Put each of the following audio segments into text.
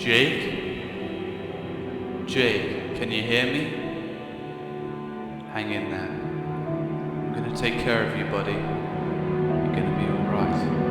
Jake? Jake, can you hear me? Hang in there. I'm gonna take care of you, buddy. You're gonna be alright.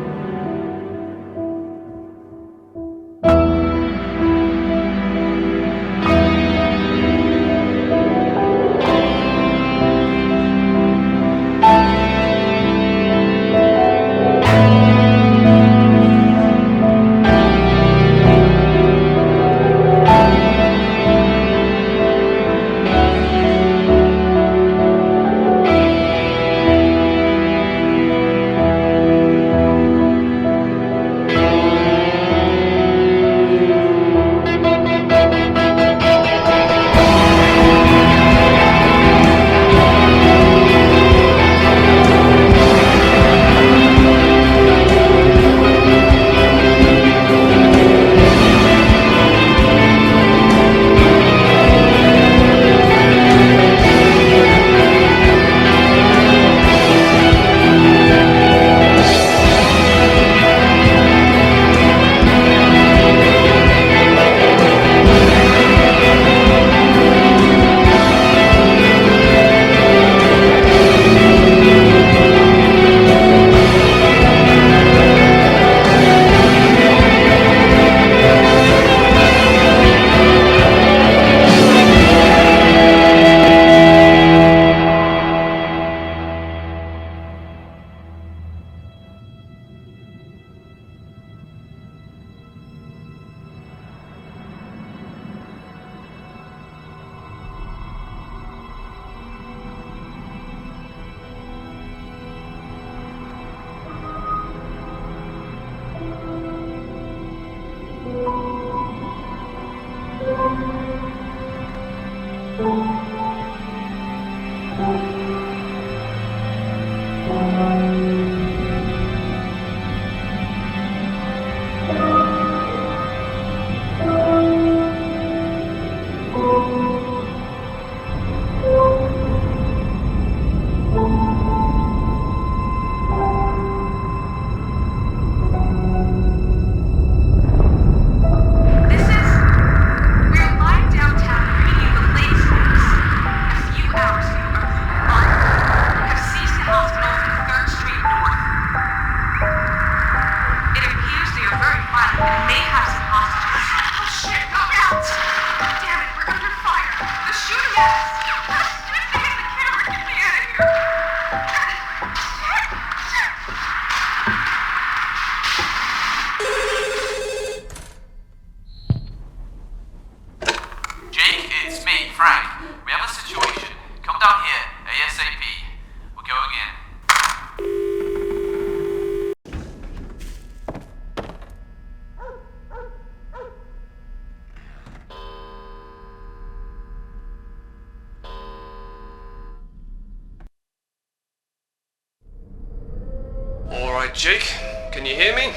Alright, Jake, can you hear me?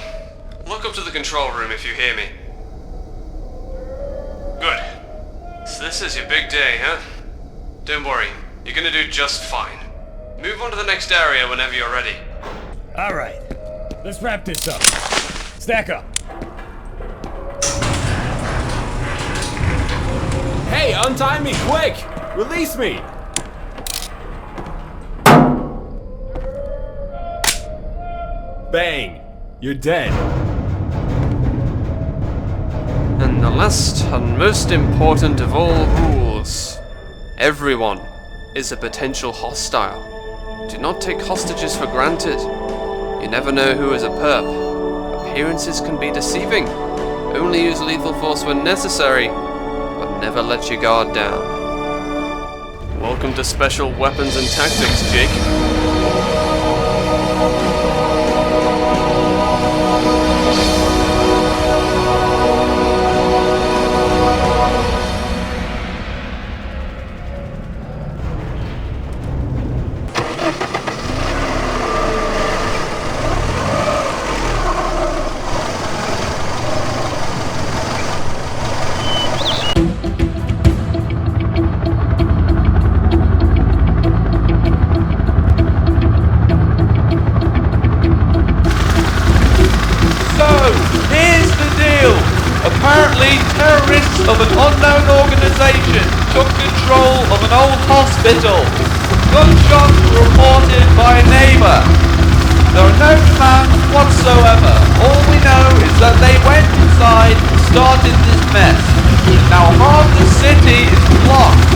Look up to the control room if you hear me. Good. So this is your big day, huh? Don't worry, you're gonna do just fine. Move on to the next area whenever you're ready. Alright, let's wrap this up. Stack up. Hey, untie me, quick! Release me! Bang! You're dead. And the last and most important of all rules. Everyone is a potential hostile. Do not take hostages for granted. You never know who is a perp. Appearances can be deceiving. Only use lethal force when necessary, but never let your guard down. Welcome to Special Weapons and Tactics, Jake. of an unknown organization took control of an old hospital. Gunshots were reported by a neighbor. There are no demands whatsoever. All we know is that they went inside and started this mess. Now half the city is blocked.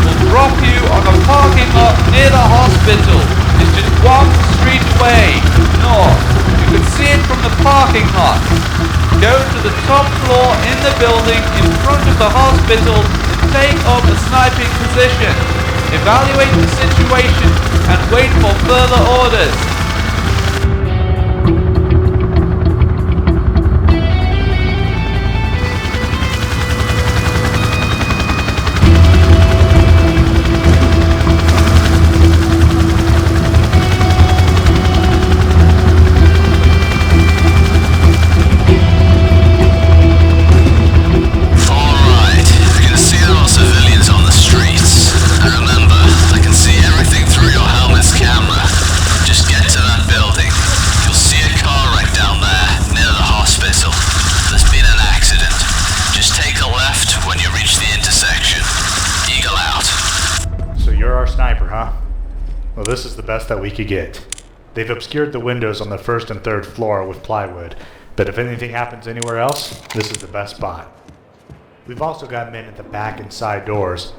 We'll drop you on a parking lot near the hospital. It's just one street away, north. You can see it from the parking lot. Go to the top floor in the building in front of the hospital and take up a sniping position. Evaluate the situation and wait for further orders. Well, this is the best that we could get. They've obscured the windows on the first and third floor with plywood, but if anything happens anywhere else, this is the best spot. We've also got men at the back and side doors.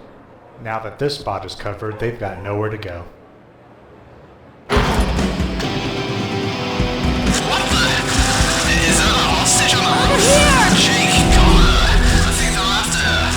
Now that this spot is covered, they've got nowhere to go. What the? Is there a hostage on the roof? Here! Jake, come on. I think they're after her.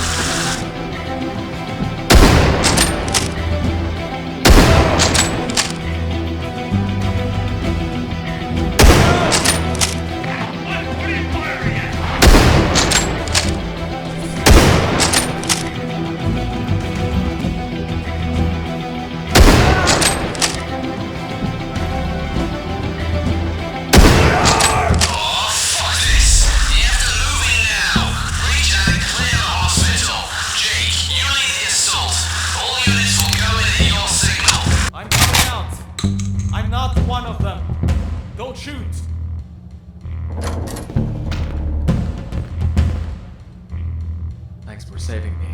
Thanks for saving me.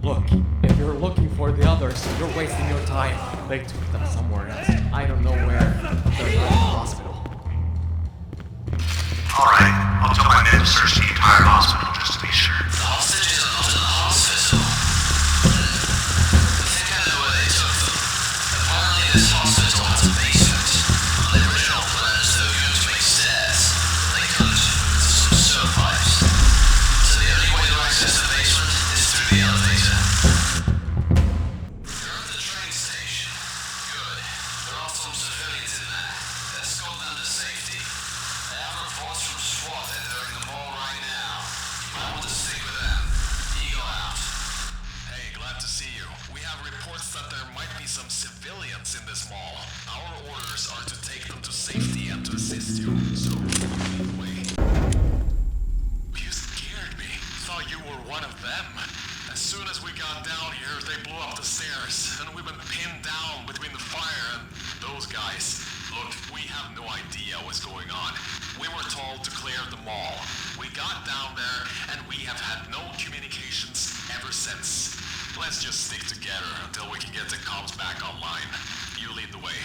Look, if you're looking for the others, you're wasting your time. They took them somewhere else. I don't know where. They're not in the hospital. Alright, I'll tell my men to search the entire hospital just to be sure. The hostages are not in the hospital. I think I know where they took them. Apparently this hospital has a basement. On the original plans they were going to make stairs. They couldn't because of some sewer pipes. So the only way to access the basement is through the elevator. You're at the train station. Good. There are some civilians in there. Escort them to safety. I have reports from SWAT entering the mall right now. You might want to stick with them. Eagle out. Hey, glad to see you. We have reports that there might be some civilians in this mall. Our orders are to take them to safety and to assist you, so lead the way. You scared me. Thought you were one of them. As soon as we got down here, they blew up the stairs, and we've been pinned down between the fire and those guys. Look, we have no idea what's going on. We were told to clear the mall. We got down there, and we have had no communications ever since. Let's just stick together until we can get the comms back online. You lead the way.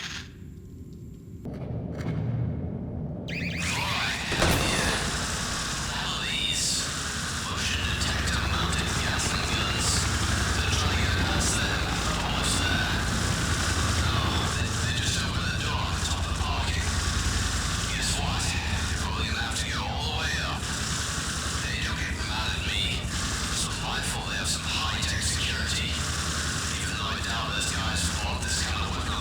Some high-tech security. Even though I doubt those guys would want this kind of weapon.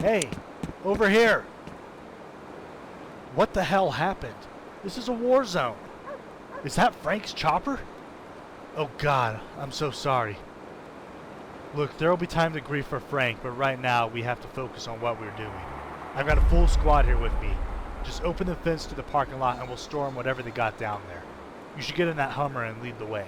Hey, over here! What the hell happened? This is a war zone. Is that Frank's chopper? Oh God, I'm so sorry. Look, there will be time to grieve for Frank, but right now we have to focus on what we're doing. I've got a full squad here with me. Just open the fence to the parking lot and we'll storm whatever they got down there. You should get in that Hummer and lead the way.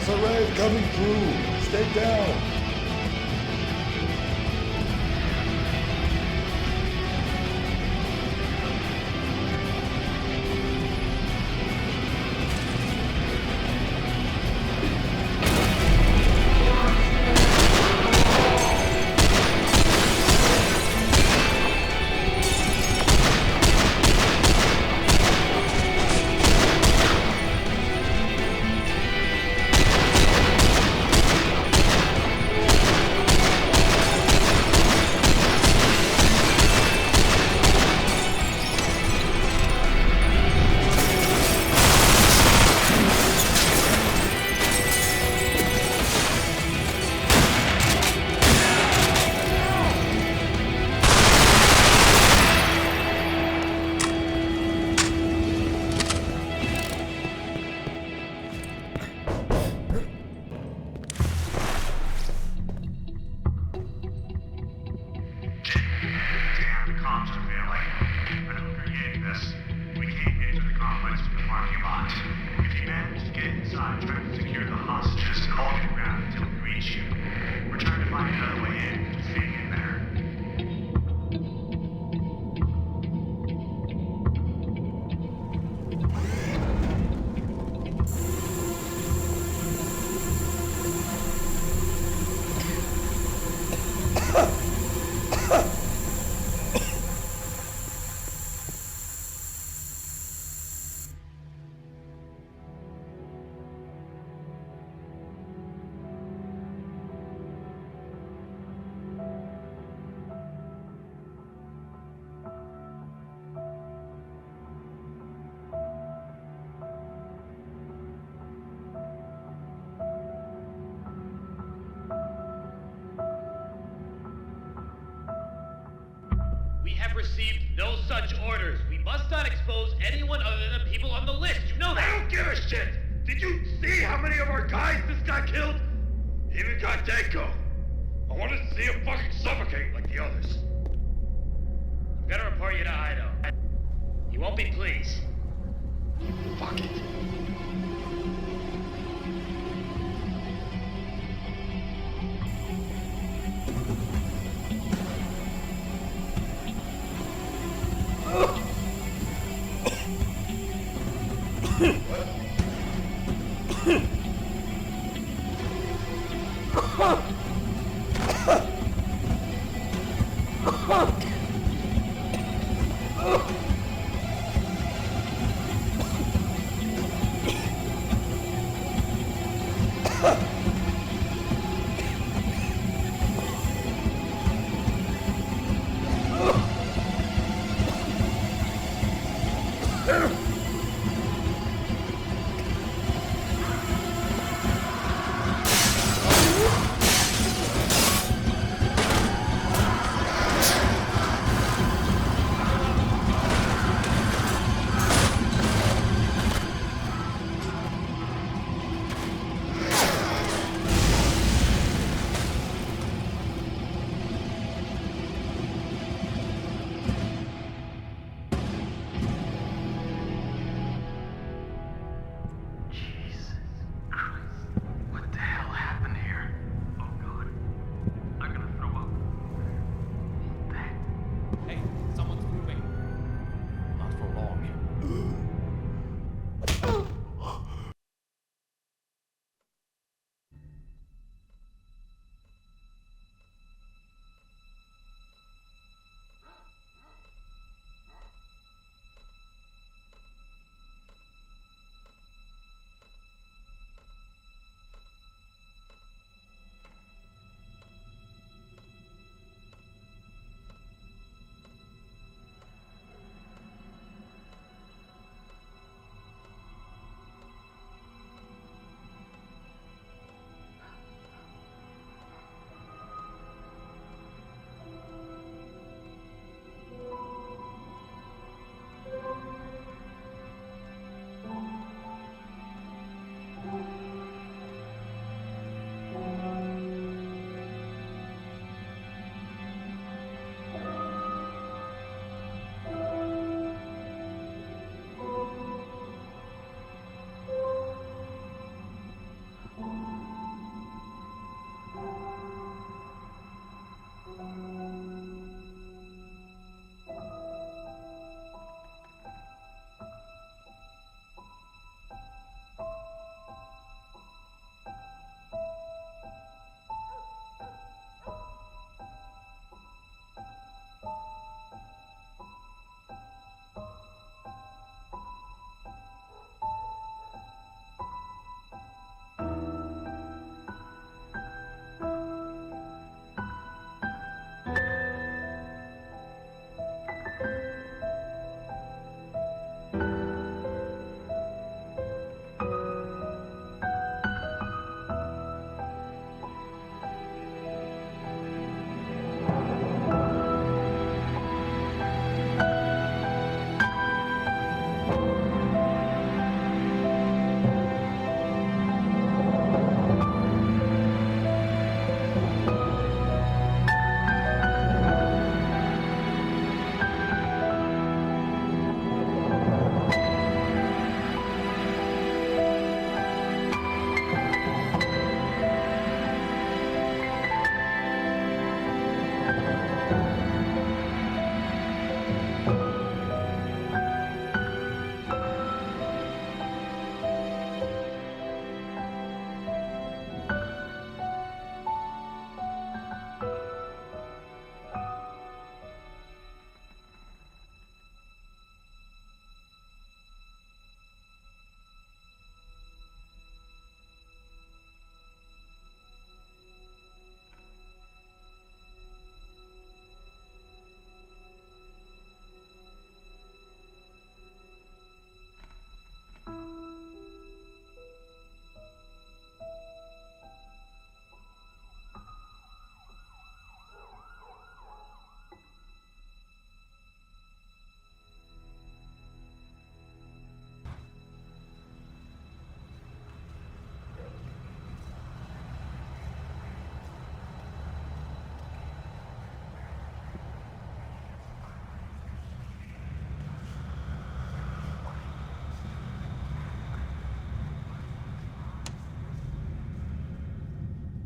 There's a raid coming through. Stay down. We have received no such orders. We must not expose anyone other than the people on the list. You know that. I don't give a shit! Did you see how many of our guys this guy killed? He even got Danko. I wanted to see him fucking suffocate like the others. I'm gonna report you to Ido. He won't be pleased. Fuck it.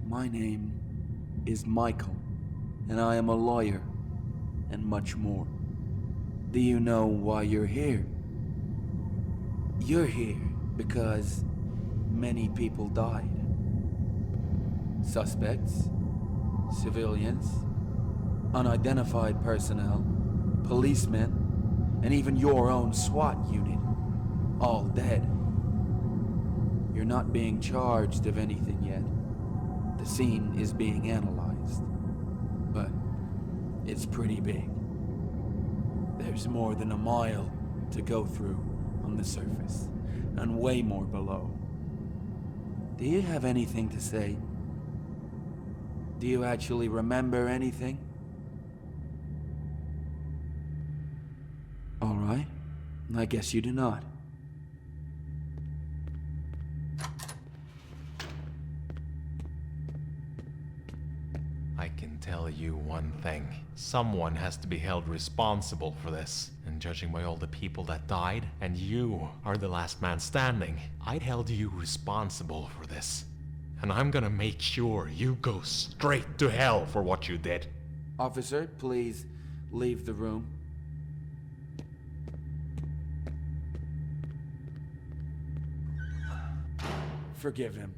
My name is Michael, and I am a lawyer, and much more. Do you know why you're here? You're here because many people died. Suspects, civilians, unidentified personnel, policemen, and even your own SWAT unit, all dead. You're not being charged of anything yet. The scene is being analyzed, but it's pretty big. There's more than a mile to go through on the surface, and way more below. Do you have anything to say? Do you actually remember anything? All right, I guess you do not. I can tell you one thing. Someone has to be held responsible for this. And judging by all the people that died, and you are the last man standing, I'd held you responsible for this. And I'm gonna make sure you go straight to hell for what you did. Officer, please leave the room. Forgive him.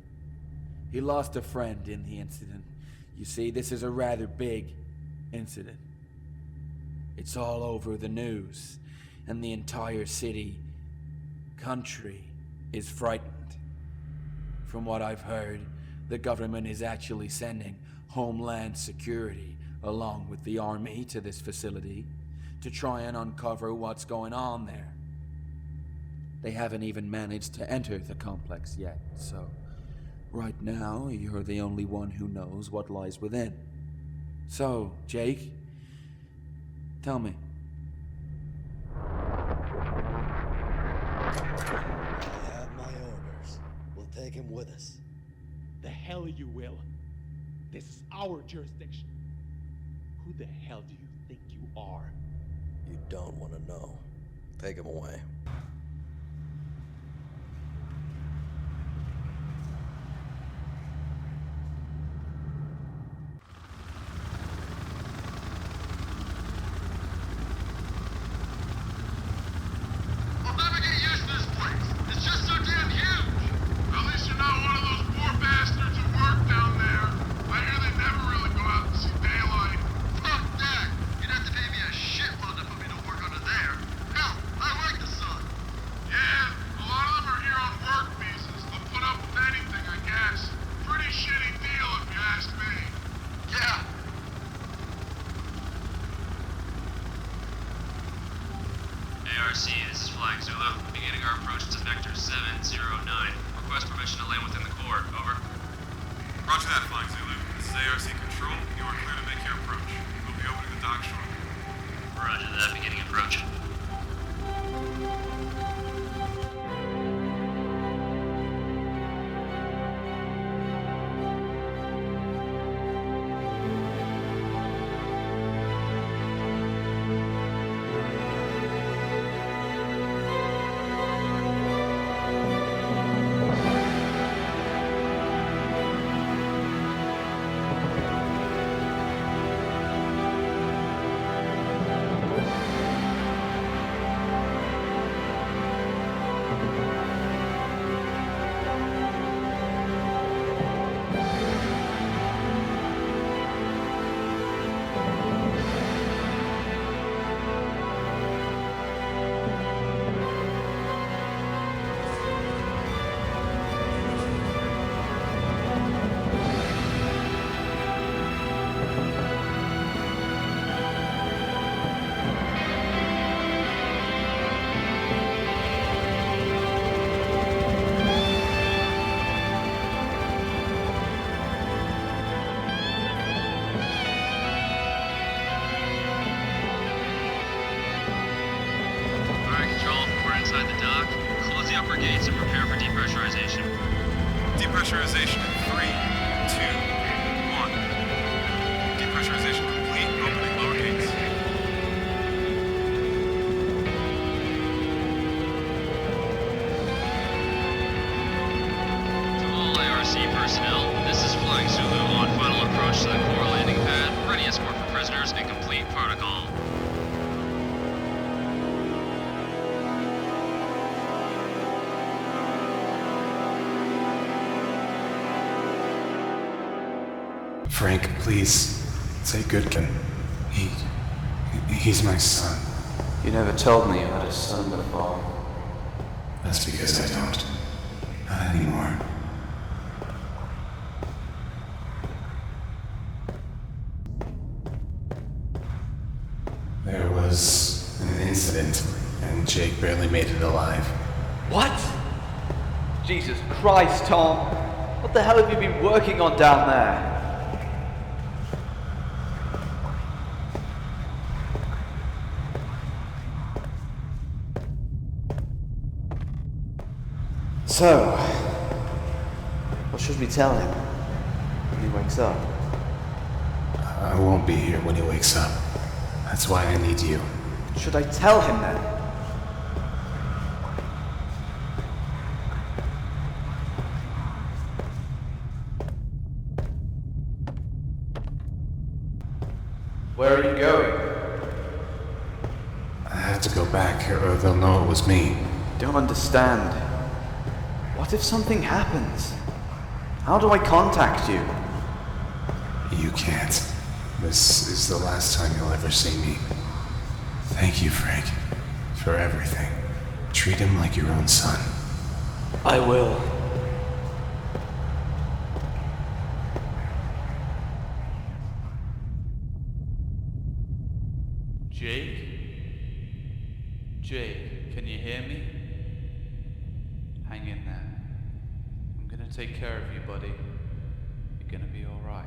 He lost a friend in the incident. You see, this is a rather big incident. It's all over the news, and the entire country is frightened. From what I've heard, the government is actually sending Homeland Security along with the army to this facility to try and uncover what's going on there. They haven't even managed to enter the complex yet, so right now you're the only one who knows what lies within. So, Jake, tell me. I have my orders. We'll take him with us. The hell you will. This is our jurisdiction. Who the hell do you think you are? You don't want to know. Take him away. I'll never get used to this place. It's just so damn huge. At least you're not one of those poor bastards who work down there. I hear they never really go out and see daylight. Fuck that. You'd have to pay me a shitload to put me to work under there. Hell, I like the sun. Yeah, a lot of them are here on work visas. They'll put up with anything, I guess. Pretty shitty deal if you ask me. Yeah. ARC, this is Flying Zulu. Beginning our approach to Vector 709. Request permission to land within the core. Over. Roger that, Flying Zulu. This is ARC Control. You are clear to make your approach. We'll be opening the dock shortly. Roger that. Beginning approach. gates and prepare for depressurization. Depressurization in 3, 2, 1. Depressurization complete. Opening lower gates. To all ARC personnel, this is Flying Zulu on final approach to the core landing pad. Ready escort for prisoners and complete protocol. Frank, please, say Goodkin. He's my son. You never told me you had a son before. That's because I don't. Not anymore. There was an incident, and Jake barely made it alive. What? Jesus Christ, Tom. What the hell have you been working on down there? So, what should we tell him when he wakes up? I won't be here when he wakes up. That's why I need you. Should I tell him then? Where are you going? I have to go back, or they'll know it was me. Don't understand. What if something happens? How do I contact you? You can't. This is the last time you'll ever see me. Thank you, Frank, for everything. Treat him like your own son. I will. Jake? Jake, can you hear me? Hang in there. I'm gonna take care of you, buddy. You're gonna be alright.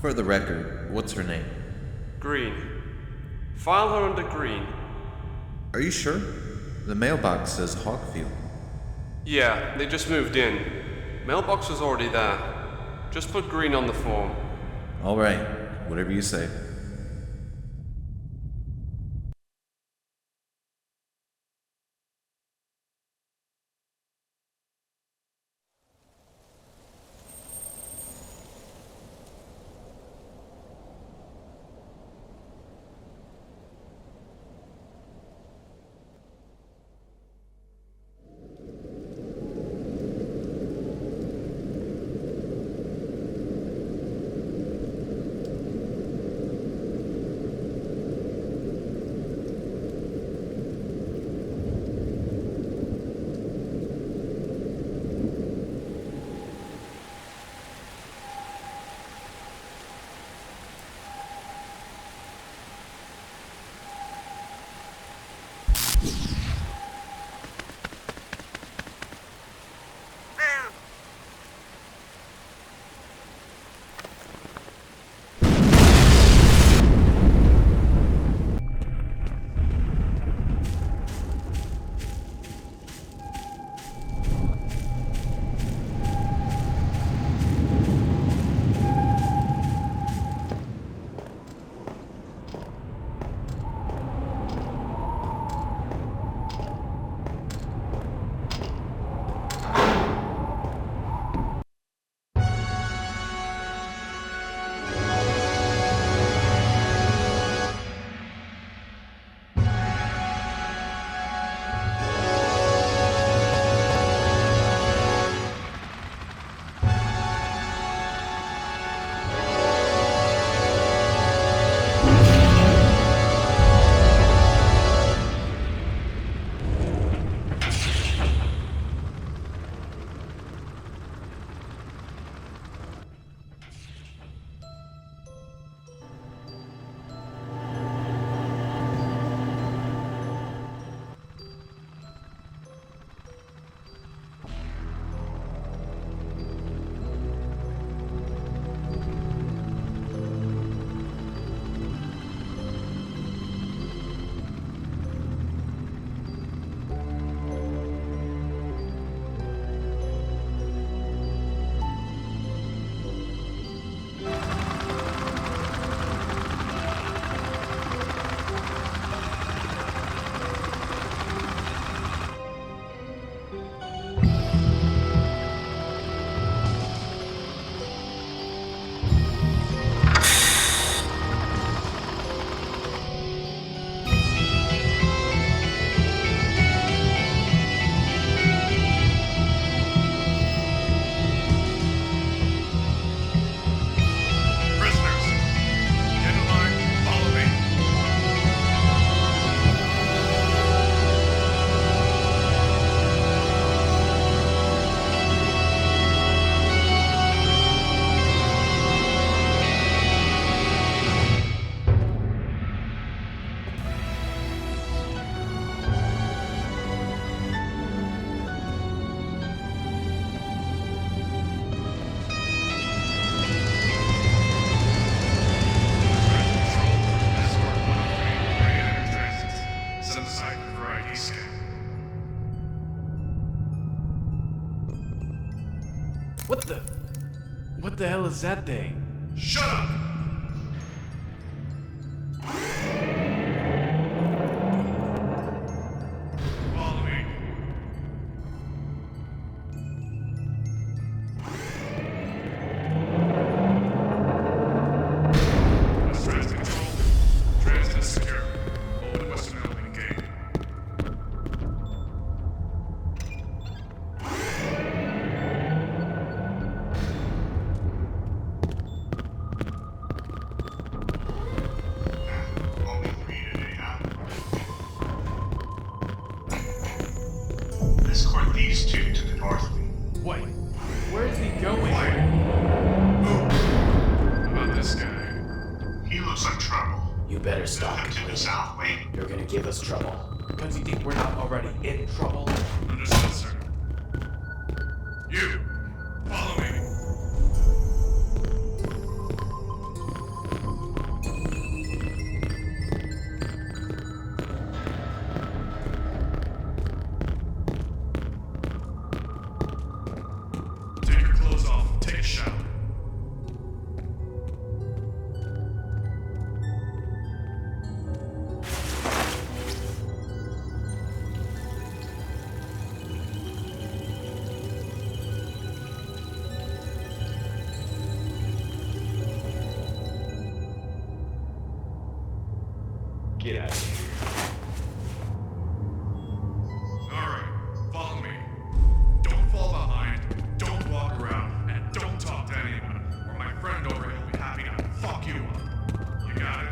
For the record, what's her name? Green. File her under Green. Are you sure? The mailbox says Hawkfield. Yeah, they just moved in. Mailbox was already there. Just put Green on the form. Alright, whatever you say. is that thing? Shut up! Follow me. West Transit Control. Transit is secure. Open western elevating gate. Escort these two to the north wing. Wait, where is he going? How about this guy? He looks like trouble. You better stop. Send him to the south wing. You're gonna give us trouble. Because you think we're not already in trouble? Understood, sir. You! Follow me! Take your clothes off and take a shower. Get out of here. Alright, follow me. Don't fall behind, don't walk around, and don't talk to anyone, or my friend over here will be happy to fuck you up. You got it?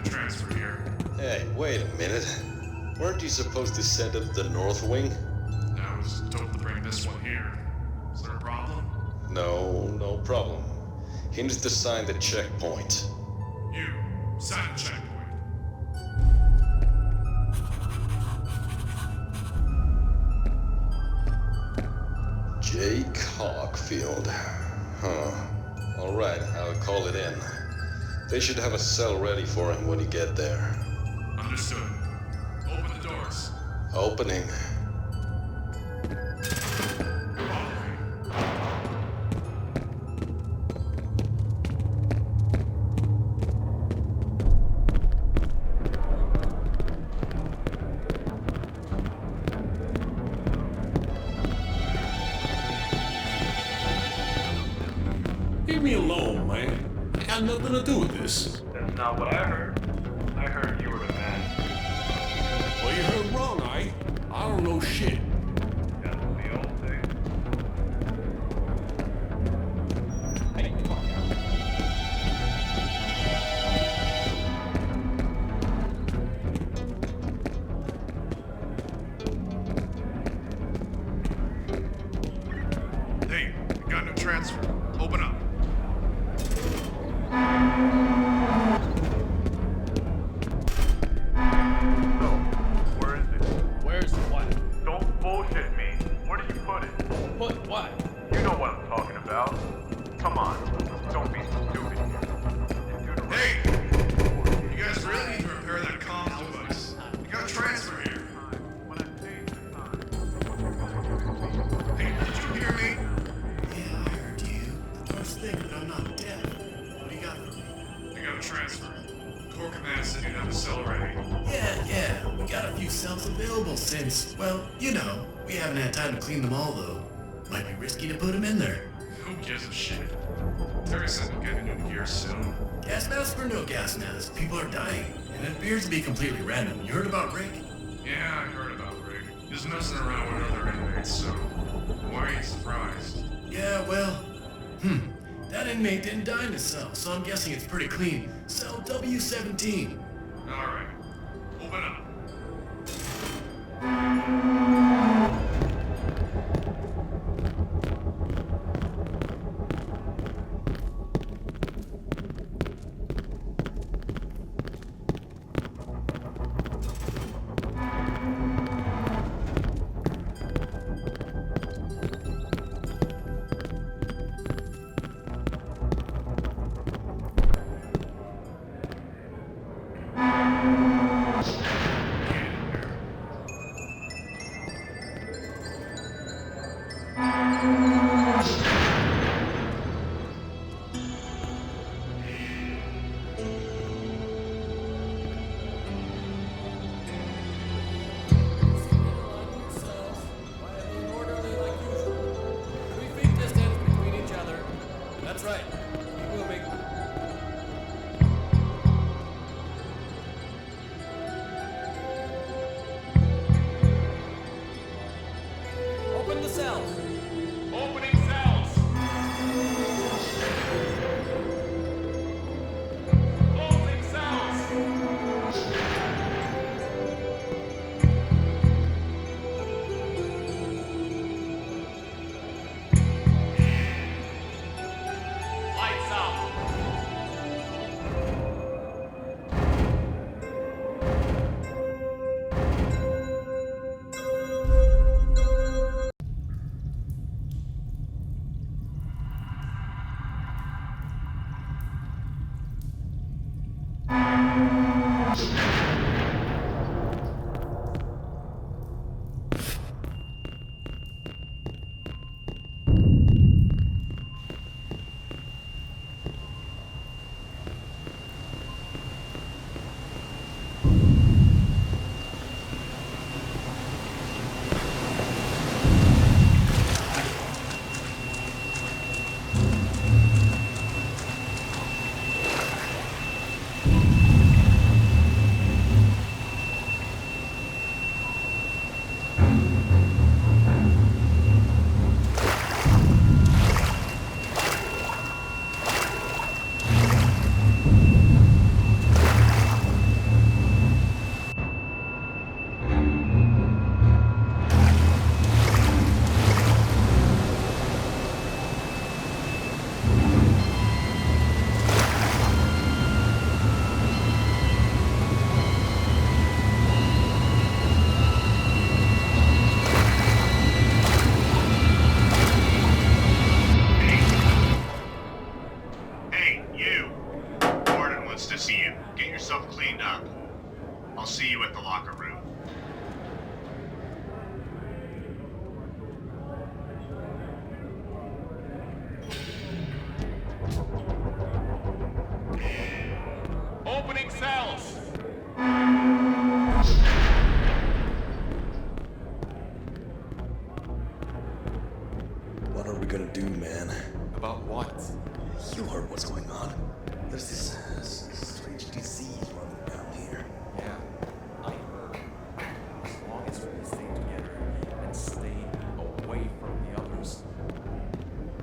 Transfer here. Hey, wait a minute. Weren't you supposed to send him to the north wing? I was told to bring this one here. Is there a problem? No problem. He needs to sign the checkpoint. You, sign the checkpoint. Jake Hawkfield. Huh. Alright, I'll call it in. They should have a cell ready for him when you get there. Understood. Open the doors. Opening. Leave me alone, man. I got nothing to do with this. That's not what I heard. I heard you were the man. Well, you heard wrong, I don't know shit. That's the old thing. Hey, we got no transfer. Open up. Where's what? Don't bullshit me. Where did you put it? Put what? You know what I'm talking about. Come on. Don't be so stupid here. Hey! You guys really need to repair that comm device. You got a transfer here. Hey, did you hear me? Yeah, I heard you. I was thinking I'm not deaf. What do you got for me? You got a transfer. Core command said you'd have a cell ready. Yeah, we got a few cells available since, well, you know, we haven't had time to clean them all, though. Might be risky to put them in there. Who gives a shit? Terry said we'll get a new gear soon. Gas mask or no gas mask, people are dying, and it appears to be completely random. You heard about Rick? Yeah, I heard about Rick. He's messing around with other inmates, so why are you surprised? Yeah, well, that inmate didn't die in his cell, so I'm guessing it's pretty clean. Cell W17. Alright, open up. Hey, you! Warden wants to see you. Get yourself cleaned up. I'll see you at the locker room. Opening cells! What are we gonna do, man? About what? You heard what's going on. There's this strange disease running down here. Yeah, I heard. As long as we stay together and stay away from the others,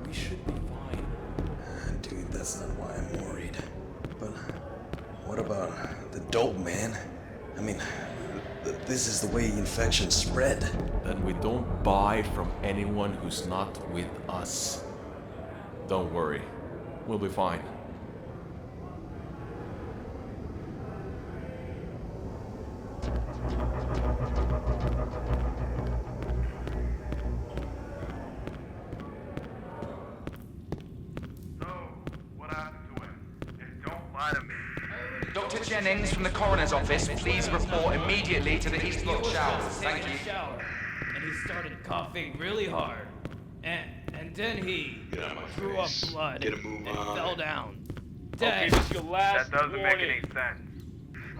we should be fine. Dude, that's not why I'm worried. But what about the dope, man? I mean, this is the way infections spread. Then we don't buy from anyone who's not with us. Don't worry, we'll be fine. Dr. Jennings from the coroner's office, please report immediately to the East Block showers. Thank you. Shower, and he started coughing really hard. And then he threw up blood and fell down. Dead. That doesn't make any sense.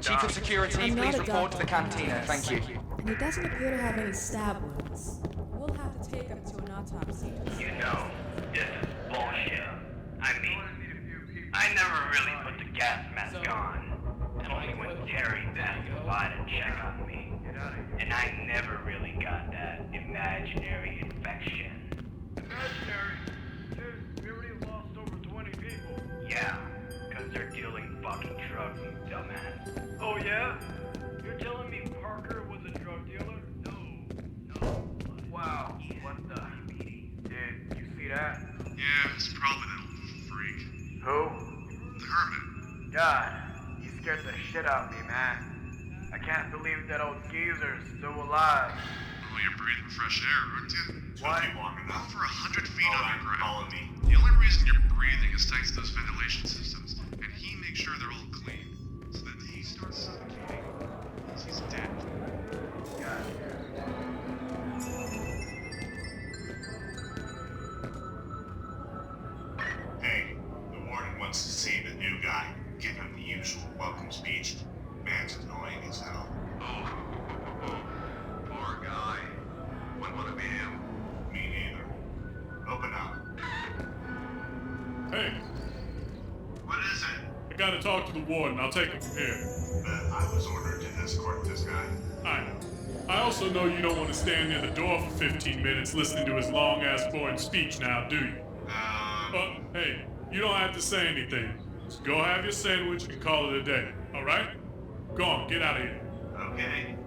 Chief of Security, please report to the cantina. Thank you. And he doesn't appear to have any stab wounds. We'll have to take him to an autopsy. You know, this is bullshit. I mean, I never really put the gas mask on. Only when Terry passed by to check on me. And I never really got that imaginary infection. Imaginary? Dude, we already lost over 20 people. Yeah, because they're dealing fucking drugs, you dumbass. Oh yeah? You're telling me Parker was a drug dealer? No. Wow, what the? Did you see that? Yeah, it's probably that old freak. Who? The Hermit. God, he scared the shit out of me, man. I can't believe that old geezer's still alive. Oh, you're breathing fresh air, aren't you? What? Not for 100 feet underground. Follow me. The only reason you're breathing is thanks to those ventilation systems, and he makes sure they're all clean. So that he starts suffocating, he's dead. Hey, the warden wants to see the new guy. Give him the usual welcome speech. Man's annoying as hell. Poor guy. Wouldn't want to be him. Me neither. Open up. Hey, What is it? I gotta talk to the warden. I'll take it from here. I was ordered to escort this guy. I know. I also know you don't want to stand near the door for 15 minutes listening to his long-ass boring speech now, do you? But, hey, you don't have to say anything. Just go have your sandwich and call it a day, alright? Go on, get out of here. Okay.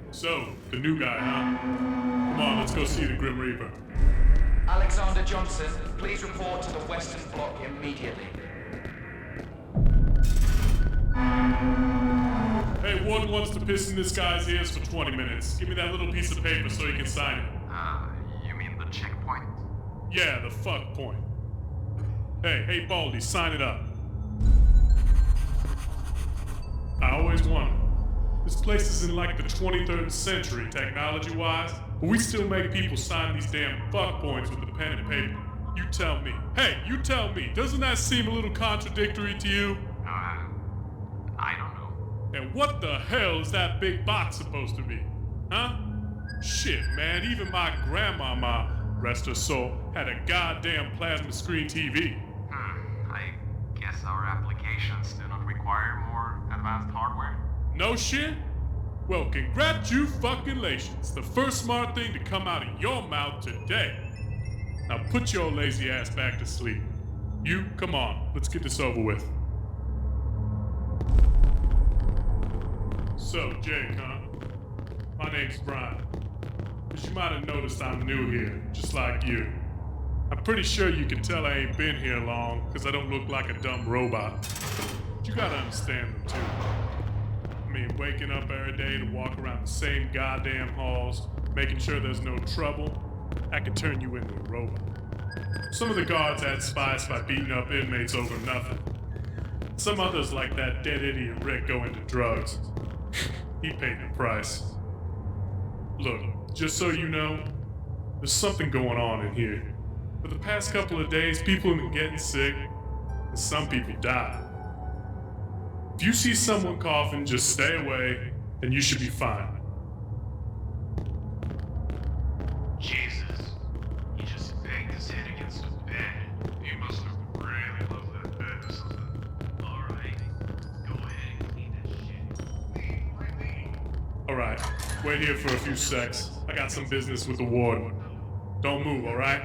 So, the new guy, huh? Come on, let's go see the Grim Reaper. Alexander Johnson, please report to the Western Block immediately. Hey, Warden wants to piss in this guy's ears for 20 minutes. Give me that little piece of paper so he can sign it. You mean the checkpoint? Yeah, the fuck point. Hey, Baldy, sign it up. place is in like the 23rd century, technology-wise, but we still make people sign these damn fuck points with a pen and paper. You tell me. Hey, you tell me. Doesn't that seem a little contradictory to you? I don't know. And what the hell is that big box supposed to be? Huh? Shit, man, even my grandmama, rest her soul, had a goddamn plasma screen TV. I guess our applications do not require more advanced hardware. No shit? Well, congratulations. The first smart thing to come out of your mouth today. Now put your lazy ass back to sleep. You, come on, let's get this over with. So, Jake, huh? My name's Brian. But you might have noticed I'm new here, just like you. I'm pretty sure you can tell I ain't been here long, because I don't look like a dumb robot. But you gotta understand them, too. I mean, waking up every day to walk around the same goddamn halls, making sure there's no trouble, that could turn you into a robot. Some of the guards had spies by beating up inmates over nothing. Some others, like that dead idiot Rick, go into drugs. He paid the price. Look, just so you know, there's something going on in here. For the past couple of days, people have been getting sick, and some people die. If you see someone coughing, just stay away, and you should be fine. Jesus. He just banged his head against the bed. He must have really loved that bed or something. Alright, go ahead and clean that shit. Alright, wait here for a few secs. I got some business with the warden. Don't move, alright?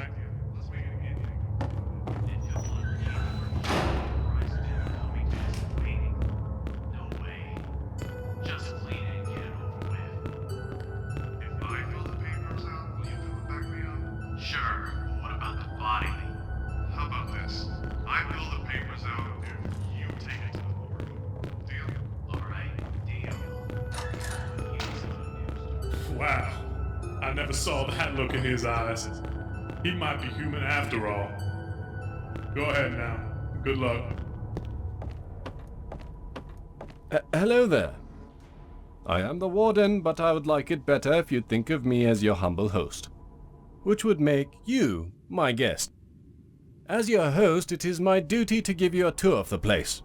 Wow, I never saw that look in his eyes. He might be human after all. Go ahead now. Good luck. Hello there. I am the warden, but I would like it better if you'd think of me as your humble host, which would make you my guest. As your host, it is my duty to give you a tour of the place,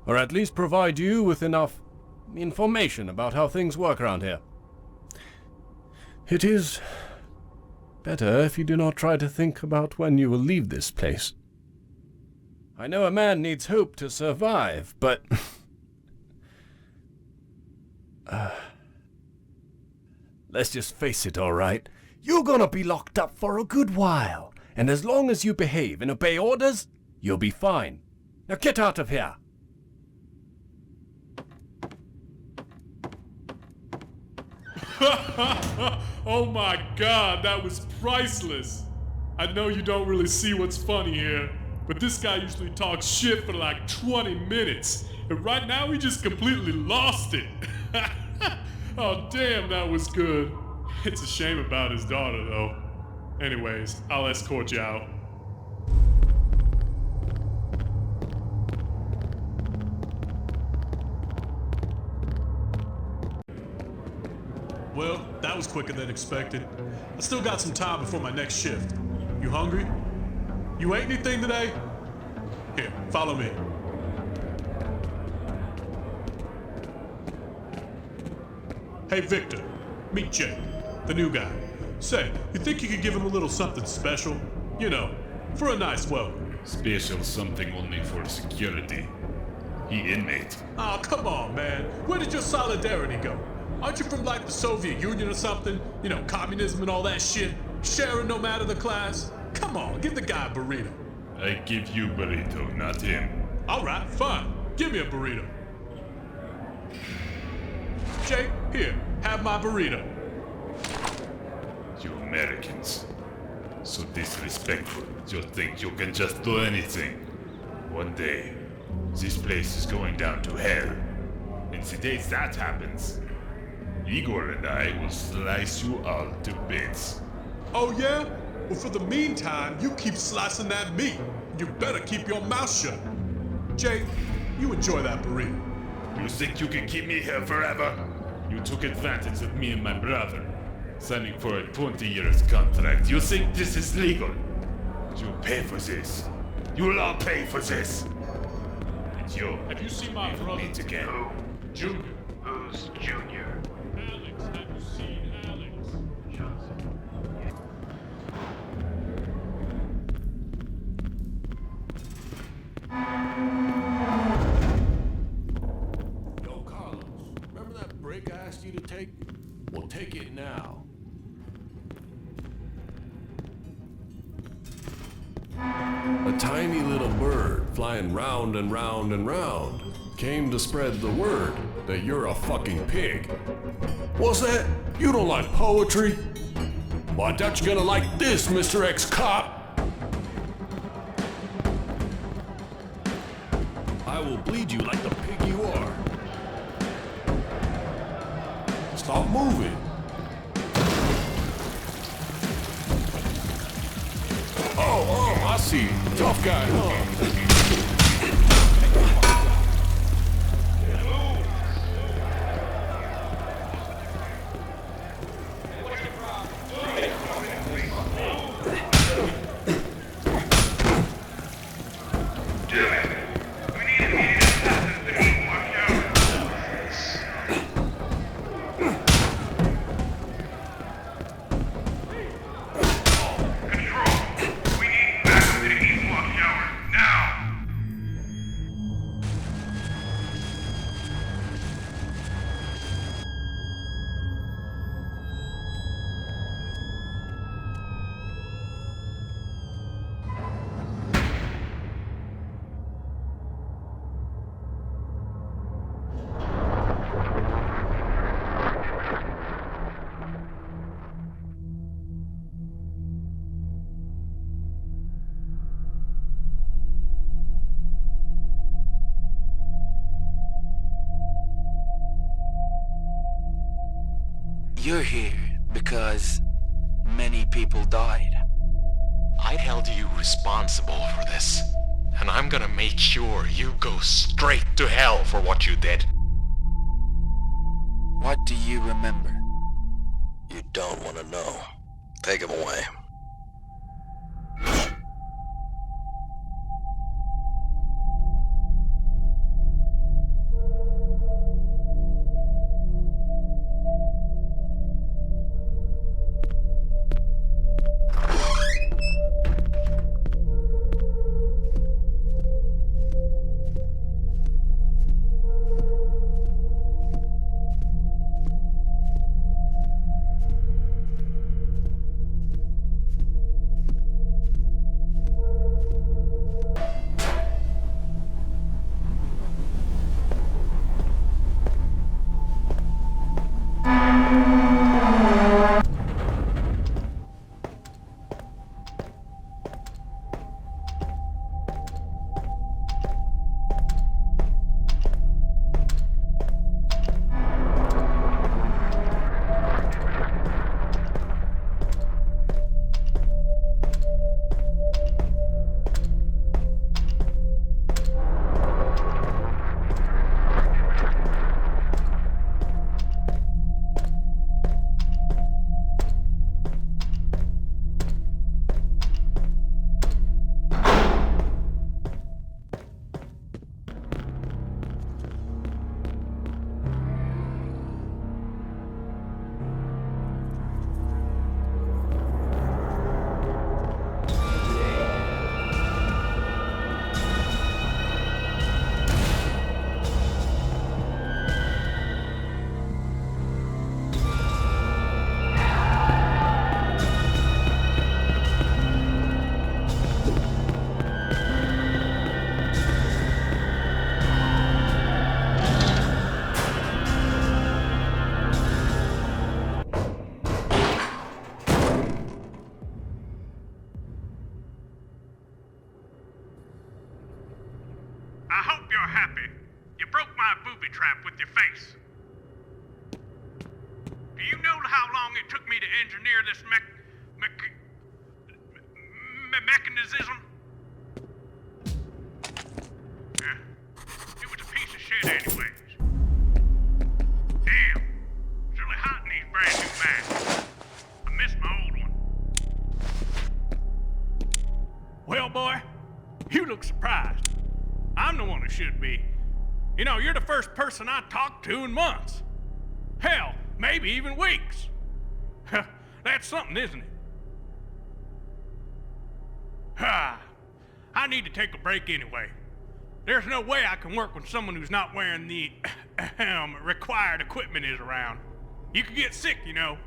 or at least provide you with enough information about how things work around here. It is better if you do not try to think about when you will leave this place. I know a man needs hope to survive, but let's just face it, all right? You're gonna be locked up for a good while, and as long as you behave and obey orders, you'll be fine. Now get out of here! Oh my god, that was priceless! I know you don't really see what's funny here, but this guy usually talks shit for like 20 minutes, and right now he just completely lost it! Oh damn, that was good. It's a shame about his daughter though. Anyways, I'll escort you out. Well, that was quicker than expected. I still got some time before my next shift. You hungry? You ate anything today? Here, follow me. Hey, Victor. Meet Jake, the new guy. Say, you think you could give him a little something special? You know, for a nice welcome. Special something only for security. He inmate. Oh, come on, man. Where did your solidarity go? Aren't you from like the Soviet Union or something? You know, communism and all that shit? Sharing no matter the class? Come on, give the guy a burrito. I give you burrito, not him. Alright, fine. Give me a burrito. Jake, here, have my burrito. You Americans. So disrespectful. You think you can just do anything. One day, this place is going down to hell. And the day that happens, Igor and I will slice you all to bits. Oh yeah? Well, for the meantime, you keep slicing that meat. You better keep your mouth shut. Jake, you enjoy that burrito. You think you can keep me here forever? You took advantage of me and my brother, signing for a 20 years contract. You think this is legal? You'll pay for this. You'll all pay for this. And you, Have you seen my brother? meet again. Junior. Who's Junior? Alex, have you seen Alex? Yo, Carlos, remember that break I asked you to take? Well, take it now. A tiny little bird flying round and round and round came to spread the word that you're a fucking pig. What's that? You don't like poetry? Well, I doubt you're gonna like this, Mr. Ex-Cop. I will bleed you like the pig you are. Stop moving. Oh, I see. Tough guy, huh? You're here because many people died. I held you responsible for this, and I'm gonna make sure you go straight to hell for what you did. What do you remember? You don't want to know. Take him away. I hope you're happy. You broke my booby trap with your face. Do you know how long it took me to engineer this mechanism? Yeah. It was a piece of shit anyways. Damn. You know, you're the first person I talked to in months. Hell, maybe even weeks. That's something, isn't it? I need to take a break anyway. There's no way I can work with someone who's not wearing the required equipment is around. You could get sick, you know.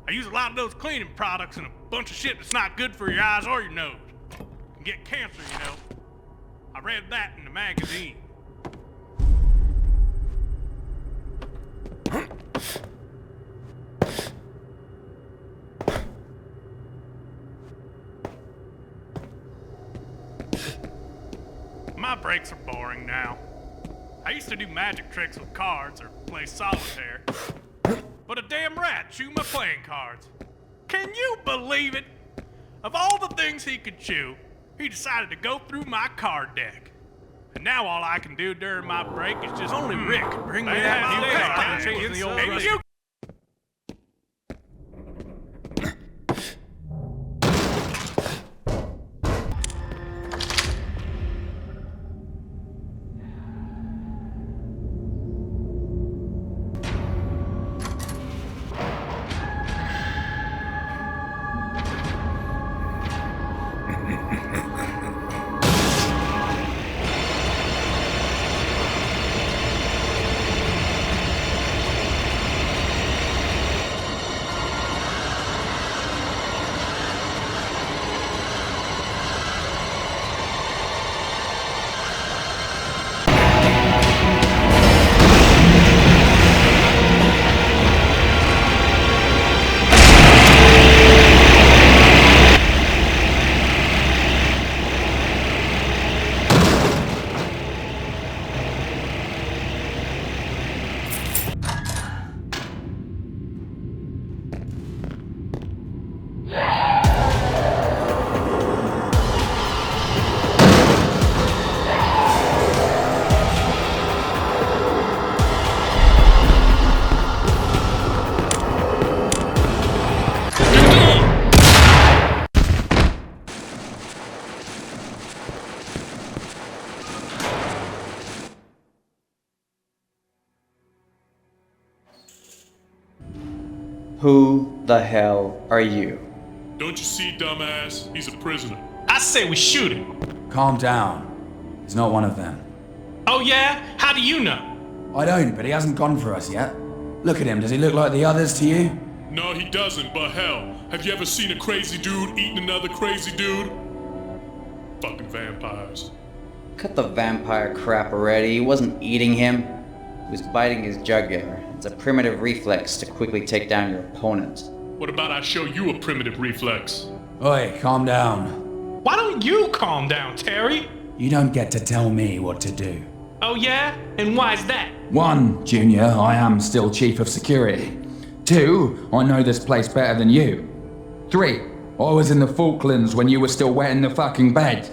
I use a lot of those cleaning products and a bunch of shit that's not good for your eyes or your nose. You can get cancer, you know. I read that in the magazine. My breaks are boring now. I used to do magic tricks with cards or play solitaire. But a damn rat chewed my playing cards. Can you believe it? Of all the things he could chew, he decided to go through my card deck. And now all I can do during my break is just only Rick. Bring me that you. Who the hell are you? Don't you see, dumbass? He's a prisoner. I say we shoot him. Calm down. He's not one of them. Oh yeah? How do you know? I don't, but he hasn't gone for us yet. Look at him. Does he look like the others to you? No, he doesn't, but hell, have you ever seen a crazy dude eating another crazy dude? Fucking vampires. Cut the vampire crap already. He wasn't eating him. He was biting his jugular. It's a primitive reflex to quickly take down your opponent. What about I show you a primitive reflex? Oi, calm down. Why don't you calm down, Terry? You don't get to tell me what to do. Oh yeah? And why's that? 1, Junior, I am still Chief of Security. 2, I know this place better than you. 3, I was in the Falklands when you were still wet in the fucking bed.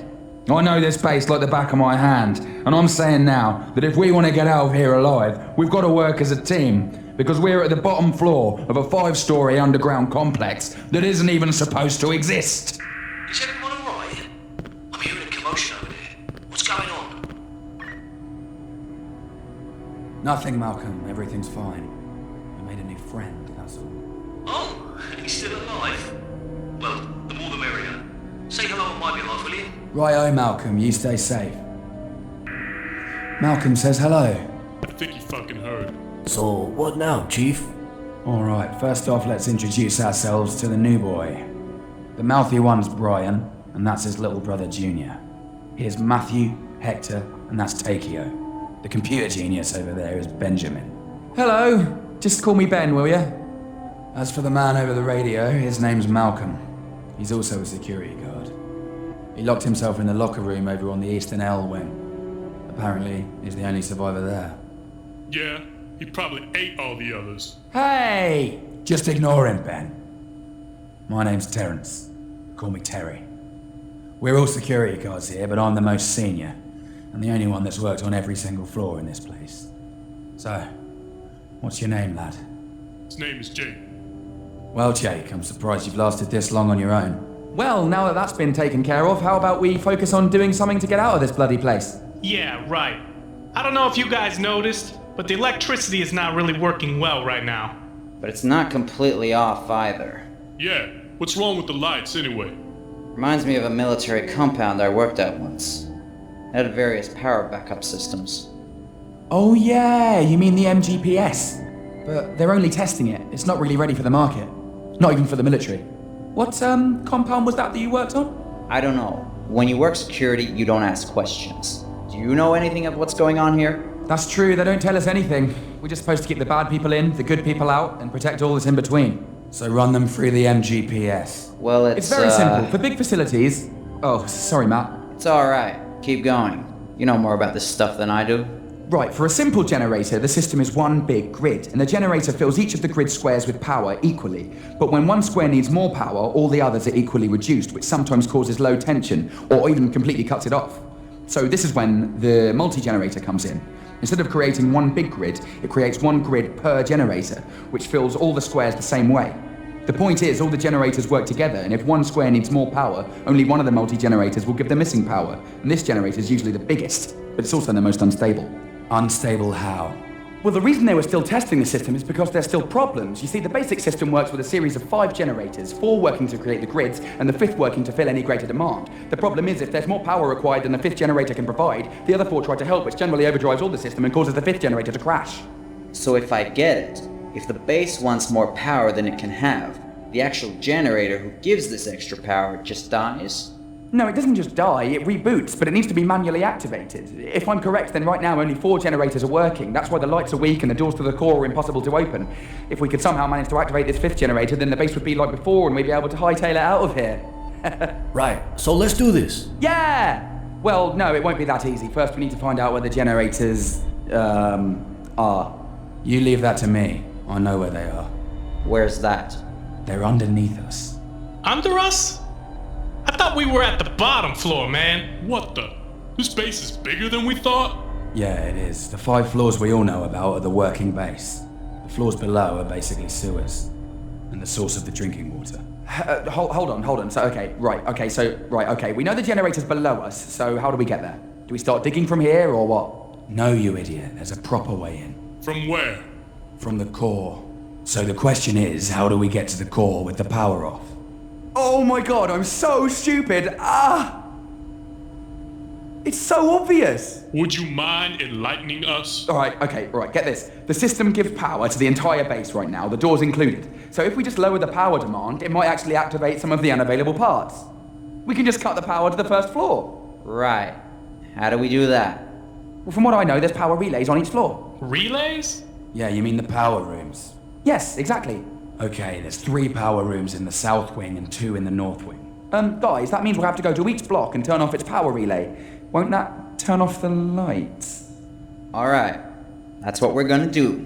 I know this place like the back of my hand, and I'm saying now that if we want to get out of here alive, we've got to work as a team, because we're at the bottom floor of a 5-story underground complex that isn't even supposed to exist. Is everyone alright? I'm hearing a commotion over there. What's going on? Nothing, Malcolm. Everything's fine. I made a new friend, that's all. Oh, he's still alive? Well, the more the merrier. Say hello on my behalf, will you? Righto, Malcolm. You stay safe. Malcolm says hello. I think he fucking heard. So, what now, Chief? Alright, first off, let's introduce ourselves to the new boy. The mouthy one's Brian, and that's his little brother Junior. Here's Matthew, Hector, and that's Takeo. The computer genius over there is Benjamin. Hello! Just call me Ben, will ya? As for the man over the radio, his name's Malcolm. He's also a security guard. He locked himself in the locker room over on the Eastern L wing. Apparently, he's the only survivor there. Yeah, he probably ate all the others. Hey! Just ignore him, Ben. My name's Terrence. Call me Terry. We're all security guards here, but I'm the most senior, and the only one that's worked on every single floor in this place. So, what's your name, lad? His name is Jake. Well, Jake, I'm surprised you've lasted this long on your own. Well, now that that's been taken care of, how about we focus on doing something to get out of this bloody place? Yeah, right. I don't know if you guys noticed, but the electricity is not really working well right now. But it's not completely off either. Yeah, what's wrong with the lights anyway? Reminds me of a military compound I worked at once. It had various power backup systems. Oh yeah, you mean the MGPS. But they're only testing it. It's not really ready for the market. Not even for the military. What compound was that you worked on? I don't know. When you work security, you don't ask questions. Do you know anything of what's going on here? That's true, they don't tell us anything. We're just supposed to keep the bad people in, the good people out, and protect all that's in between. So run them through the MGPS. Well, It's very simple. For big facilities... Oh, sorry, Matt. It's alright. Keep going. You know more about this stuff than I do. Right, for a simple generator, the system is one big grid, and the generator fills each of the grid squares with power equally. But when one square needs more power, all the others are equally reduced, which sometimes causes low tension, or even completely cuts it off. So this is when the multi-generator comes in. Instead of creating one big grid, it creates one grid per generator, which fills all the squares the same way. The point is, all the generators work together, and if one square needs more power, only one of the multi-generators will give the missing power, and this generator is usually the biggest, but it's also the most unstable. Unstable how? Well, the reason they were still testing the system is because there's still problems. You see, the basic system works with a series of 5 generators, 4 working to create the grids, and the 5th working to fill any greater demand. The problem is, if there's more power required than the 5th generator can provide, the other 4 try to help, which generally overdrives all the system and causes the 5th generator to crash. So if I get it, if the base wants more power than it can have, the actual generator who gives this extra power just dies? No, it doesn't just die, it reboots, but it needs to be manually activated. If I'm correct, then right now only 4 generators are working. That's why the lights are weak and the doors to the core are impossible to open. If we could somehow manage to activate this 5th generator, then the base would be like before and we'd be able to hightail it out of here. Right, so let's do this. Yeah! Well, no, it won't be that easy. First we need to find out where the generators, are. You leave that to me. I know where they are. Where's that? They're underneath us. Under us? I thought we were at the bottom floor, man. What the? This base is bigger than we thought? Yeah, it is. The 5 floors we all know about are the working base. The floors below are basically sewers. And the source of the drinking water. Hold on. So, okay. We know the generator's below us, so how do we get there? Do we start digging from here, or what? No, you idiot. There's a proper way in. From where? From the core. So the question is, how do we get to the core with the power off? Oh my god, I'm so stupid! It's so obvious! Would you mind enlightening us? Alright, get this. The system gives power to the entire base right now, the doors included. So if we just lower the power demand, it might actually activate some of the unavailable parts. We can just cut the power to the 1st floor. Right. How do we do that? Well, from what I know, there's power relays on each floor. Relays? Yeah, you mean the power rooms? Yes, exactly. Okay, there's 3 power rooms in the south wing and 2 in the north wing. Guys, that means we'll have to go to each block and turn off its power relay. Won't that turn off the lights? Alright, that's what we're gonna do.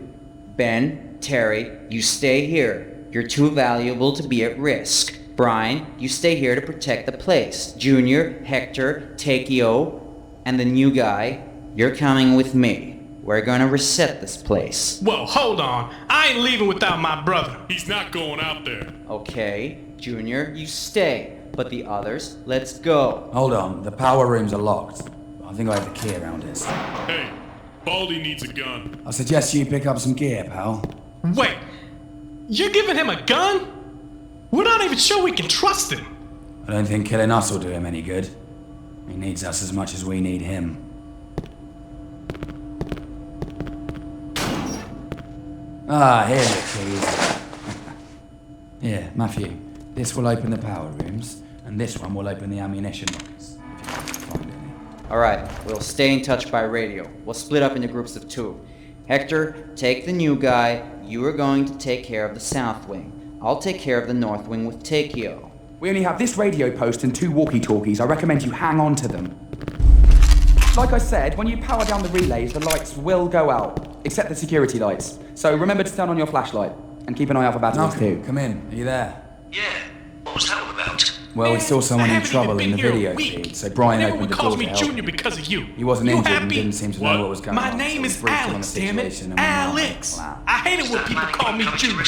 Ben, Terry, you stay here. You're too valuable to be at risk. Brian, you stay here to protect the place. Junior, Hector, Takeo, and the new guy, you're coming with me. We're gonna reset this place. Whoa, hold on. I ain't leaving without my brother. He's not going out there. Okay, Junior, you stay. But the others, let's go. Hold on, the power rooms are locked. I think I have the key around this. Hey, Baldy needs a gun. I suggest you pick up some gear, pal. Wait, you're giving him a gun? We're not even sure we can trust him. I don't think killing us will do him any good. He needs us as much as we need him. Here's the keys. Here, Matthew. This will open the power rooms, and this one will open the ammunition lockers, if you can find any. Alright, we'll stay in touch by radio. We'll split up into groups of 2. Hector, take the new guy. You are going to take care of the south wing. I'll take care of the north wing with Takeo. We only have this radio post and 2 walkie-talkies. I recommend you hang on to them. Like I said, when you power down the relays, the lights will go out, except the security lights. So remember to turn on your flashlight, and keep an eye out for batteries too. Come in. Are you there? Yeah, what was that all about? Well, we saw someone in trouble in the video feed, so Brian opened the door to help. Junior because of you. He wasn't injured and didn't seem to know what was going on. My name is Alex, damn it. Alex! I hate it when people call me Junior.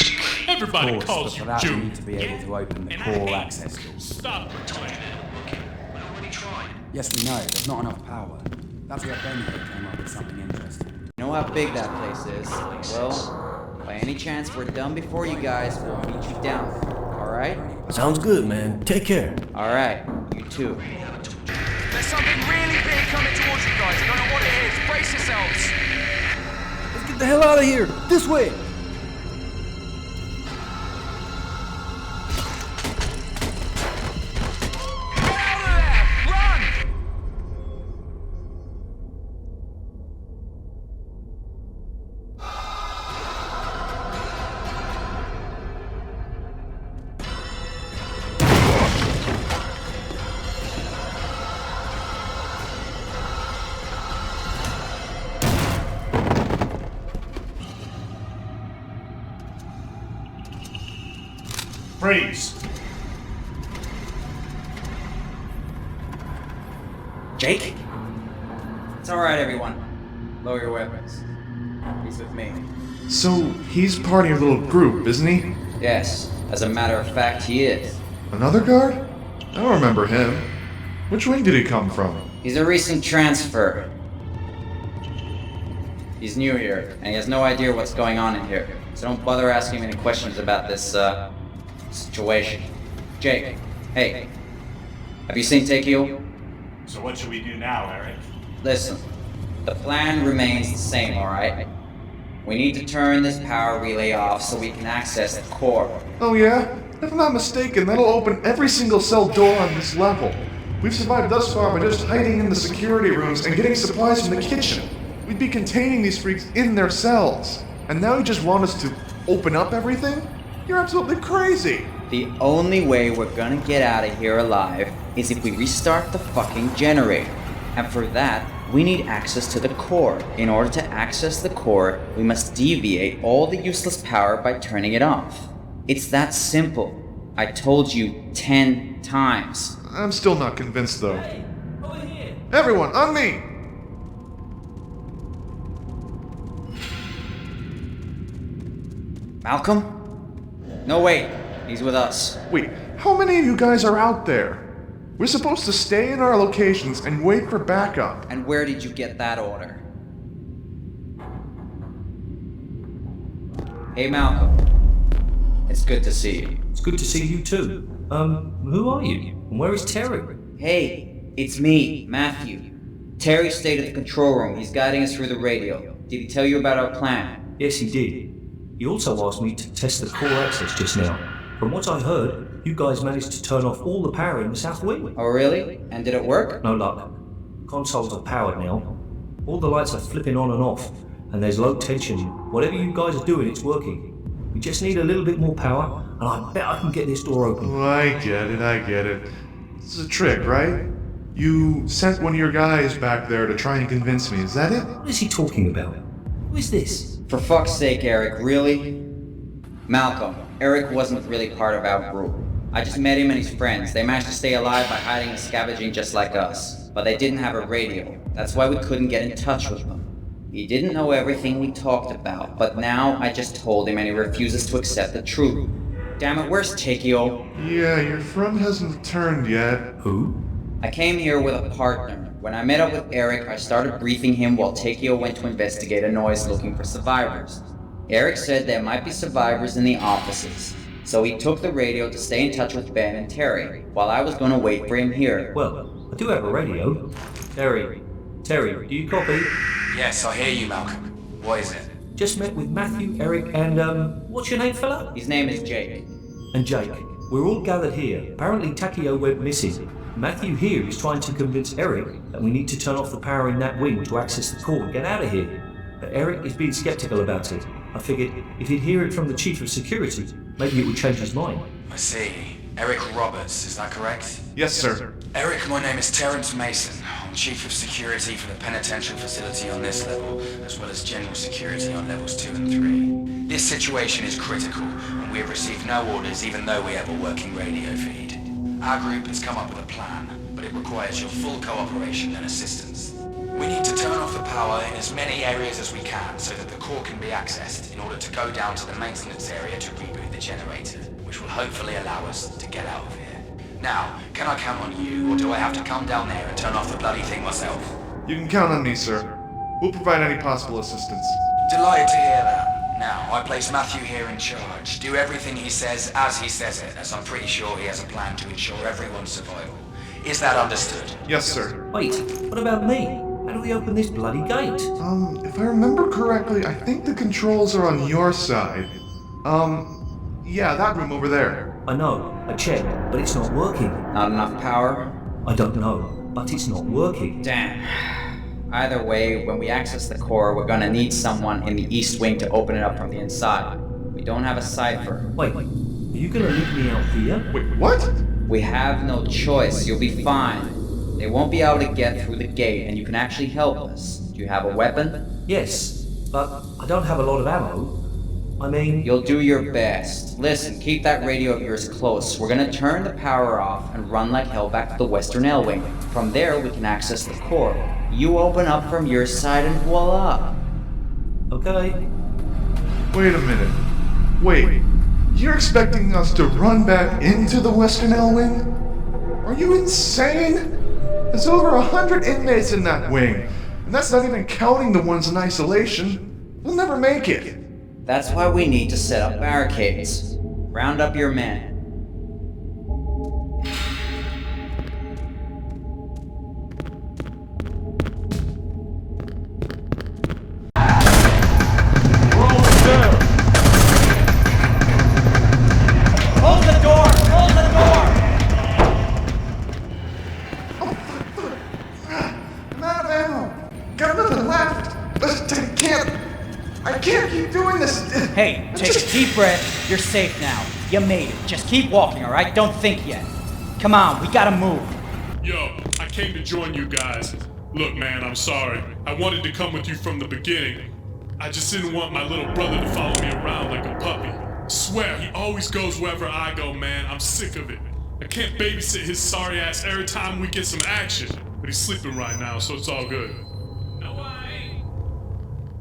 Everybody calls you Junior. Junior. You need to be able to open the core access doors. Stop. Okay, we already tried. Yes, we know. There's not enough power. That's where Ben here came up with something interesting. You know how big that place is? Well, by any chance we're done before you guys, we'll meet you down there. Alright? Sounds good, man. Take care. Alright, you too. There's something really big coming towards you guys. I don't know what it is. Brace yourselves. Let's get the hell out of here. This way. Get out of there! Run! Freeze! Jake? It's alright, everyone. Lower your weapons. He's with me. So, he's part of your little group, isn't he? Yes, as a matter of fact, he is. Another guard? I don't remember him. Which wing did he come from? He's a recent transfer. He's new here, and he has no idea what's going on in here. So don't bother asking me any questions about this, situation. Jake, hey. Have you seen Takeo? So what should we do now, Eric? Listen, the plan remains the same, alright? We need to turn this power relay off so we can access the core. Oh yeah? If I'm not mistaken, that'll open every single cell door on this level. We've survived thus far by just hiding in the security rooms and getting supplies from the kitchen. We'd be containing these freaks in their cells. And now you just want us to open up everything? You're absolutely crazy! The only way we're gonna get out of here alive is if we restart the fucking generator. And for that, we need access to the core. In order to access the core, we must deviate all the useless power by turning it off. It's that simple. I told you 10 times. I'm still not convinced though. Everyone, on me! Malcolm? No, wait. He's with us. Wait, how many of you guys are out there? We're supposed to stay in our locations and wait for backup. And where did you get that order? Hey, Malcolm. It's good to see you. It's good to see you too. Who are you? And where is Terry? Hey, it's me, Matthew. Terry stayed at the control room. He's guiding us through the radio. Did he tell you about our plan? Yes, he did. He also asked me to test the core access just now. From what I heard, you guys managed to turn off all the power in the south wing. Oh, really? And did it work? No luck. Consoles are powered now. All the lights are flipping on and off, and there's low tension. Whatever you guys are doing, it's working. We just need a little bit more power, and I bet I can get this door open. Oh, I get it. This is a trick, right? You sent one of your guys back there to try and convince me, is that it? What is he talking about? Who is this? For fuck's sake, Eric, really? Malcolm, Eric wasn't really part of our group. I just met him and his friends. They managed to stay alive by hiding and scavenging just like us. But they didn't have a radio. That's why we couldn't get in touch with them. He didn't know everything we talked about, but now I just told him and he refuses to accept the truth. Damn it, where's Takeo? Yeah, your friend hasn't returned yet. Who? I came here with a partner. When I met up with Eric, I started briefing him while Takeo went to investigate a noise looking for survivors. Eric said there might be survivors in the offices, so he took the radio to stay in touch with Ben and Terry, while I was going to wait for him here. Well, I do have a radio. Terry, do you copy? Yes, I hear you, Malcolm. What is it? Just met with Matthew, Eric, and what's your name, fella? His name is Jake. And Jake. We're all gathered here. Apparently Takeo went missing. Matthew here is trying to convince Eric that we need to turn off the power in that wing to access the core and get out of here. But Eric is being skeptical about it. I figured if he'd hear it from the Chief of Security, maybe it would change his mind. I see. Eric Roberts, is that correct? Yes, sir. Eric, my name is Terrence Mason. I'm Chief of Security for the penitential facility on this level, as well as General Security on levels 2 and 3. This situation is critical, and we have received no orders even though we have a working radio feed. Our group has come up with a plan, but it requires your full cooperation and assistance. We need to turn off the power in as many areas as we can so that the core can be accessed in order to go down to the maintenance area to reboot the generator, which will hopefully allow us to get out of here. Now, can I count on you, or do I have to come down there and turn off the bloody thing myself? You can count on me, sir. We'll provide any possible assistance. Delighted to hear that. Now, I place Matthew here in charge. Do everything he says as he says it, as I'm pretty sure he has a plan to ensure everyone's survival. Is that understood? Yes, sir. Wait, what about me? How do we open this bloody gate? If I remember correctly, I think the controls are on your side. Yeah, that room over there. I know, I checked, but it's not working. Not enough power? I don't know, but it's not working. Damn. Either way, when we access the core, we're gonna need someone in the east wing to open it up from the inside. We don't have a cipher. Wait, are you gonna leave me out here? Wait, what? We have no choice. You'll be fine. They won't be able to get through the gate, and you can actually help us. Do you have a weapon? Yes, but I don't have a lot of ammo. I mean... You'll do your best. Listen, keep that radio of yours close. We're gonna turn the power off and run like hell back to the western L-wing. From there, we can access the core. You open up from your side and voila. Okay. Wait a minute. Wait. You're expecting us to run back into the western L-wing? Are you insane? There's over 100 inmates in that wing. And that's not even counting the ones in isolation. We'll never make it. That's why we need to set up barricades. Round up your men. Close the door! Close the door! I'm out of ammo. Got nothing left. I can't keep doing this. Hey, take a deep breath. You're safe now. You made it. Just keep walking, alright? Don't think yet. Come on, we gotta move. Yo, I came to join you guys. Look, man, I'm sorry. I wanted to come with you from the beginning. I just didn't want my little brother to follow me around like a puppy. Swear, he always goes wherever I go, man. I'm sick of it. I can't babysit his sorry ass every time we get some action. But he's sleeping right now, so it's all good.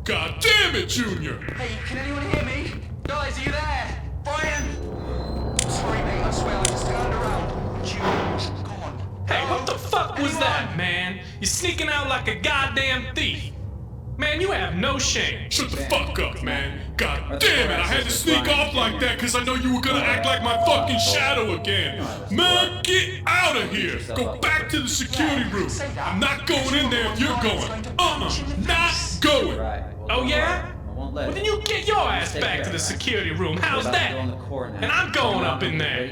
God damn it, Junior! Hey, can anyone hear me? Guys, are you there? Brian! Sorry, mate, I swear I just turned around. Junior, go on. Hey, what the fuck was that, man? You're sneaking out like a goddamn thief. Man, you have no shame. Shut the fuck up, man. God damn it, I had to sneak off like that because I know you were gonna act like my fucking shadow again. Man, get out of here. Go back to the security room. I'm not going in there if you're going. Not going. Oh yeah? Well then you get your ass back to the security room. How's that? And I'm going up in there.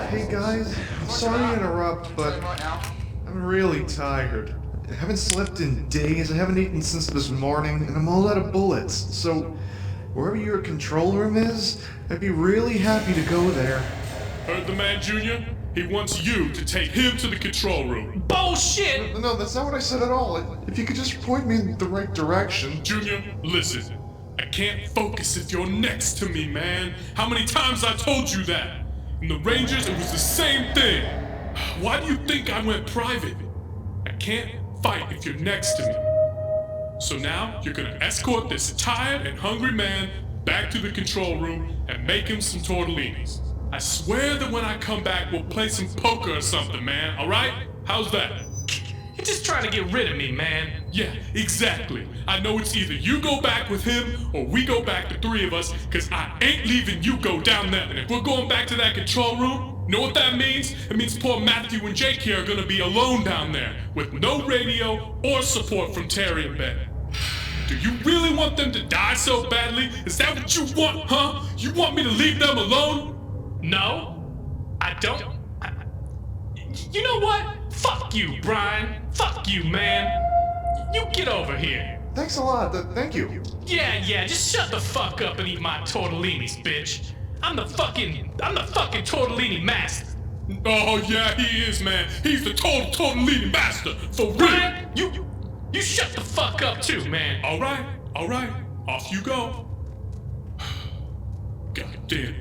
Hey guys, I'm sorry to interrupt, but I'm really tired. I haven't slept in days, I haven't eaten since this morning, and I'm all out of bullets. So, wherever your control room is, I'd be really happy to go there. Heard the man, Junior? He wants you to take him to the control room. Bullshit! No, that's not what I said at all. If you could just point me in the right direction. Junior, listen. I can't focus if you're next to me, man. How many times I told you that? In the Rangers, it was the same thing. Why do you think I went private? I can't fight if you're next to me. So now, you're gonna escort this tired and hungry man back to the control room and make him some tortellinis. I swear that when I come back, we'll play some poker or something, man, alright? How's that? You're just trying to get rid of me, man. Yeah, exactly. I know it's either you go back with him or we go back, the three of us, because I ain't leaving you go down there. And if we're going back to that control room, you know what that means? It means poor Matthew and Jake here are gonna be alone down there with no radio or support from Terry and Ben. Do you really want them to die so badly? Is that what you want, huh? You want me to leave them alone? No, I don't. You know what? Fuck you, Brian. Fuck you, man. You get over here. Thanks a lot. Thank you. Yeah, just shut the fuck up and eat my tortellinis, bitch. I'm the fucking tortellini master. Oh yeah, he is, man. He's the total tortellini master. For real. Brian, you shut the fuck up too, man. All right. Off you go. God damn it.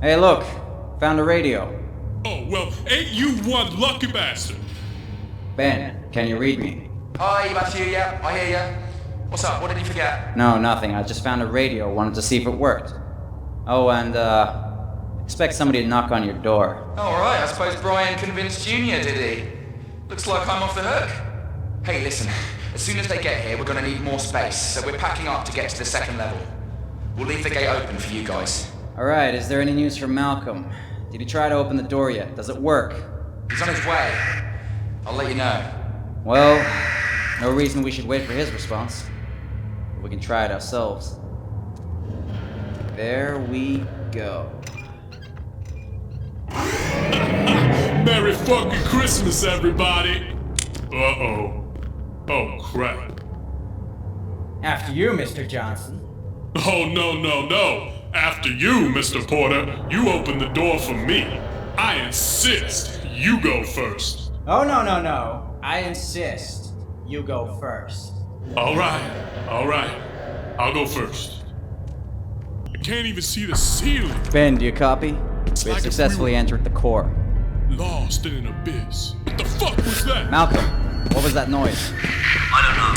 Hey, look. Found a radio. Oh, well, ain't you one lucky bastard? Ben, can you read me? Hi, Matthew, yeah, I hear ya. What's up? What did you forget? No, nothing. I just found a radio. Wanted to see if it worked. Oh, and, expect somebody to knock on your door. Alright, I suppose Brian convinced Junior, did he? Looks like I'm off the hook. Hey, listen. As soon as they get here, we're gonna need more space, so we're packing up to get to the second level. We'll leave the gate open for you guys. Alright, is there any news from Malcolm? Did he try to open the door yet? Does it work? He's on his way. I'll let you know. Well, no reason we should wait for his response. We can try it ourselves. There we go. Merry fucking Christmas, everybody! Uh-oh. Oh, crap. After you, Mr. Johnson. Oh, no. After you, Mr. Porter. You open the door for me. I insist you go first. Oh, no. I insist you go first. All right. I'll go first. I can't even see the ceiling. Ben, do you copy? We have successfully entered the core. Lost in an abyss. What the fuck was that? Malcolm, what was that noise? I don't know.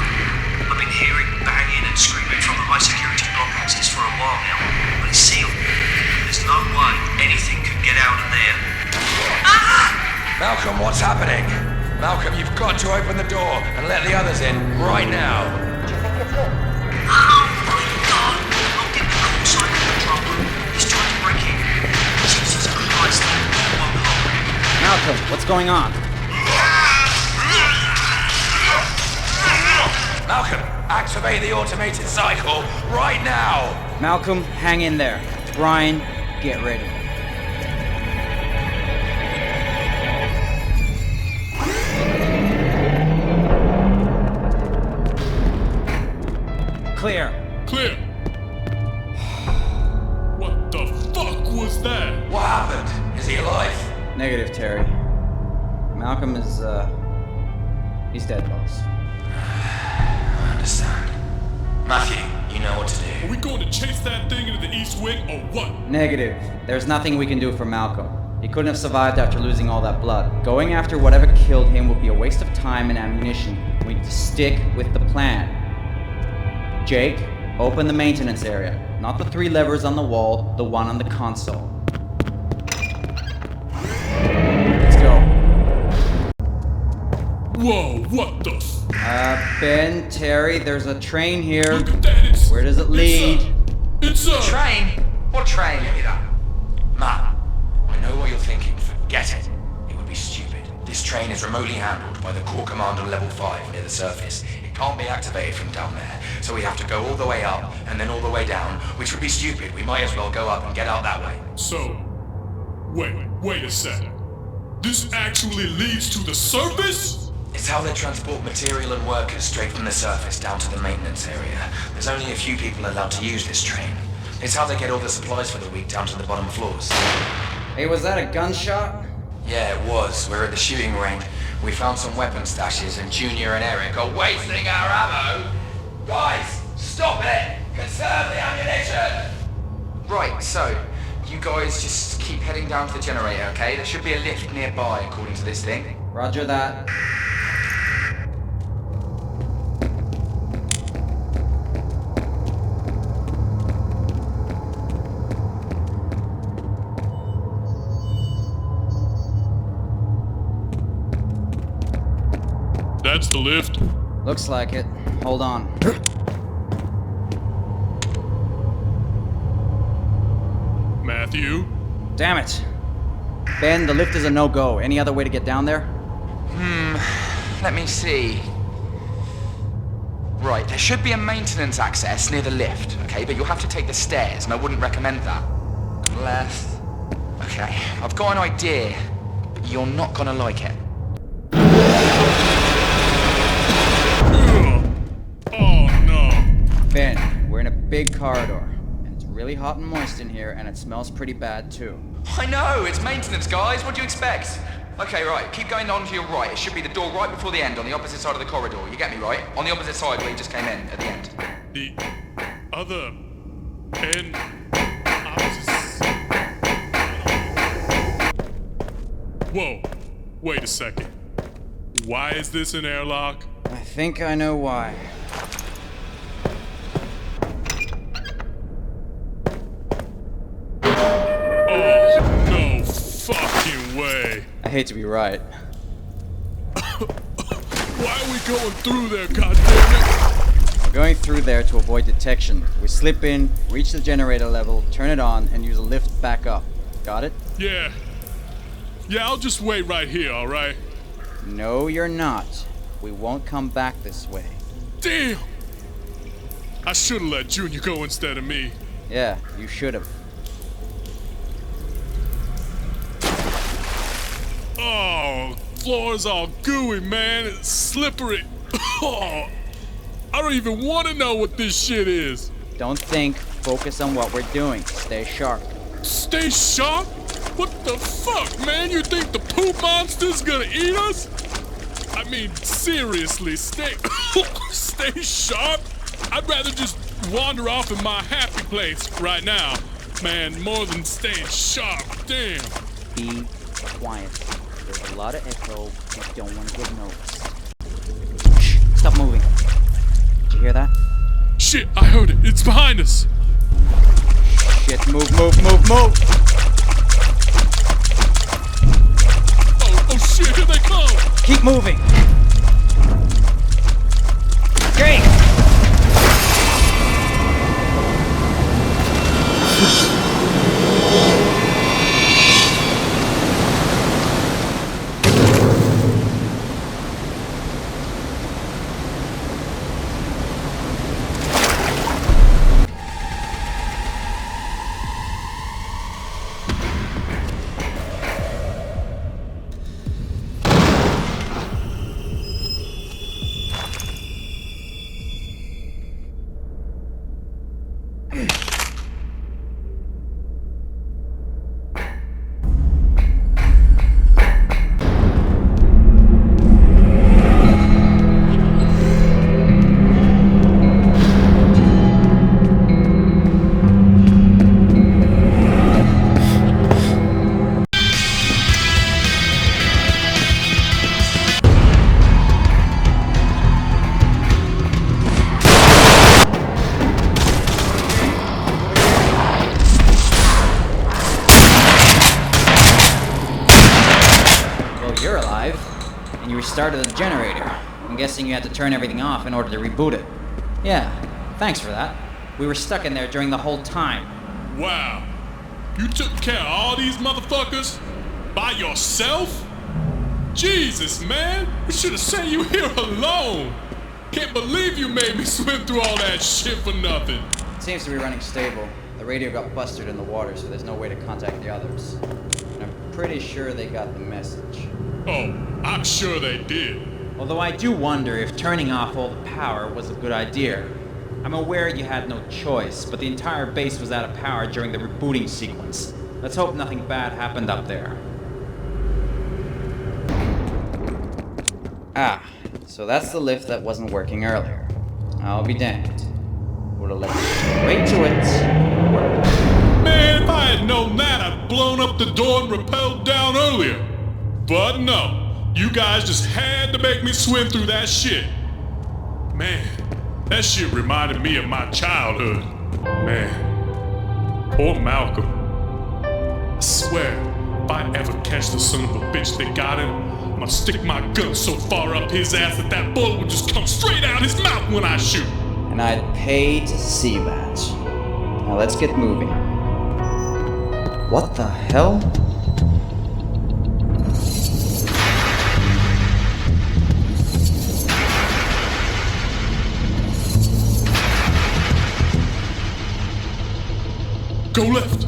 I've been hearing banging and screaming from the high security block access for a while now, but it's sealed. There's no way anything could get out of there. Malcolm, what's happening? Malcolm, you've got to open the door and let the others in right now. Do you think it's it? Oh my god! I'm getting the call sign in the control room. He's trying to break in. Jesus Christ, it won't hold. Malcolm, what's going on? Malcolm, activate the automated cycle right now! Malcolm, hang in there. Brian, get ready. Clear. What the fuck was that? What happened? Is he alive? Negative, Terry. Malcolm is, he's dead, boss. I understand. Matthew, you know what to do. Are we going to chase that thing into the East Wing or what? Negative. There's nothing we can do for Malcolm. He couldn't have survived after losing all that blood. Going after whatever killed him would be a waste of time and ammunition. We need to stick with the plan. Jake, open the maintenance area. Not the 3 levers on the wall, the one on the console. Let's go. Whoa, what the Ben, Terry, there's a train here. Look at that, Where does it lead? It's a train? What train? Matt, I know what you're thinking. Forget it. It would be stupid. This train is remotely handled by the Corps Commander Level 5 near the surface. It can't be activated from down there, so we have to go all the way up and then all the way down, which would be stupid. We might as well go up and get out that way. So, wait a second. This actually leads to the surface? It's how they transport material and workers straight from the surface down to the maintenance area. There's only a few people allowed to use this train. It's how they get all the supplies for the week down to the bottom floors. Hey, was that a gunshot? Yeah, it was. We're at the shooting range. We found some weapon stashes and Junior and Eric are wasting our ammo. Guys, stop it! Conserve the ammunition! Right, so, you guys just keep heading down to the generator, okay? There should be a lift nearby, according to this thing. Roger that. That's the lift. Looks like it. Hold on. Matthew? Damn it. Ben, the lift is a no-go. Any other way to get down there? Let me see. Right, there should be a maintenance access near the lift, okay? But you'll have to take the stairs, and I wouldn't recommend that. Left. Okay, I've got an idea, but you're not gonna like it. Oh no. Ben, we're in a big corridor. And it's really hot and moist in here, and it smells pretty bad too. I know, it's maintenance, guys. What do you expect? Okay, right, keep going on to your right. It should be the door right before the end, on the opposite side of the corridor. You get me, right? On the opposite side where you just came in, at the end. The other end. Whoa, wait a second. Why is this an airlock? I think I know why. way. I hate to be right. Why are we going through there, goddammit? We're going through there to avoid detection. We slip in, reach the generator level, turn it on, and use a lift back up. Got it? Yeah. Yeah, I'll just wait right here, alright? No, you're not. We won't come back this way. Damn! I should've let Junior go instead of me. Yeah, you should've. Oh, floor's all gooey, man. It's slippery. Oh, I don't even want to know what this shit is. Don't think. Focus on what we're doing. Stay sharp. Stay sharp? What the fuck, man? You think the poop monster's gonna eat us? I mean, seriously, stay sharp? I'd rather just wander off in my happy place right now, man, more than staying sharp. Damn. Be quiet. There's a lot of echo. You don't want to get noticed. Shh! Stop moving. Did you hear that? Shit, I heard it. It's behind us. Shit, move, move, move, move! Oh shit, here they come! Keep moving! Great! Started the generator. I'm guessing you had to turn everything off in order to reboot it. Yeah, thanks for that. We were stuck in there during the whole time. Wow. You took care of all these motherfuckers? By yourself? Jesus, man. We should have sent you here alone. Can't believe you made me swim through all that shit for nothing. It seems to be running stable. The radio got busted in the water, so there's no way to contact the others. And I'm pretty sure they got the message. Oh, I'm sure they did. Although I do wonder if turning off all the power was a good idea. I'm aware you had no choice, but the entire base was out of power during the rebooting sequence. Let's hope nothing bad happened up there. Ah, so that's the lift that wasn't working earlier. I'll be damned. Would've left straight to it. Man, if I had known that, I'd blown up the door and rappelled down earlier. But no, you guys just had to make me swim through that shit. Man, that shit reminded me of my childhood. Man, poor Malcolm. I swear, if I ever catch the son of a bitch that got him, I'm gonna stick my gun so far up his ass that that bullet will just come straight out his mouth when I shoot. And I'd pay to see that. Now let's get moving. What the hell? Go left.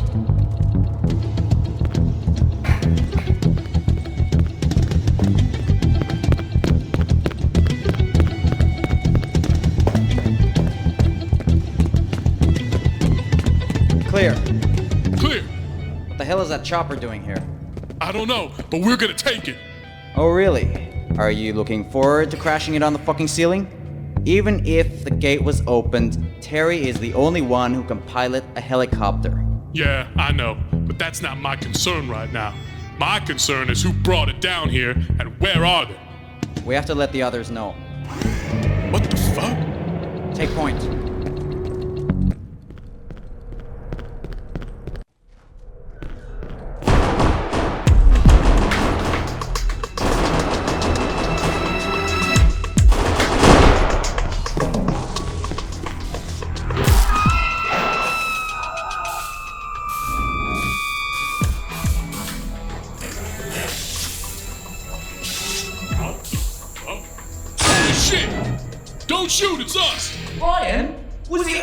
Clear. Clear. What the hell is that chopper doing here? I don't know, but we're gonna take it. Oh, really? Are you looking forward to crashing it on the fucking ceiling? Even if the gate was opened, Terry is the only one who can pilot a helicopter. Yeah, I know, but that's not my concern right now. My concern is who brought it down here and where are they? We have to let the others know. What the fuck? Take point. Don't shoot, it's us! Ryan? Was he...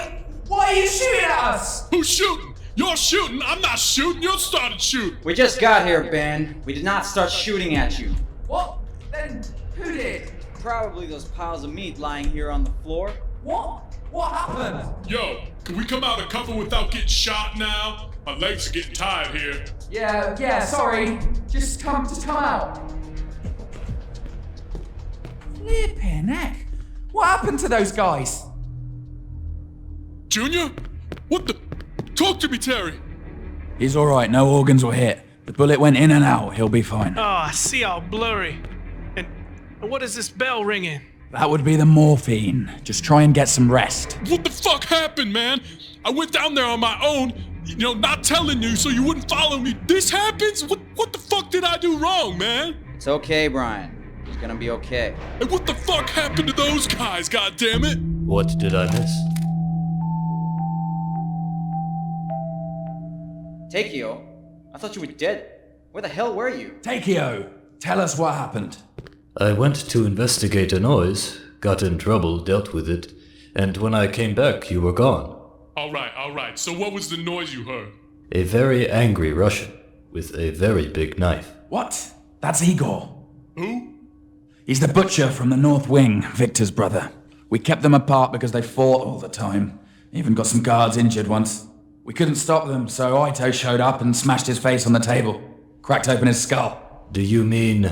Why are you shooting at us? Who's shooting? You're shooting, I'm not shooting, you started shooting! We just got here, Ben. We did not start shooting at you. What? Then who did? Probably those piles of meat lying here on the floor. What? What happened? Yo, can we come out of cover without getting shot now? My legs are getting tired here. Yeah, sorry. Just come out. Flippin' heck. What happened to those guys? Junior? What the? Talk to me, Terry. He's alright, no organs were hit. The bullet went in and out, he'll be fine. Oh, I see all blurry. And what is this bell ringing? That would be the morphine. Just try and get some rest. What the fuck happened, man? I went down there on my own, not telling you so you wouldn't follow me. This happens? What the fuck did I do wrong, man? It's okay, Brian. It's gonna be okay. And what the fuck happened to those guys, goddammit? What did I miss? Takeo? I thought you were dead. Where the hell were you? Takeo, tell us what happened. I went to investigate a noise, got in trouble, dealt with it, and when I came back, you were gone. Alright. So what was the noise you heard? A very angry Russian with a very big knife. What? That's Igor. Who? He's the butcher from the North Wing, Victor's brother. We kept them apart because they fought all the time. Even got some guards injured once. We couldn't stop them, so Ito showed up and smashed his face on the table. Cracked open his skull. Do you mean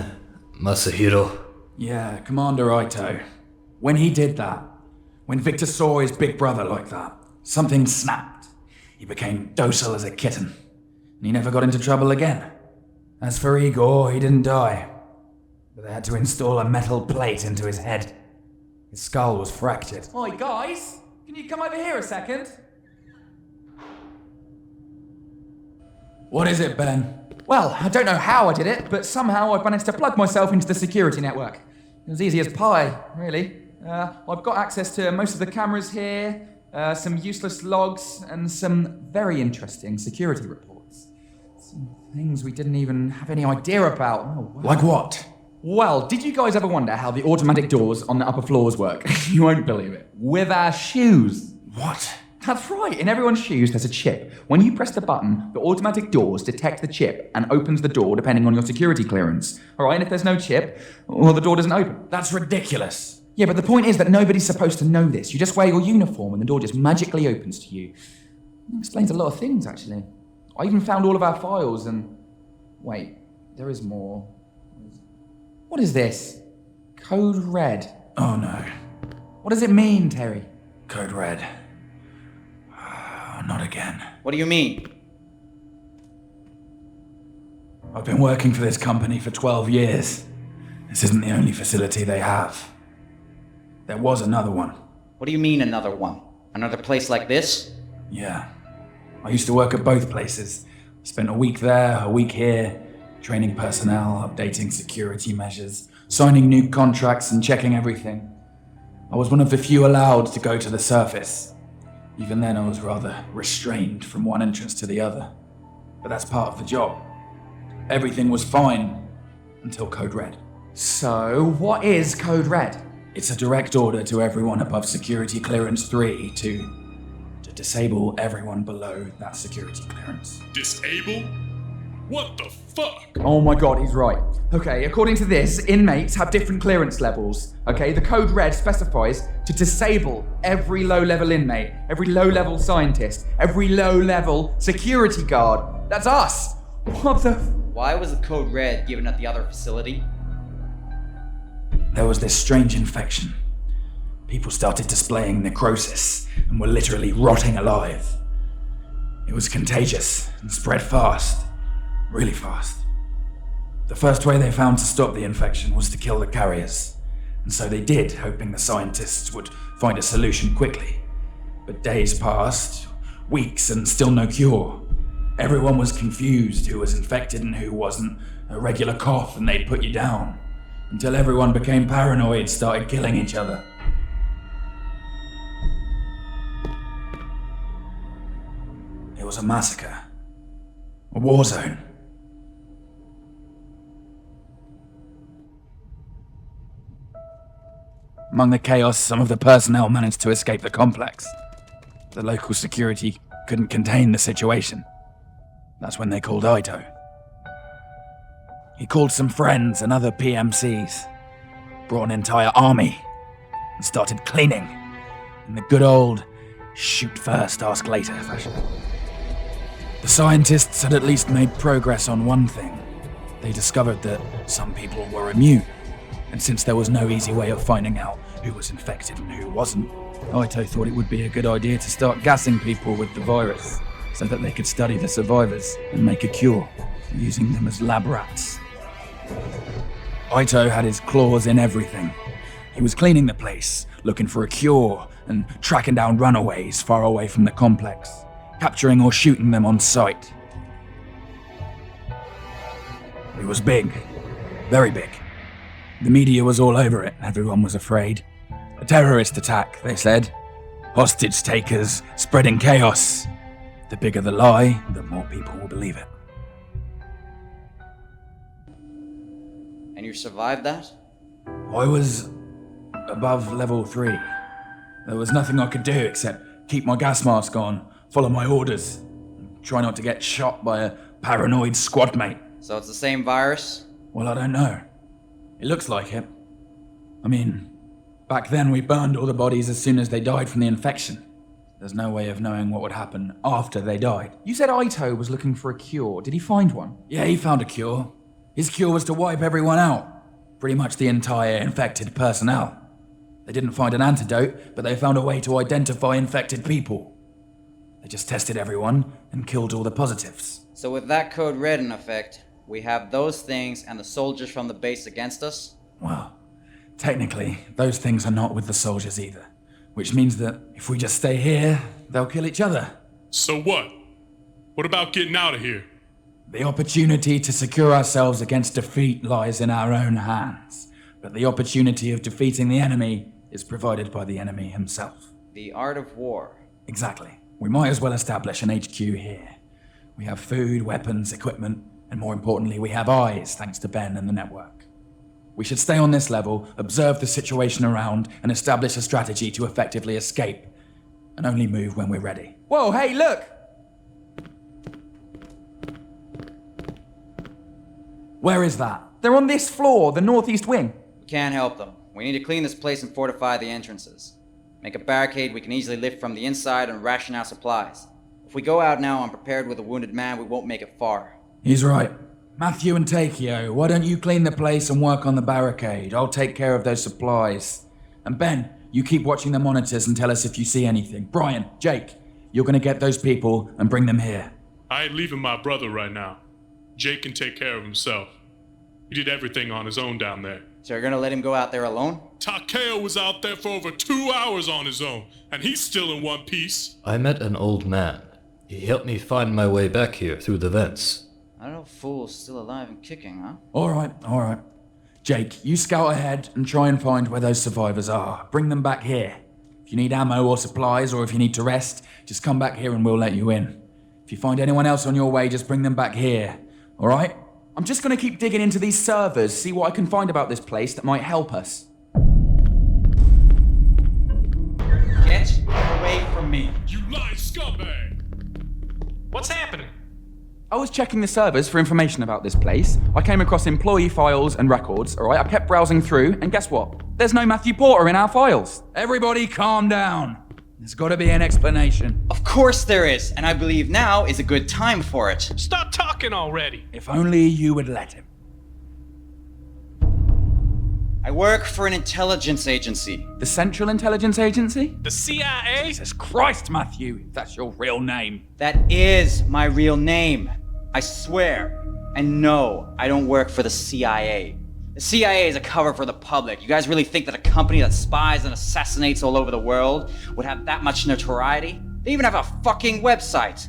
Masahiro? Yeah, Commander Ito. When he did that, when Victor saw his big brother like that, something snapped. He became docile as a kitten, and he never got into trouble again. As for Igor, he didn't die, but they had to install a metal plate into his head. His skull was fractured. Oi, guys, can you come over here a second? What is it, Ben? Well, I don't know how I did it, but somehow I've managed to plug myself into the security network. It was easy as pie, really. I've got access to most of the cameras here, some useless logs, and some very interesting security reports. Some things we didn't even have any idea about. Oh, wow. Like what? Well, did you guys ever wonder how the automatic doors on the upper floors work? You won't believe it. With our shoes. What? That's right, in everyone's shoes there's a chip. When you press the button, the automatic doors detect the chip and opens the door depending on your security clearance. Alright, and if there's no chip, well, the door doesn't open. That's ridiculous. Yeah, but the point is that nobody's supposed to know this. You just wear your uniform and the door just magically opens to you. It explains a lot of things, actually. I even found all of our files and... Wait, there is more. What is this? Code Red. Oh no. What does it mean, Terry? Code Red. Not again. What do you mean? I've been working for this company for 12 years. This isn't the only facility they have. There was another one. What do you mean another one? Another place like this? Yeah. I used to work at both places. Spent a week there, a week here, training personnel, updating security measures, signing new contracts and checking everything. I was one of the few allowed to go to the surface. Even then I was rather restrained from one entrance to the other. But that's part of the job. Everything was fine until Code Red. So, what is Code Red? It's a direct order to everyone above Security Clearance 3 to disable everyone below that security clearance. Disable? What the fuck? Oh my god, he's right. Okay, according to this, inmates have different clearance levels. Okay, the Code Red specifies to disable every low-level inmate, every low-level scientist, every low-level security guard. That's us! What the... Why was the Code Red given at the other facility? There was this strange infection. People started displaying necrosis and were literally rotting alive. It was contagious and spread fast. Really fast. The first way they found to stop the infection was to kill the carriers. And so they did, hoping the scientists would find a solution quickly. But days passed, weeks, and still no cure. Everyone was confused who was infected and who wasn't. A regular cough and they'd put you down. Until everyone became paranoid, started killing each other. It was a massacre. A war zone. Among the chaos, some of the personnel managed to escape the complex. The local security couldn't contain the situation. That's when they called Ito. He called some friends and other PMCs, brought an entire army, and started cleaning in the good old shoot first, ask later fashion. The scientists had at least made progress on one thing. They discovered that some people were immune, and since there was no easy way of finding out who was infected and who wasn't, Ito thought it would be a good idea to start gassing people with the virus so that they could study the survivors and make a cure, using them as lab rats. Ito had his claws in everything. He was cleaning the place, looking for a cure, and tracking down runaways far away from the complex, capturing or shooting them on sight. It was big. Very big. The media was all over it, everyone was afraid. A terrorist attack, they said. Hostage takers, spreading chaos. The bigger the lie, the more people will believe it. And you survived that? I was above level 3. There was nothing I could do except keep my gas mask on, follow my orders, try not to get shot by a paranoid squad mate. So it's the same virus? Well, I don't know. It looks like it. I mean, back then we burned all the bodies as soon as they died from the infection. There's no way of knowing what would happen after they died. You said Ito was looking for a cure. Did he find one? Yeah, he found a cure. His cure was to wipe everyone out. Pretty much the entire infected personnel. They didn't find an antidote, but they found a way to identify infected people. They just tested everyone and killed all the positives. So with that code red in effect, we have those things and the soldiers from the base against us? Well, technically, those things are not with the soldiers either. Which means that if we just stay here, they'll kill each other. So what? What about getting out of here? The opportunity to secure ourselves against defeat lies in our own hands. But the opportunity of defeating the enemy is provided by the enemy himself. The art of war. Exactly. We might as well establish an HQ here. We have food, weapons, equipment, and more importantly, we have eyes, thanks to Ben and the network. We should stay on this level, observe the situation around, and establish a strategy to effectively escape, and only move when we're ready. Whoa, hey, look! Where is that? They're on this floor, the northeast wing. We can't help them. We need to clean this place and fortify the entrances. Make a barricade we can easily lift from the inside and ration our supplies. If we go out now unprepared with a wounded man, we won't make it far. He's right. Matthew and Takeo, why don't you clean the place and work on the barricade? I'll take care of those supplies. And Ben, you keep watching the monitors and tell us if you see anything. Brian, Jake, you're gonna get those people and bring them here. I ain't leaving my brother right now. Jake can take care of himself. He did everything on his own down there. So you're gonna let him go out there alone? Takeo was out there for over 2 hours on his own, and he's still in one piece. I met an old man. He helped me find my way back here through the vents. I don't know, fool's still alive and kicking, huh? All right. Jake, you scout ahead and try and find where those survivors are. Bring them back here. If you need ammo or supplies, or if you need to rest, just come back here and we'll let you in. If you find anyone else on your way, just bring them back here. All right? I'm just gonna keep digging into these servers, see what I can find about this place that might help us. Get away from me. You lying scumbag! What's happening? I was checking the servers for information about this place. I came across employee files and records, alright? I kept browsing through, and guess what? There's no Matthew Porter in our files. Everybody calm down. There's gotta be an explanation. Of course there is, and I believe now is a good time for it. Stop talking already. If only you would let him. I work for an intelligence agency. The Central Intelligence Agency? The CIA? Jesus Christ, Matthew, if that's your real name. That is my real name. I swear. And no, I don't work for the CIA. The CIA is a cover for the public. You guys really think that a company that spies and assassinates all over the world would have that much notoriety? They even have a fucking website.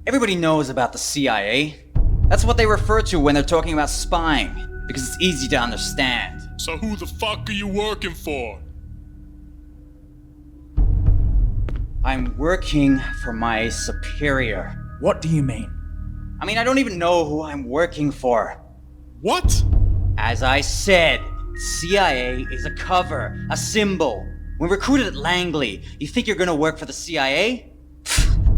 Everybody knows about the CIA. That's what they refer to when they're talking about spying, because it's easy to understand. So who the fuck are you working for? I'm working for my superior. What do you mean? I mean, I don't even know who I'm working for. What? As I said, CIA is a cover, a symbol. When recruited at Langley, you think you're gonna work for the CIA?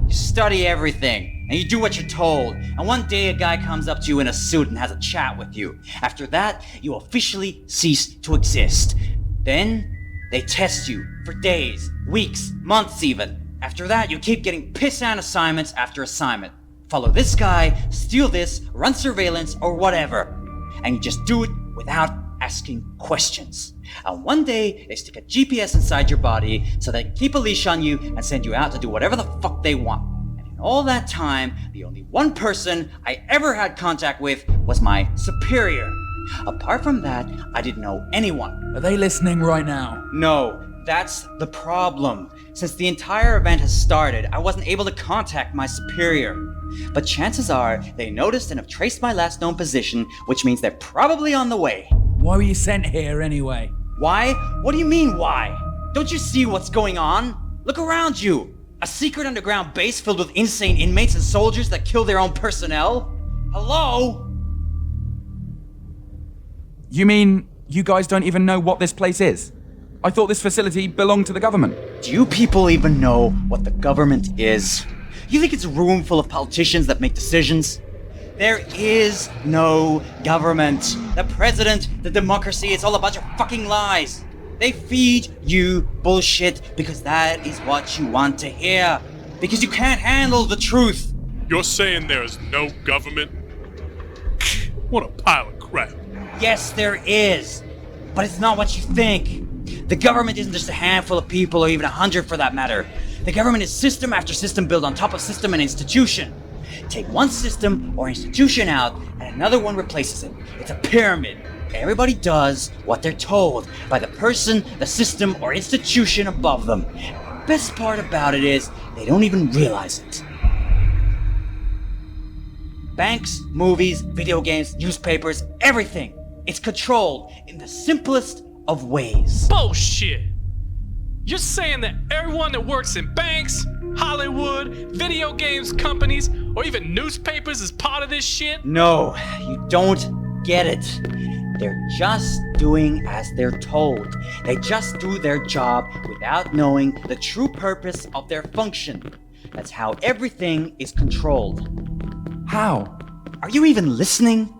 You study everything, and you do what you're told, and one day a guy comes up to you in a suit and has a chat with you. After that, you officially cease to exist. Then, they test you for days, weeks, months even. After that, you keep getting piss-out assignments after assignment. Follow this guy, steal this, run surveillance, or whatever. And you just do it without asking questions. And one day, they stick a GPS inside your body so they can keep a leash on you and send you out to do whatever the fuck they want. And in all that time, the only one person I ever had contact with was my superior. Apart from that, I didn't know anyone. Are they listening right now? No, that's the problem. Since the entire event has started, I wasn't able to contact my superior. But chances are, they noticed and have traced my last known position, which means they're probably on the way. Why were you sent here anyway? Why? What do you mean, why? Don't you see what's going on? Look around you. A secret underground base filled with insane inmates and soldiers that kill their own personnel? Hello? You mean you guys don't even know what this place is? I thought this facility belonged to the government. Do you people even know what the government is? You think it's a room full of politicians that make decisions? There is no government. The president, the democracy, it's all a bunch of fucking lies. They feed you bullshit because that is what you want to hear. Because you can't handle the truth. You're saying there's no government? What a pile of crap. Yes, there is. But it's not what you think. The government isn't just a handful of people or even 100 for that matter. The government is system after system built on top of system and institution. Take one system or institution out and another one replaces it. It's a pyramid. Everybody does what they're told by the person, the system, or institution above them. The best part about it is they don't even realize it. Banks, movies, video games, newspapers, everything. It's controlled in the simplest of ways. Bullshit! You're saying that everyone that works in banks, Hollywood, video games companies, or even newspapers is part of this shit? No, you don't get it. They're just doing as they're told. They just do their job without knowing the true purpose of their function. That's how everything is controlled. How? Are you even listening?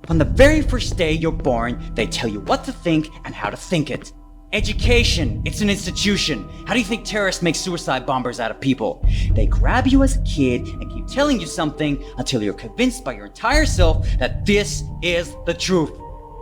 From the very first day you're born, they tell you what to think and how to think it. Education, it's an institution. How do you think terrorists make suicide bombers out of people? They grab you as a kid and keep telling you something until you're convinced by your entire self that this is the truth.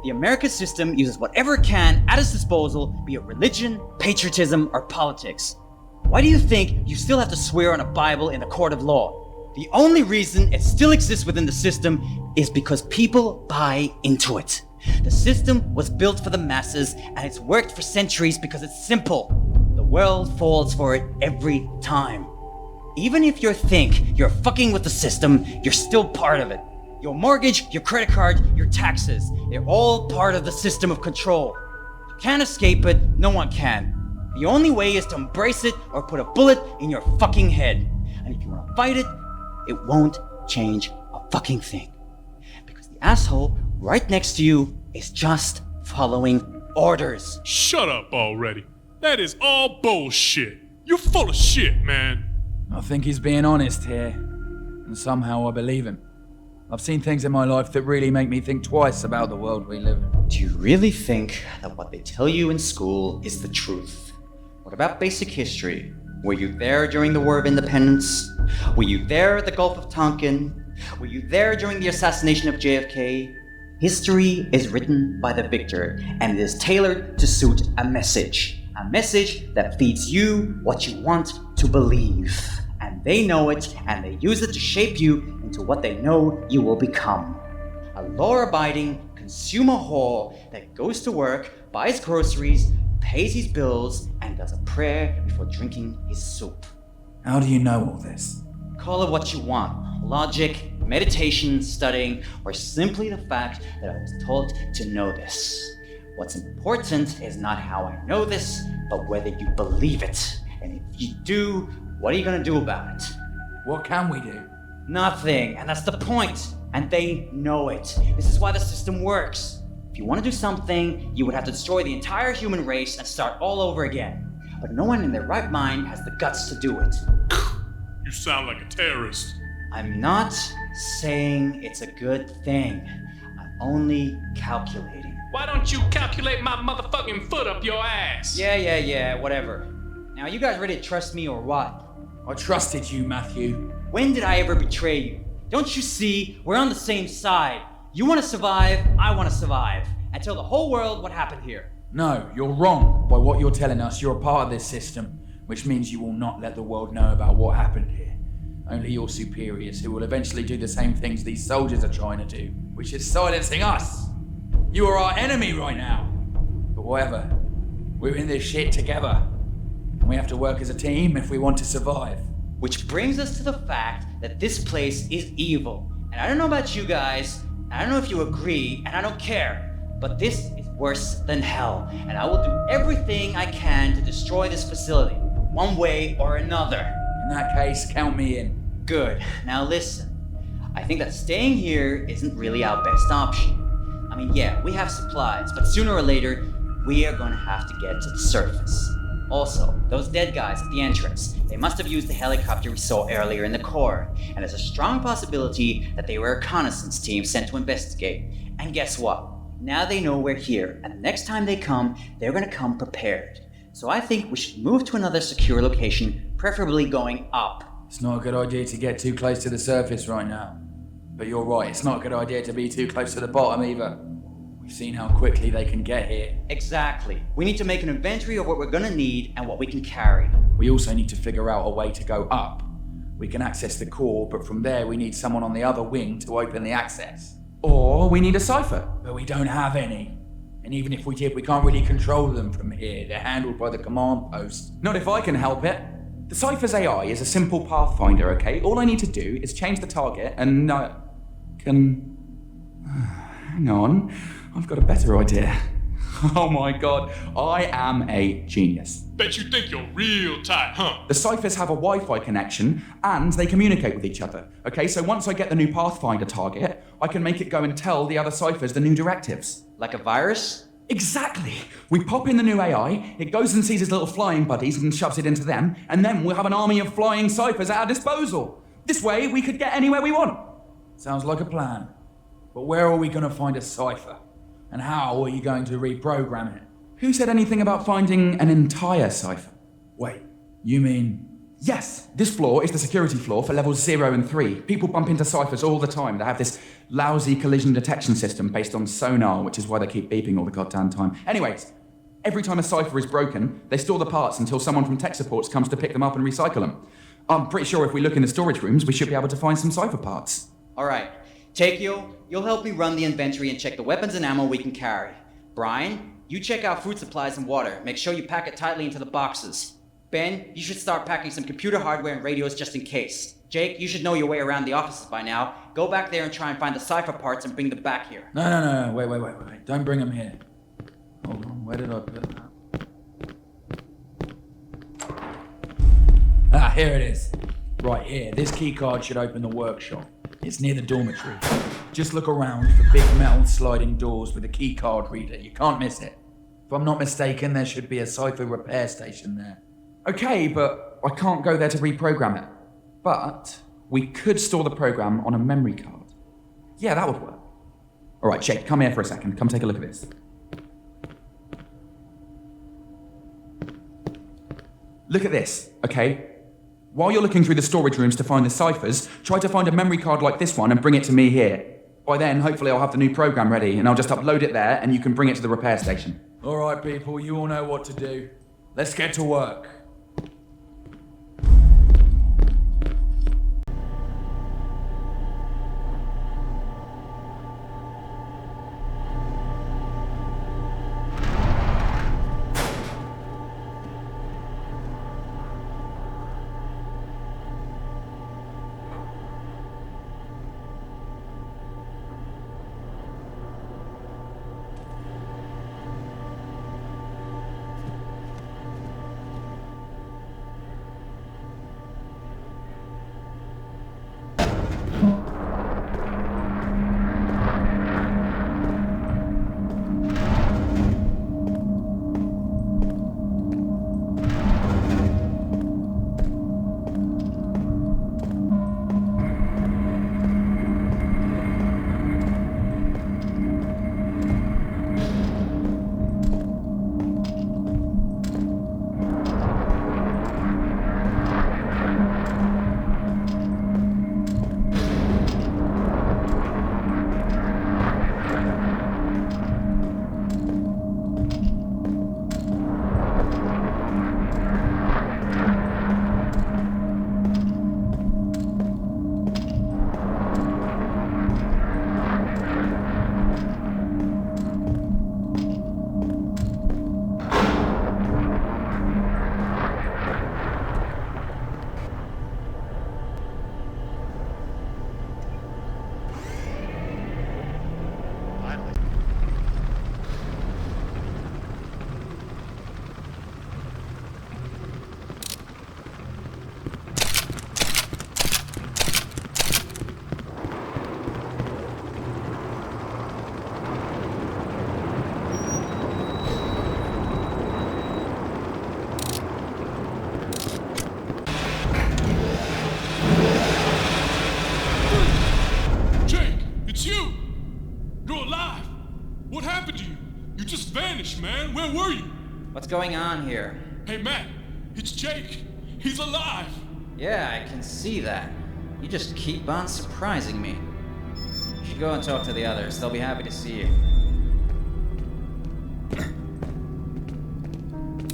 The American system uses whatever it can at its disposal, be it religion, patriotism, or politics. Why do you think you still have to swear on a Bible in a court of law? The only reason it still exists within the system is because people buy into it. The system was built for the masses, and it's worked for centuries because it's simple. The world falls for it every time. Even if you think you're fucking with the system, you're still part of it. Your mortgage, your credit card, your taxes, they're all part of the system of control. You can't escape it, no one can. The only way is to embrace it or put a bullet in your fucking head. And if you want to fight it, it won't change a fucking thing. Because the asshole right next to you is just following orders. Shut up already. That is all bullshit. You're full of shit, man. I think he's being honest here, and somehow I believe him. I've seen things in my life that really make me think twice about the world we live in. Do you really think that what they tell you in school is the truth? What about basic history? Were you there during the War of Independence? Were you there at the Gulf of Tonkin? Were you there during the assassination of JFK? History is written by the victor, and it is tailored to suit a message. A message that feeds you what you want to believe. And they know it, and they use it to shape you into what they know you will become. A law-abiding consumer whore that goes to work, buys groceries, pays his bills, and does a prayer before drinking his soup. How do you know all this? Call it what you want. Logic, meditation, studying, or simply the fact that I was taught to know this. What's important is not how I know this, but whether you believe it. And if you do, what are you gonna do about it? What can we do? Nothing, and that's the point. And they know it. This is why the system works. If you want to do something, you would have to destroy the entire human race and start all over again. But no one in their right mind has the guts to do it. You sound like a terrorist. I'm not saying it's a good thing. I'm only calculating. Why don't you calculate my motherfucking foot up your ass? Yeah, whatever. Now, you guys ready to trust me or what? I trusted you, Matthew. When did I ever betray you? Don't you see? We're on the same side. You want to survive, I want to survive. And tell the whole world what happened here. No, you're wrong. By what you're telling us, you're a part of this system, which means you will not let the world know about what happened here. Only your superiors, who will eventually do the same things these soldiers are trying to do, which is silencing us. You are our enemy right now. But whatever, we're in this shit together. And we have to work as a team if we want to survive. Which brings us to the fact that this place is evil. And I don't know about you guys, I don't know if you agree, and I don't care, but this is worse than hell, and I will do everything I can to destroy this facility, one way or another. In that case, count me in. Good. Now listen. I think that staying here isn't really our best option. I mean, yeah, we have supplies, but sooner or later, we are going to have to get to the surface. Also, those dead guys at the entrance, they must have used the helicopter we saw earlier in the core, and there's a strong possibility that they were a reconnaissance team sent to investigate. And guess what? Now they know we're here, and the next time they come, they're gonna come prepared. So I think we should move to another secure location, preferably going up. It's not a good idea to get too close to the surface right now. But you're right, it's not a good idea to be too close to the bottom either. We've seen how quickly they can get here. Exactly. We need to make an inventory of what we're gonna need and what we can carry. We also need to figure out a way to go up. We can access the core, but from there we need someone on the other wing to open the access. Or we need a cipher. But we don't have any. And even if we did, we can't really control them from here. They're handled by the command post. Not if I can help it. The cipher's AI is a simple pathfinder, okay? All I need to do is change the target and hang on. I've got a better idea. Oh my god, I am a genius. Bet you think you're real tight, huh? The ciphers have a Wi-Fi connection and they communicate with each other. Okay, so once I get the new Pathfinder target, I can make it go and tell the other ciphers the new directives. Like a virus? Exactly. We pop in the new AI, it goes and sees his little flying buddies and shoves it into them, and then we'll have an army of flying ciphers at our disposal. This way, we could get anywhere we want. Sounds like a plan. But where are we going to find a cipher? And how are you going to reprogram it? Who said anything about finding an entire cipher? Wait, you mean... Yes, this floor is the security floor for levels 0 and 3. People bump into ciphers all the time. They have this lousy collision detection system based on sonar, which is why they keep beeping all the goddamn time. Anyways, every time a cipher is broken, they store the parts until someone from tech supports comes to pick them up and recycle them. I'm pretty sure if we look in the storage rooms, we should be able to find some cipher parts. Alright, Takeo, you'll help me run the inventory and check the weapons and ammo we can carry. Brian, you check out food supplies and water. Make sure you pack it tightly into the boxes. Ben, you should start packing some computer hardware and radios just in case. Jake, you should know your way around the offices by now. Go back there and try and find the cipher parts and bring them back here. No. Wait. Don't bring them here. Hold on, where did I put that? Here it is. Right here. This keycard should open the workshop. It's near the dormitory. Just look around for big metal sliding doors with a keycard reader. You can't miss it. If I'm not mistaken, there should be a cipher repair station there. Okay, but I can't go there to reprogram it. But we could store the program on a memory card. Yeah, that would work. All right, Jake, come here for a second. Come take a look at this. Look at this, okay? While you're looking through the storage rooms to find the ciphers, try to find a memory card like this one and bring it to me here. By then, hopefully I'll have the new program ready and I'll just upload it there and you can bring it to the repair station. All right, people, you all know what to do. Let's get to work. It's you! You're alive! What happened to you? You just vanished, man. Where were you? What's going on here? Hey, Matt. It's Jake. He's alive. Yeah, I can see that. You just keep on surprising me. You should go and talk to the others. They'll be happy to see you.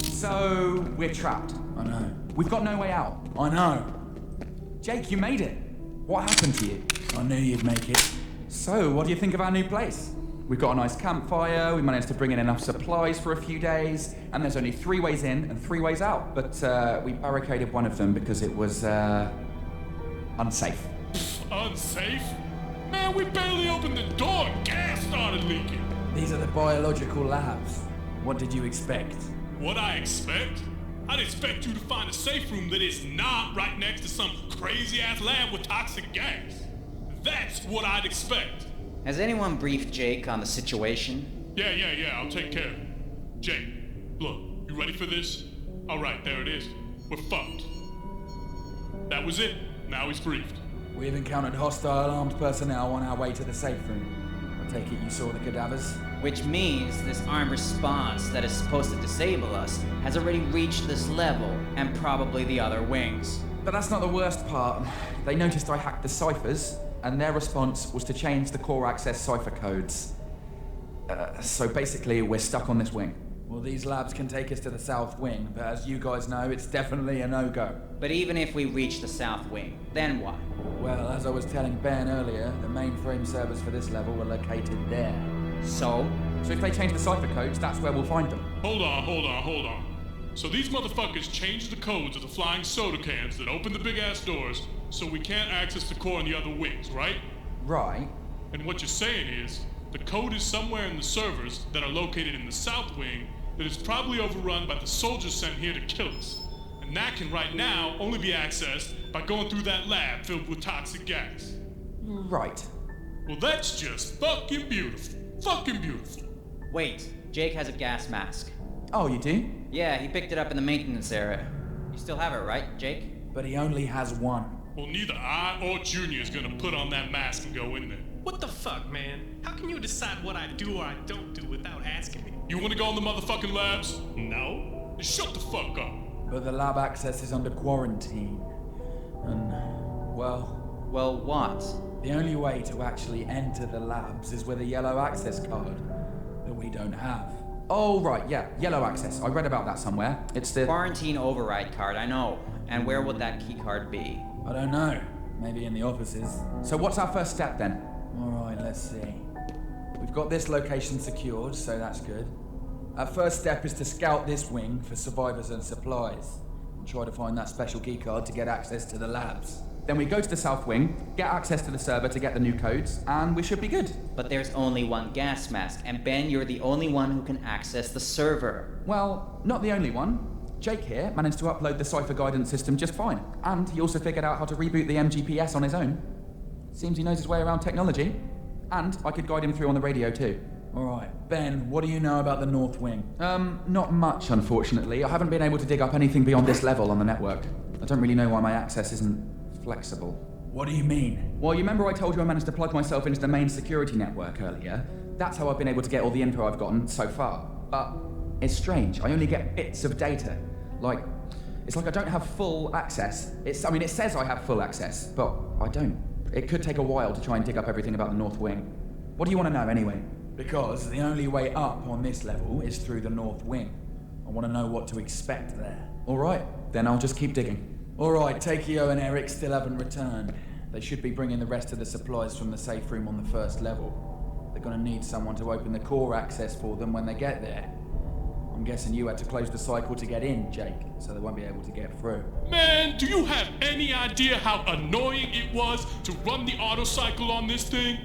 So, we're trapped. I know. We've got no way out. I know. Jake, you made it. What happened to you? I knew you'd make it. So, what do you think of our new place? We've got a nice campfire, we managed to bring in enough supplies for a few days, and there's only 3 ways in and 3 ways out. But we barricaded one of them because it was unsafe. Unsafe? Man, we barely opened the door and gas started leaking. These are the biological labs. What did you expect? What I expect? I'd expect you to find a safe room that is not right next to some crazy-ass lab with toxic gas. That's what I'd expect. Has anyone briefed Jake on the situation? Yeah, I'll take care of it. Jake, look, you ready for this? Alright, there it is. We're fucked. That was it. Now he's briefed. We've encountered hostile armed personnel on our way to the safe room. I take it you saw the cadavers? Which means this armed response that is supposed to disable us has already reached this level, and probably the other wings. But that's not the worst part. They noticed I hacked the ciphers, and their response was to change the core access cipher codes. So basically, we're stuck on this wing. Well, these labs can take us to the south wing, but as you guys know, it's definitely a no-go. But even if we reach the south wing, then what? Well, as I was telling Ben earlier, the mainframe servers for this level were located there. So if they change the cipher codes, that's where we'll find them. Hold on. So these motherfuckers changed the codes of the flying soda cans that open the big-ass doors so we can't access the core on the other wings, right? Right. And what you're saying is, the code is somewhere in the servers that are located in the south wing that is probably overrun by the soldiers sent here to kill us. And that can right now only be accessed by going through that lab filled with toxic gas. Right. Well, that's just fucking beautiful. Fucking beautiful. Wait, Jake has a gas mask. Oh, you do? Yeah, he picked it up in the maintenance area. You still have it, right, Jake? But he only has one. Well, neither I or Junior is gonna put on that mask and go in there. What the fuck, man? How can you decide what I do or I don't do without asking me? You wanna go in the motherfucking labs? No. Then shut the fuck up. But the lab access is under quarantine. And, well... Well, what? The only way to actually enter the labs is with a yellow access card that we don't have. Oh, right, yeah, yellow access. I read about that somewhere. It's the... Quarantine override card, I know. And where would that key card be? I don't know. Maybe in the offices. So what's our first step then? Alright, let's see. We've got this location secured, so that's good. Our first step is to scout this wing for survivors and supplies, and try to find that special key card to get access to the labs. Then we go to the south wing, get access to the server to get the new codes, and we should be good. But there's only one gas mask, and Ben, you're the only one who can access the server. Well, not the only one. Jake here managed to upload the cipher guidance system just fine, and he also figured out how to reboot the MGPS on his own. Seems he knows his way around technology, and I could guide him through on the radio too. Alright, Ben, what do you know about the North Wing? Not much, unfortunately. I haven't been able to dig up anything beyond this level on the network. I don't really know why my access isn't flexible. What do you mean? Well, you remember I told you I managed to plug myself into the main security network earlier? That's how I've been able to get all the info I've gotten so far. But it's strange. I only get bits of data. It's like I don't have full access. It says I have full access, but I don't. It could take a while to try and dig up everything about the North Wing. What do you want to know anyway? Because the only way up on this level is through the North Wing. I want to know what to expect there. Alright, then I'll just keep digging. Alright, Takeo and Eric still haven't returned. They should be bringing the rest of the supplies from the safe room on the first level. They're gonna need someone to open the core access for them when they get there. I'm guessing you had to close the cycle to get in, Jake, so they won't be able to get through. Man, do you have any idea how annoying it was to run the auto cycle on this thing?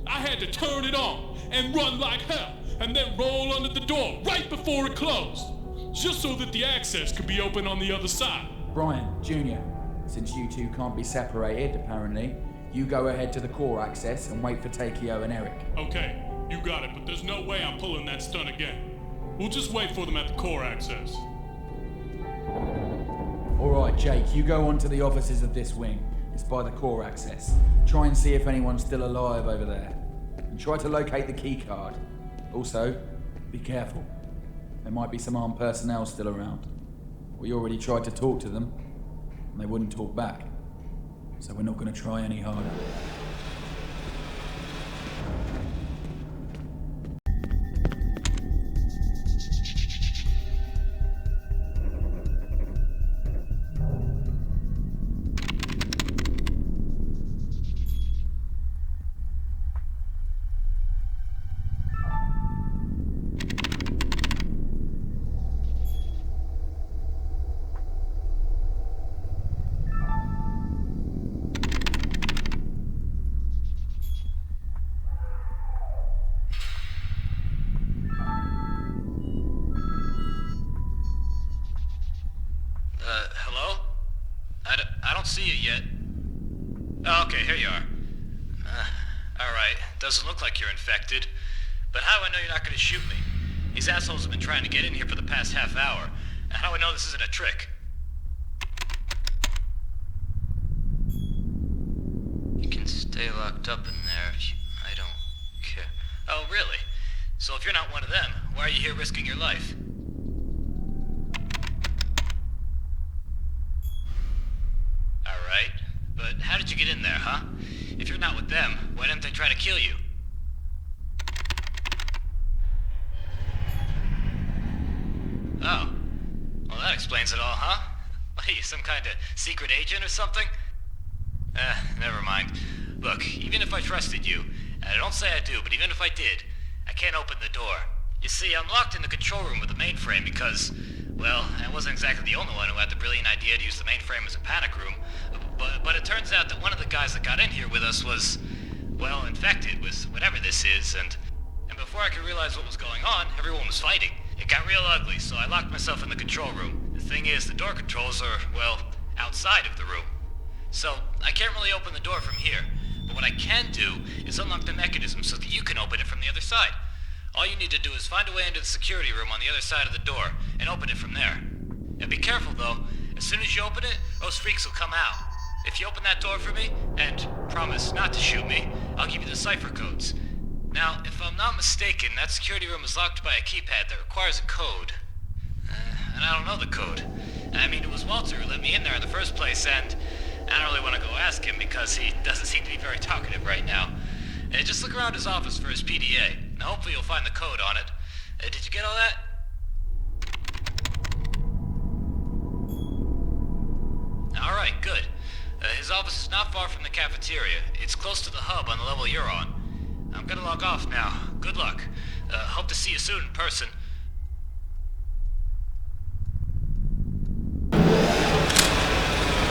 I had to turn it on and run like hell, and then roll under the door right before it closed, just so that the access could be open on the other side. Brian, Junior, since you two can't be separated, apparently, you go ahead to the core access and wait for Takeo and Eric. Okay, you got it, but there's no way I'm pulling that stunt again. We'll just wait for them at the core access. Alright, Jake, you go on to the offices of this wing. It's by the core access. Try and see if anyone's still alive over there. And try to locate the key card. Also, be careful. There might be some armed personnel still around. We already tried to talk to them, and they wouldn't talk back. So we're not going to try any harder. Hello? I don't see you yet. Oh, okay, here you are. Alright, doesn't look like you're infected. But how do I know you're not gonna shoot me? These assholes have been trying to get in here for the past half hour. And how do I know this isn't a trick? You can stay locked up in there if you... I don't care. Oh, really? So if you're not one of them, why are you here risking your life? Alright, but how did you get in there, huh? If you're not with them, why didn't they try to kill you? Oh. Well, that explains it all, huh? What are you, some kind of secret agent or something? Never mind. Look, even if I trusted you, and I don't say I do, but even if I did, I can't open the door. You see, I'm locked in the control room with the mainframe because, well, I wasn't exactly the only one who had the brilliant idea to use the mainframe as a panic room. But it turns out that one of the guys that got in here with us was, well, infected with whatever this is, and before I could realize what was going on, everyone was fighting. It got real ugly, so I locked myself in the control room. The thing is, the door controls are, well, outside of the room. So, I can't really open the door from here, but what I can do is unlock the mechanism so that you can open it from the other side. All you need to do is find a way into the security room on the other side of the door, and open it from there. And be careful though, as soon as you open it, those freaks will come out. If you open that door for me, and promise not to shoot me, I'll give you the cipher codes. Now, if I'm not mistaken, that security room is locked by a keypad that requires a code. And I don't know the code. I mean, it was Walter who let me in there in the first place, and I don't really want to go ask him because he doesn't seem to be very talkative right now. Just look around his office for his PDA. Now, hopefully you'll find the code on it. Did you get all that? Alright, good. His office is not far from the cafeteria. It's close to the hub on the level you're on. I'm gonna log off now. Good luck. Hope to see you soon in person.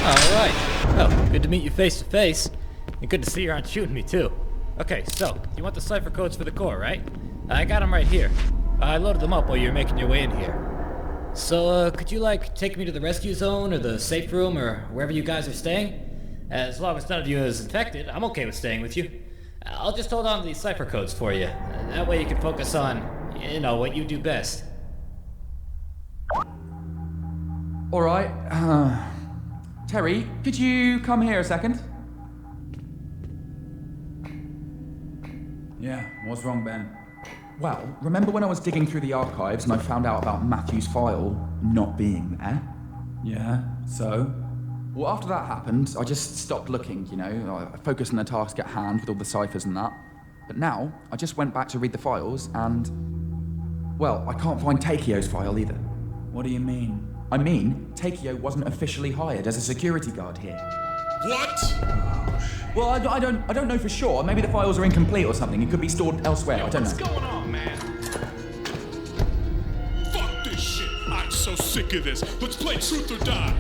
Alright. Oh, good to meet you face to face. And good to see you aren't shooting me too. Okay, so, you want the cipher codes for the core, right? I got them right here. I loaded them up while you were making your way in here. So, could you, take me to the rescue zone, or the safe room, or wherever you guys are staying? As long as none of you is infected, I'm okay with staying with you. I'll just hold on to these cipher codes for you. That way you can focus on, what you do best. Alright, Terry, could you come here a second? Yeah, what's wrong, Ben? Well, remember when I was digging through the archives and I found out about Matthew's file not being there? Yeah, so? Well, after that happened, I just stopped looking, I focused on the task at hand with all the ciphers and that. But now, I just went back to read the files and... well, I can't find Takio's file either. What do you mean? I mean, Takio wasn't officially hired as a security guard here. What? Well, I don't know for sure. Maybe the files are incomplete or something. It could be stored elsewhere. I don't know. What's going on, man? Fuck this shit. I'm so sick of this. Let's play truth or die.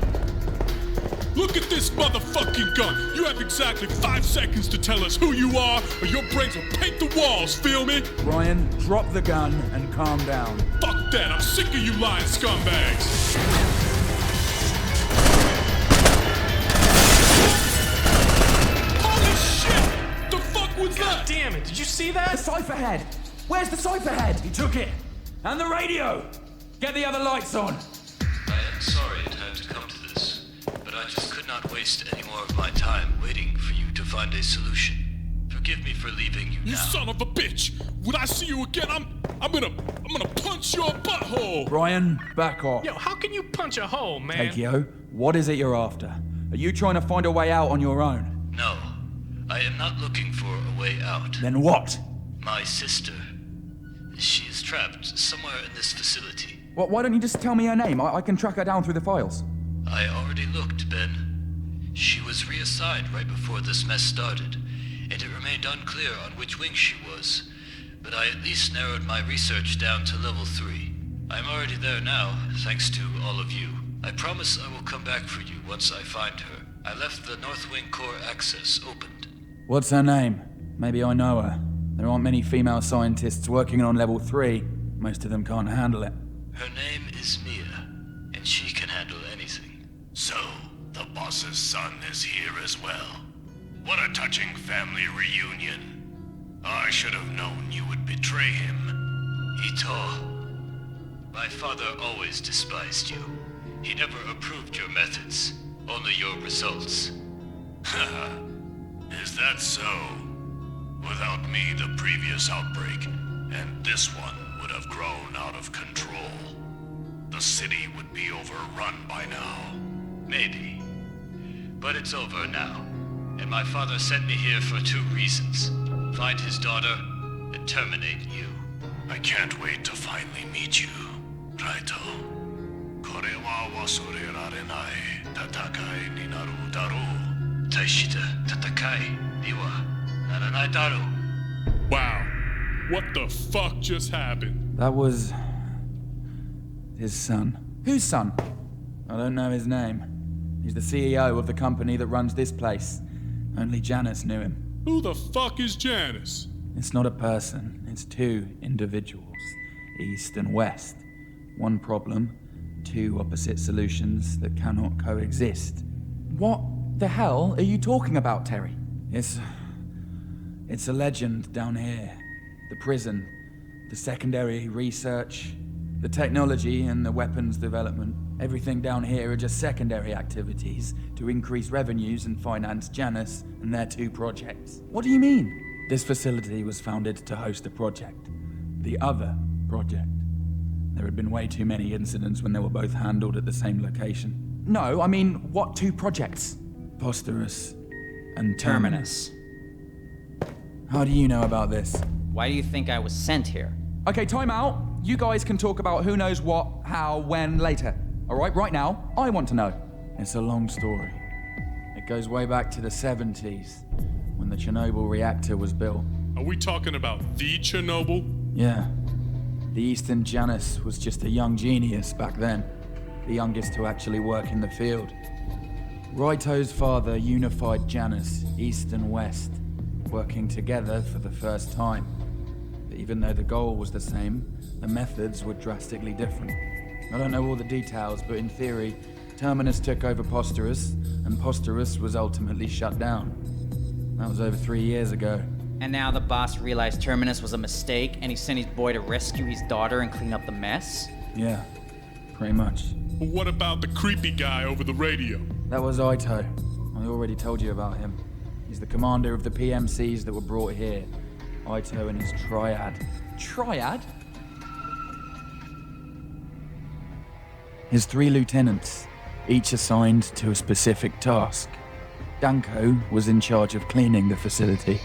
Look at this motherfucking gun. You have exactly 5 seconds to tell us who you are, or your brains will paint the walls, feel me? Brian, drop the gun and calm down. Fuck that. I'm sick of you lying scumbags. God damn it, did you see that? The cipher head! Where's the cipher head? He took it! And the radio! Get the other lights on! I am sorry it had to come to this, but I just could not waste any more of my time waiting for you to find a solution. forgive me for leaving you You now. son of a bitch! When I see you again, I'm gonna punch your butthole! Brian, back off. Yo, how can you punch a hole, man? Takeo, what is it you're after? Are you trying to find a way out on your own? No, I am not looking for a way out. Then what? My sister. She is trapped somewhere in this facility. Why don't you just tell me her name? I can track her down through the files. I already looked, Ben. She was reassigned right before this mess started, and it remained unclear on which wing she was. But I at least narrowed my research down to level 3. I'm already there now, thanks to all of you. I promise I will come back for you once I find her. I left the North Wing core access opened. What's her name? Maybe I know her. There aren't many female scientists working on level 3. Most of them can't handle it. Her name is Mia, and she can handle anything. So, the boss's son is here as well. What a touching family reunion. I should have known you would betray him. Ito, my father always despised you. He never approved your methods, only your results. Haha, is that so? Without me, the previous outbreak, and this one would have grown out of control. The city would be overrun by now. Maybe. But it's over now. And my father sent me here for 2 reasons. Find his daughter, and terminate you. I can't wait to finally meet you, Raito. Kore wa wasurerarenai tatakai ni naru daru. Taishita tatakai ni wa naranai daru. Wow. What the fuck just happened? That was... his son. Whose son? I don't know his name. He's the CEO of the company that runs this place. Only Janice knew him. Who the fuck is Janice? It's not a person, it's 2 individuals. East and West. One problem, 2 opposite solutions that cannot coexist. What the hell are you talking about, Terry? It's a legend down here. The prison, the secondary research, the technology and the weapons development. Everything down here are just secondary activities to increase revenues and finance Janice and their 2 projects. What do you mean? This facility was founded to host a project. The other project. There had been way too many incidents when they were both handled at the same location. No, I mean, what 2 projects? Posterous and Terminus. How do you know about this? Why do you think I was sent here? Okay, time out. You guys can talk about who knows what, how, when, later. Alright, right now, I want to know. It's a long story. It goes way back to the 70s, when the Chernobyl reactor was built. Are we talking about the Chernobyl? Yeah. The Eastern Janice was just a young genius back then. The youngest to actually work in the field. Raito's father unified Janice, East and West, working together for the first time. But even though the goal was the same, the methods were drastically different. I don't know all the details, but in theory, Terminus took over Posterous, and Posterous was ultimately shut down. That was over 3 years ago. And now the boss realized Terminus was a mistake, and he sent his boy to rescue his daughter and clean up the mess? Yeah, pretty much. But what about the creepy guy over the radio? That was Ito. I already told you about him. He's the commander of the PMCs that were brought here. Ito and his triad. Triad? His 3 lieutenants, each assigned to a specific task. Danko was in charge of cleaning the facility,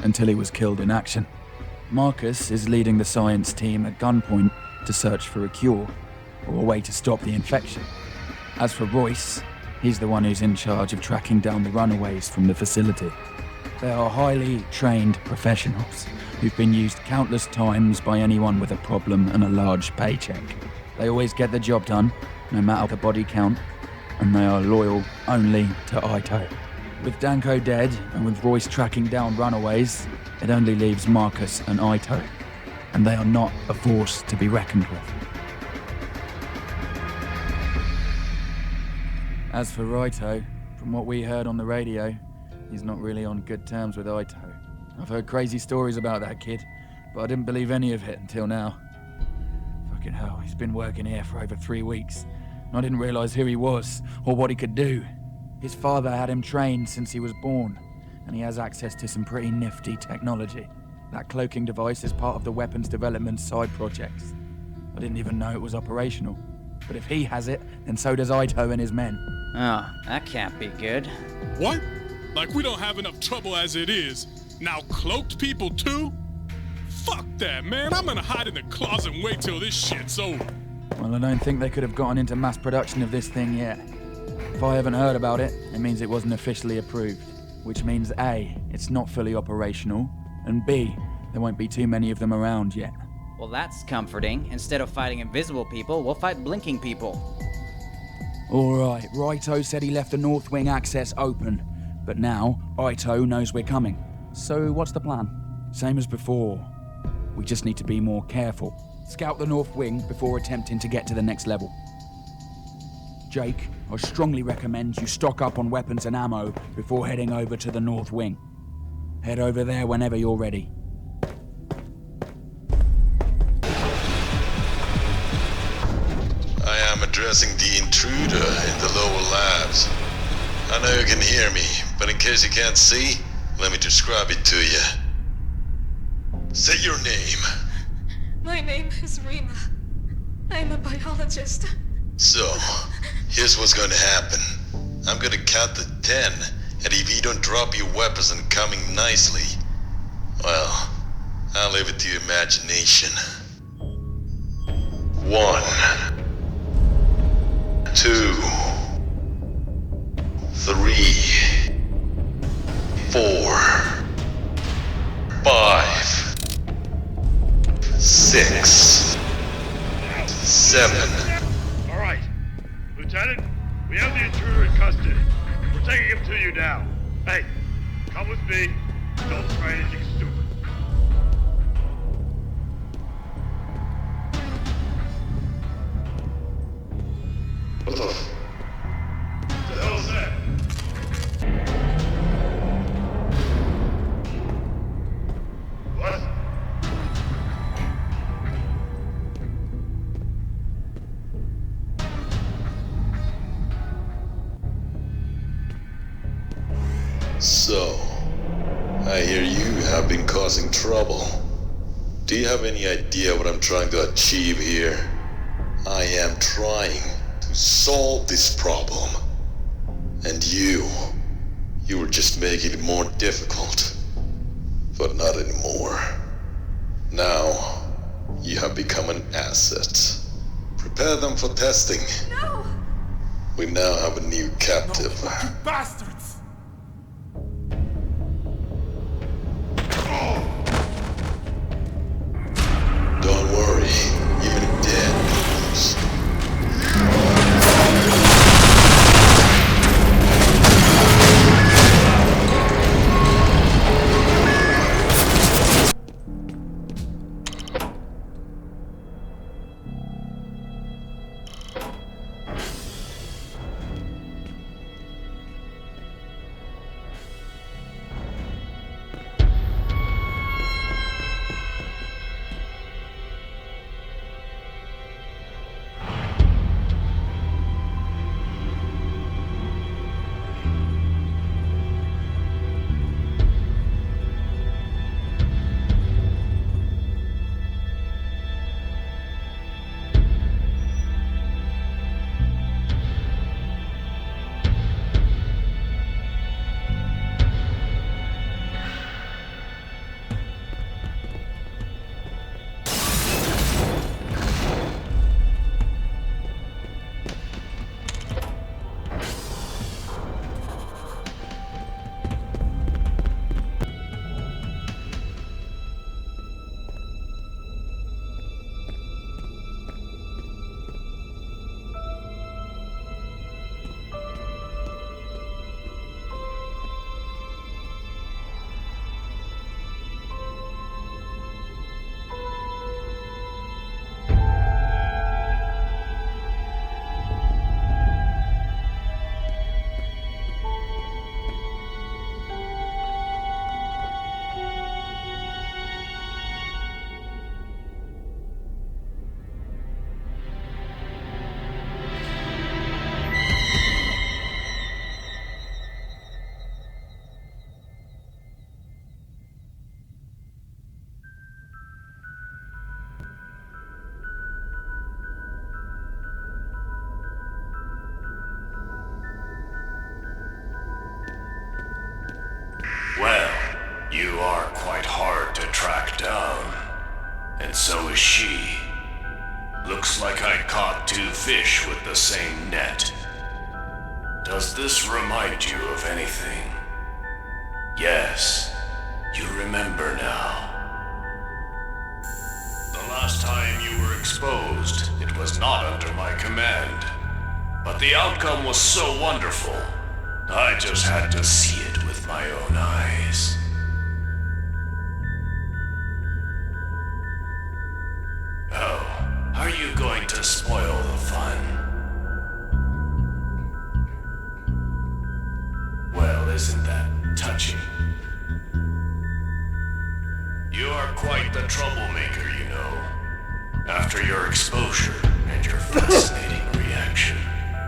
until he was killed in action. Marcus is leading the science team at gunpoint to search for a cure, or a way to stop the infection. As for Royce, he's the one who's in charge of tracking down the runaways from the facility. They are highly trained professionals who've been used countless times by anyone with a problem and a large paycheck. They always get the job done, no matter the body count, and they are loyal only to Ito. With Danko dead, and with Royce tracking down runaways, it only leaves Marcus and Ito, and they are not a force to be reckoned with. As for Ito, from what we heard on the radio, he's not really on good terms with Ito. I've heard crazy stories about that kid, but I didn't believe any of it until now. Fucking hell, he's been working here for over 3 weeks, and I didn't realize who he was, or what he could do. His father had him trained since he was born, and he has access to some pretty nifty technology. That cloaking device is part of the weapons development side projects. I didn't even know it was operational. But if he has it, then so does Ito and his men. Oh, that can't be good. What? Like we don't have enough trouble as it is. Now cloaked people too? Fuck that, man. I'm gonna hide in the closet and wait till this shit's over. Well, I don't think they could have gotten into mass production of this thing yet. If I haven't heard about it, it means it wasn't officially approved. Which means A, it's not fully operational, and B, there won't be too many of them around yet. Well, that's comforting. Instead of fighting invisible people, we'll fight blinking people. Alright, Raito said he left the North Wing access open, but now Ito knows we're coming. So what's the plan? Same as before. We just need to be more careful. Scout the North Wing before attempting to get to the next level. Jake, I strongly recommend you stock up on weapons and ammo before heading over to the North Wing. Head over there whenever you're ready. I am addressing the intruder in the lower labs. I know you can hear me, but in case you can't see, let me describe it to you. Say your name. My name is Rima. I'm a biologist. So, here's what's going to happen. I'm going to count to 10, and if you don't drop your weapons and coming nicely, well, I'll leave it to your imagination. 1, 2, 3, 4, 5, 6, 7. All right, Lieutenant, we have the intruder in custody. We're taking him to you now. Hey, come with me. Don't try anything stupid. What the hell is that? What? So, I hear you have been causing trouble. Do you have any idea what I'm trying to achieve here? I am trying to solve this problem. And you were just making it more difficult. But not anymore. Now, you have become an asset. Prepare them for testing. No! We now have a new captive. You bastards! Don't worry, even dead moves. And so is she. Looks like I caught two fish with the same net. Does this remind you of anything? Yes, you remember now. The last time you were exposed, it was not under my command. But the outcome was so wonderful, I just had to see it with my own eyes. Oh, are you going to spoil the fun? Well, isn't that touching? You are quite the troublemaker, you know. After your exposure and your fascinating reaction,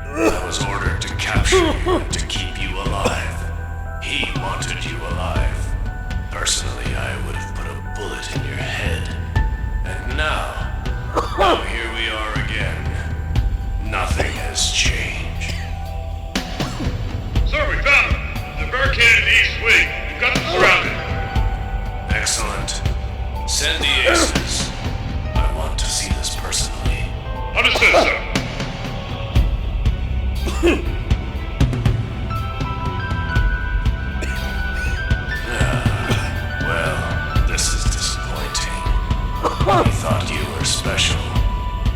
I was ordered to capture you and to keep you alive. He wanted you alive. Personally, I would have put a bullet in your head. And now here we are again. Nothing has changed. Sir, we found him! The barricade in the east wing. We've got them surrounded. Excellent. Send the aces. I want to see this personally. Understood, sir. Well, this is disappointing. You thought you were special.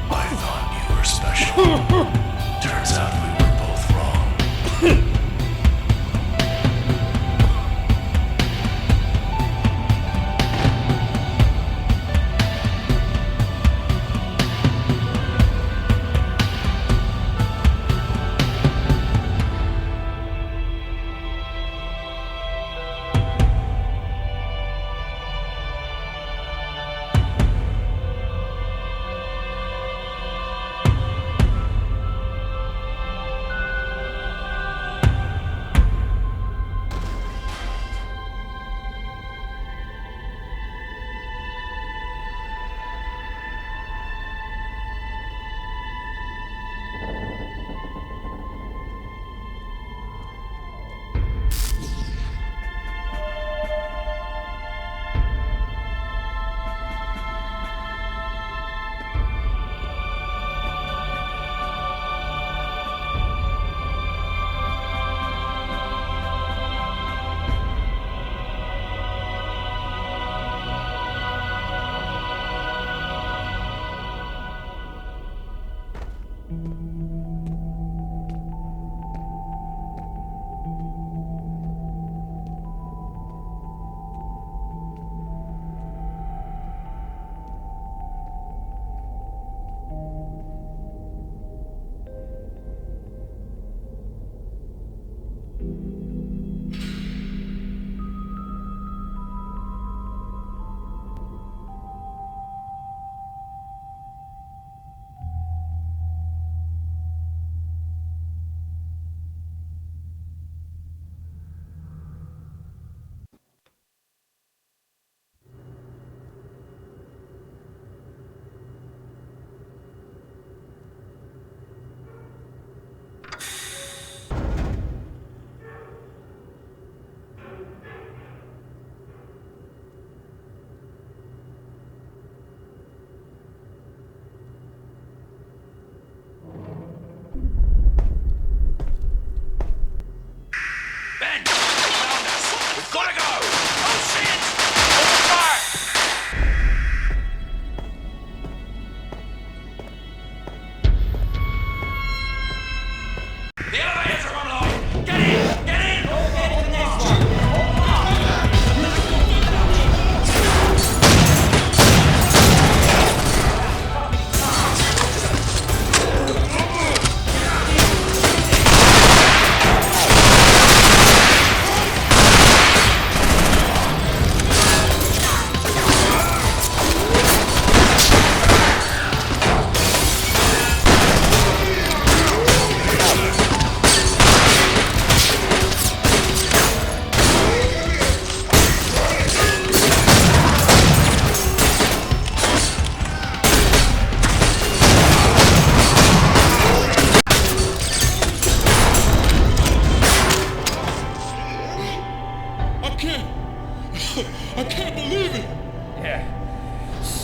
I thought you were special. Turns out we were both wrong.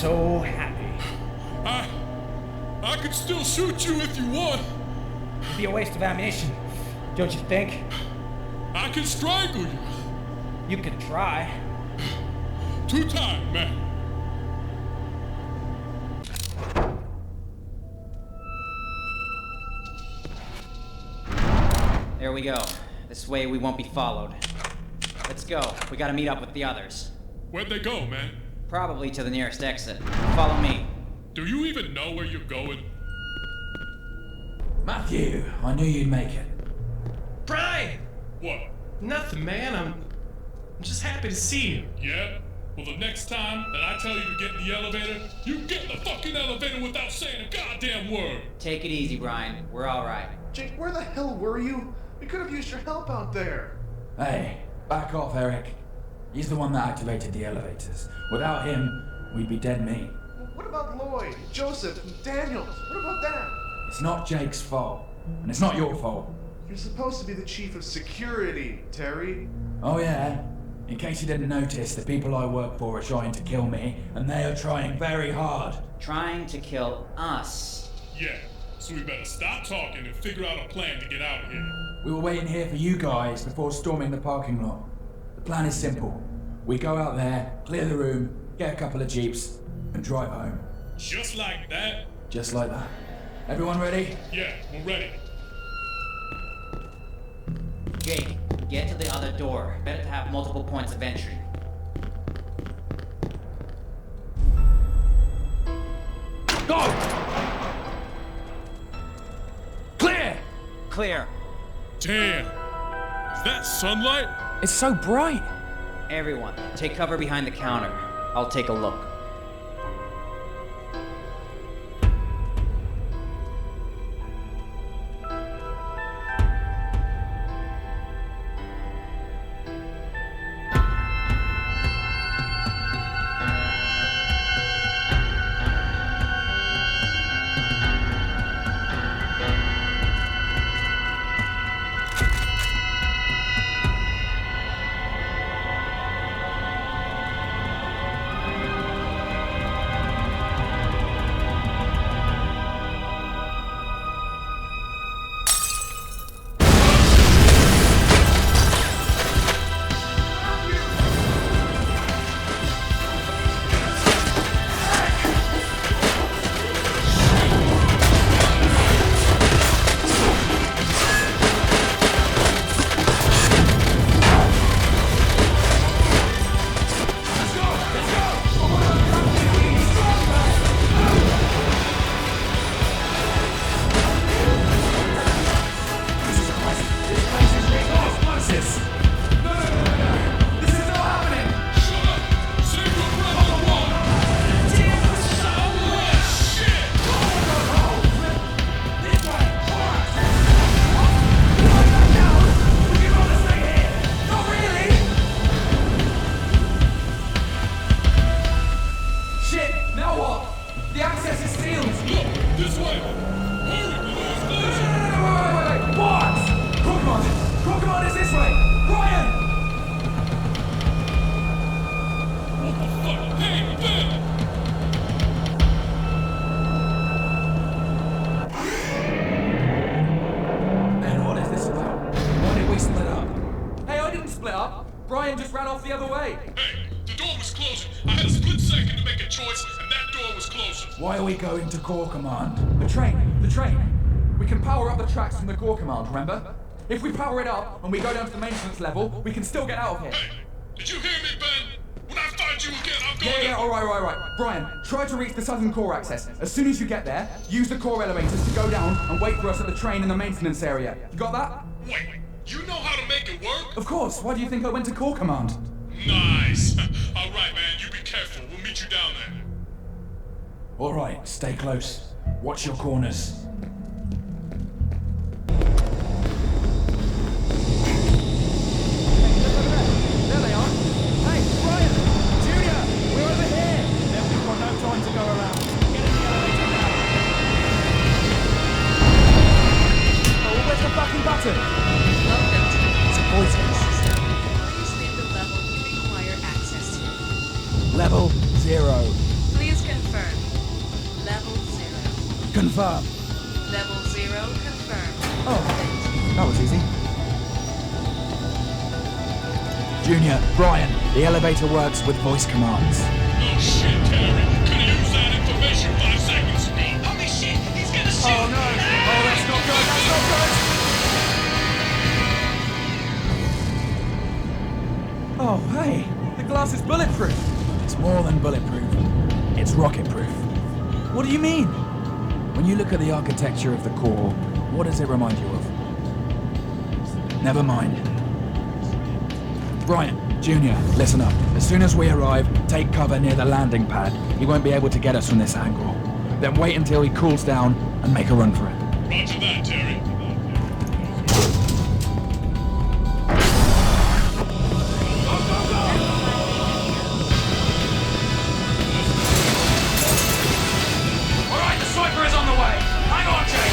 so happy. I could still shoot you if you want. It'd be a waste of ammunition, don't you think? I can strangle you. You can try. Too tired, man. There we go. This way we won't be followed. Let's go. We gotta meet up with the others. Where'd they go, man? Probably to the nearest exit. Follow me. Do you even know where you're going? Matthew, I knew you'd make it. Brian! What? Nothing, man. I'm just happy to see you. Yeah? Well, the next time that I tell you to get in the elevator, you get in the fucking elevator without saying a goddamn word. Take it easy, Brian. We're alright. Jake, where the hell were you? We could have used your help out there. Hey, back off, Eric. He's the one that activated the elevators. Without him, we'd be dead meat. What about Lloyd, Joseph, Daniels? What about them? It's not Jake's fault, and it's not your fault. You're supposed to be the chief of security, Terry. Oh yeah? In case you didn't notice, the people I work for are trying to kill me, and they are trying very hard. Trying to kill us. Yeah, so we better stop talking and figure out a plan to get out of here. We were waiting here for you guys before storming the parking lot. The plan is simple. We go out there, clear the room, get a couple of jeeps, and drive home. Just like that? Just like that. Everyone ready? Yeah, we're ready. Jake, get to the other door. Better to have multiple points of entry. Go! Clear! Clear. Damn. Is that sunlight? It's so bright. Everyone, take cover behind the counter. I'll take a look. Brian just ran off the other way. Hey, the door was closing. I had a split second to make a choice, and that door was closing. Why are we going to Core Command? The train. We can power up the tracks from the Core Command, remember? If we power it up and we go down to the maintenance level, we can still get out of here. Hey, did you hear me, Ben? When I find you again, I'm going Yeah, all right. Brian, try to reach the southern core access. As soon as you get there, use the core elevators to go down and wait for us at the train in the maintenance area. You got that? Wait, you know how to make it work? Of course. Why do you think I went to Core Command? Nice. All right, man, you be careful. We'll meet you down there. All right, stay close. Watch your corners. There they are. Hey, Brian! Junior! We're over here! Then we've got no time to go around. Get in the elevator now. Oh, where's the fucking button? Welcome to the It's a voice system. Please leave the level you require access to. Level 0. Please confirm confirm. Level 0 confirmed. Oh, that was easy. Junior, Brian, the elevator works with voice commands. Oh shit, Terry. Could've used that information 5 seconds ago. Holy shit, he's gonna shoot! Oh no! Oh, that's not good, that's not good! Oh, hey, the glass is bulletproof. It's more than bulletproof. It's rocket-proof. What do you mean? When you look at the architecture of the core, what does it remind you of? Never mind. Brian, Junior, listen up. As soon as we arrive, take cover near the landing pad. He won't be able to get us from this angle. Then wait until he cools down and make a run for it. Roger that, Terry. Alright, the sniper is on the way! Hang on, Jake!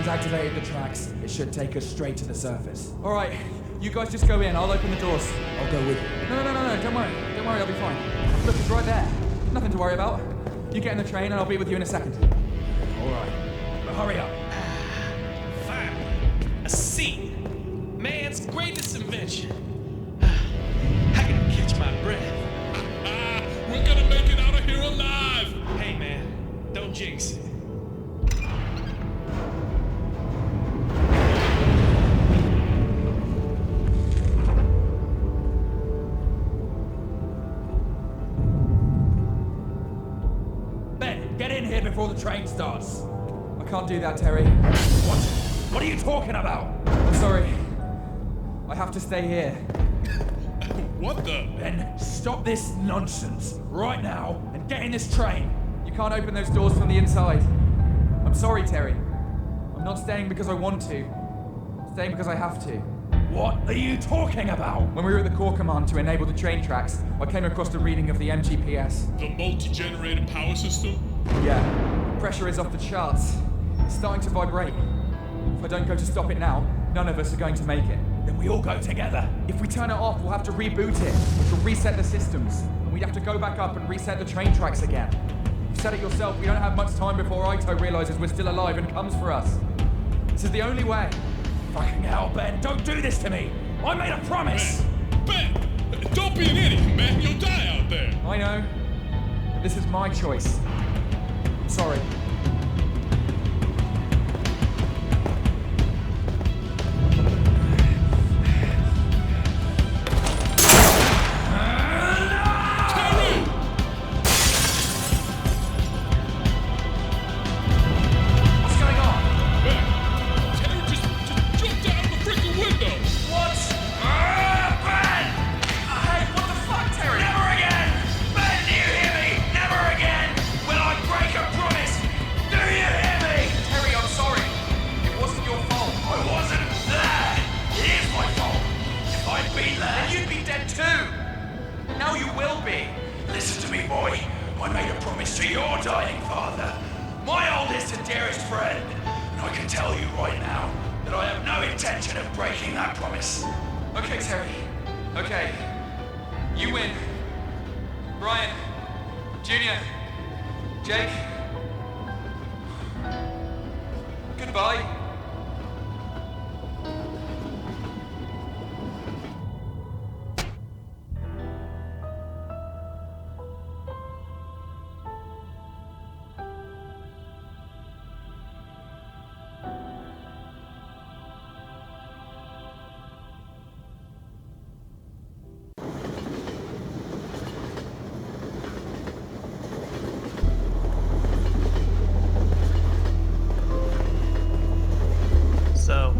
Activated the tracks. It should take us straight to the surface. Alright, you guys just go in, I'll open the doors. I'll go with you. No, don't worry. Don't worry, I'll be fine. Look, it's right there. Nothing to worry about. You get in the train and I'll be with you in a second. Alright, but hurry up. Fine. A seat. Man's greatest invention. I gotta catch my breath. We're gonna make it out of here alive. Hey man, don't jinx it. Get in here before the train starts. I can't do that, Terry. What? What are you talking about? I'm sorry. I have to stay here. What the? Ben, stop this nonsense right now and get in this train. You can't open those doors from the inside. I'm sorry, Terry. I'm not staying because I want to. I'm staying because I have to. What are you talking about? When we were at the core command to enable the train tracks, I came across the reading of the MGPS. The multi-generator power system? Yeah. Pressure is off the charts. It's starting to vibrate. If I don't go to stop it now, none of us are going to make it. Then we all go together. If we turn it off, we'll have to reboot it, which will reset the systems. And we'd have to go back up and reset the train tracks again. You said it yourself, we don't have much time before Ito realizes we're still alive and comes for us. This is the only way. Fucking hell, Ben, don't do this to me! I made a promise! Ben! Don't be an idiot, man! You'll die out there! I know. But this is my choice. I'm sorry. Okay, Terry. Okay. You win. Brian. Junior. Jake. Goodbye. by. So,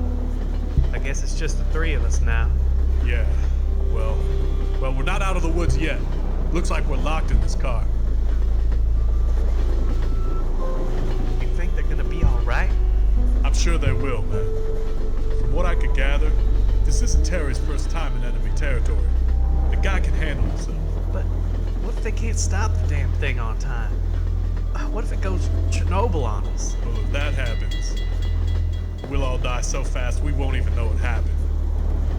I guess it's just the three of us now. Yeah. Well, we're not out of the woods yet. Looks like we're locked in this car. You think they're gonna be alright? I'm sure they will, man. From what I could gather, this isn't Terry's first time in enemy territory. The guy can handle himself. But what if they can't stop the damn thing on time? What if it goes Chernobyl on us? Well, if that happens, we'll all die so fast we won't even know it happened.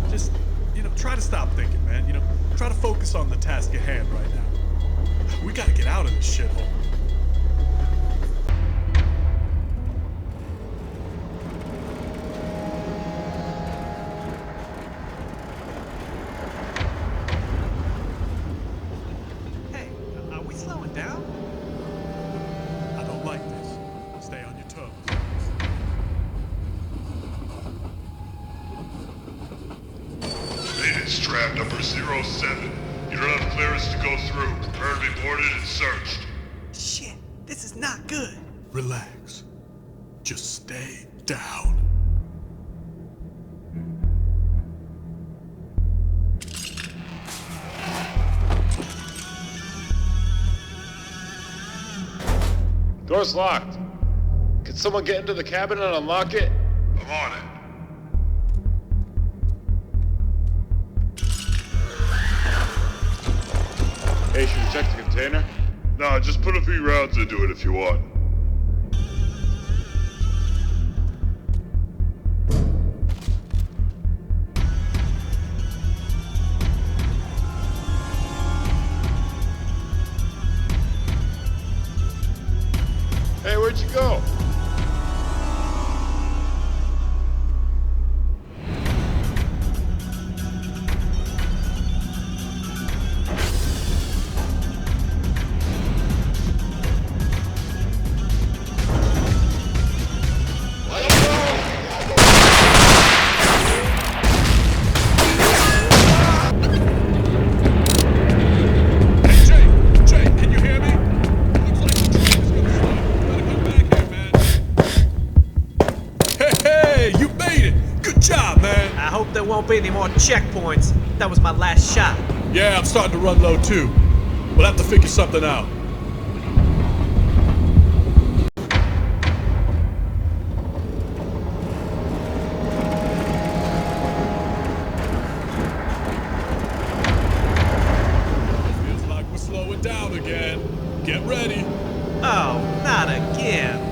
Just, try to stop thinking, man. Try to focus on the task at hand right now. We gotta get out of this shithole. Hey, are we slowing down? I don't like this. Stay on your toes. Maintenance trap number 07. You don't have clearance to go through. Prepare to be boarded and searched. Shit, this is not good. Relax. Just stay down. Door's locked. Can someone get into the cabin and unlock it? I'm on it. Hey, should we check the container? Nah, just put a few rounds into it if you want. Hey, where'd you go? There won't be any more checkpoints. That was my last shot. Yeah, I'm starting to run low too. We'll have to figure something out. Feels like we're slowing down again. Get ready. Oh, not again.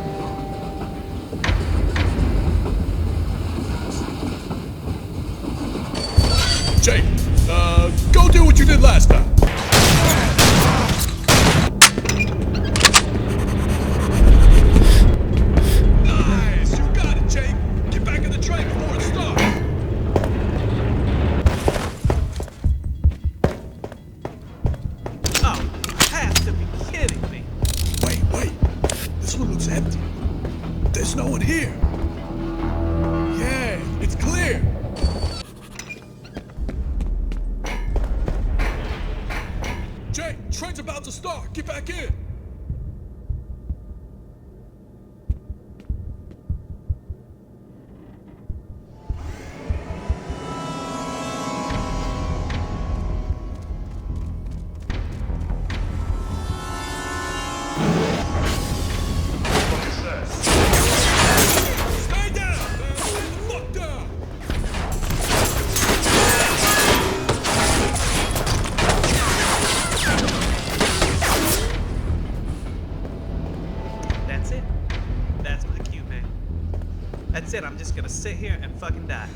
Jake, go do what you did last time. Nice, you got it, Jake. Get back in the train before it starts. Oh, you have to be kidding me. Wait. This one looks empty. There's no one here. Yeah, it's clear. Jake, train's about to start. Get back in. What is that? Stay down, man. Stay the fuck down. That's it. That's my cue, man. That's it. I'm just gonna sit here and fucking die.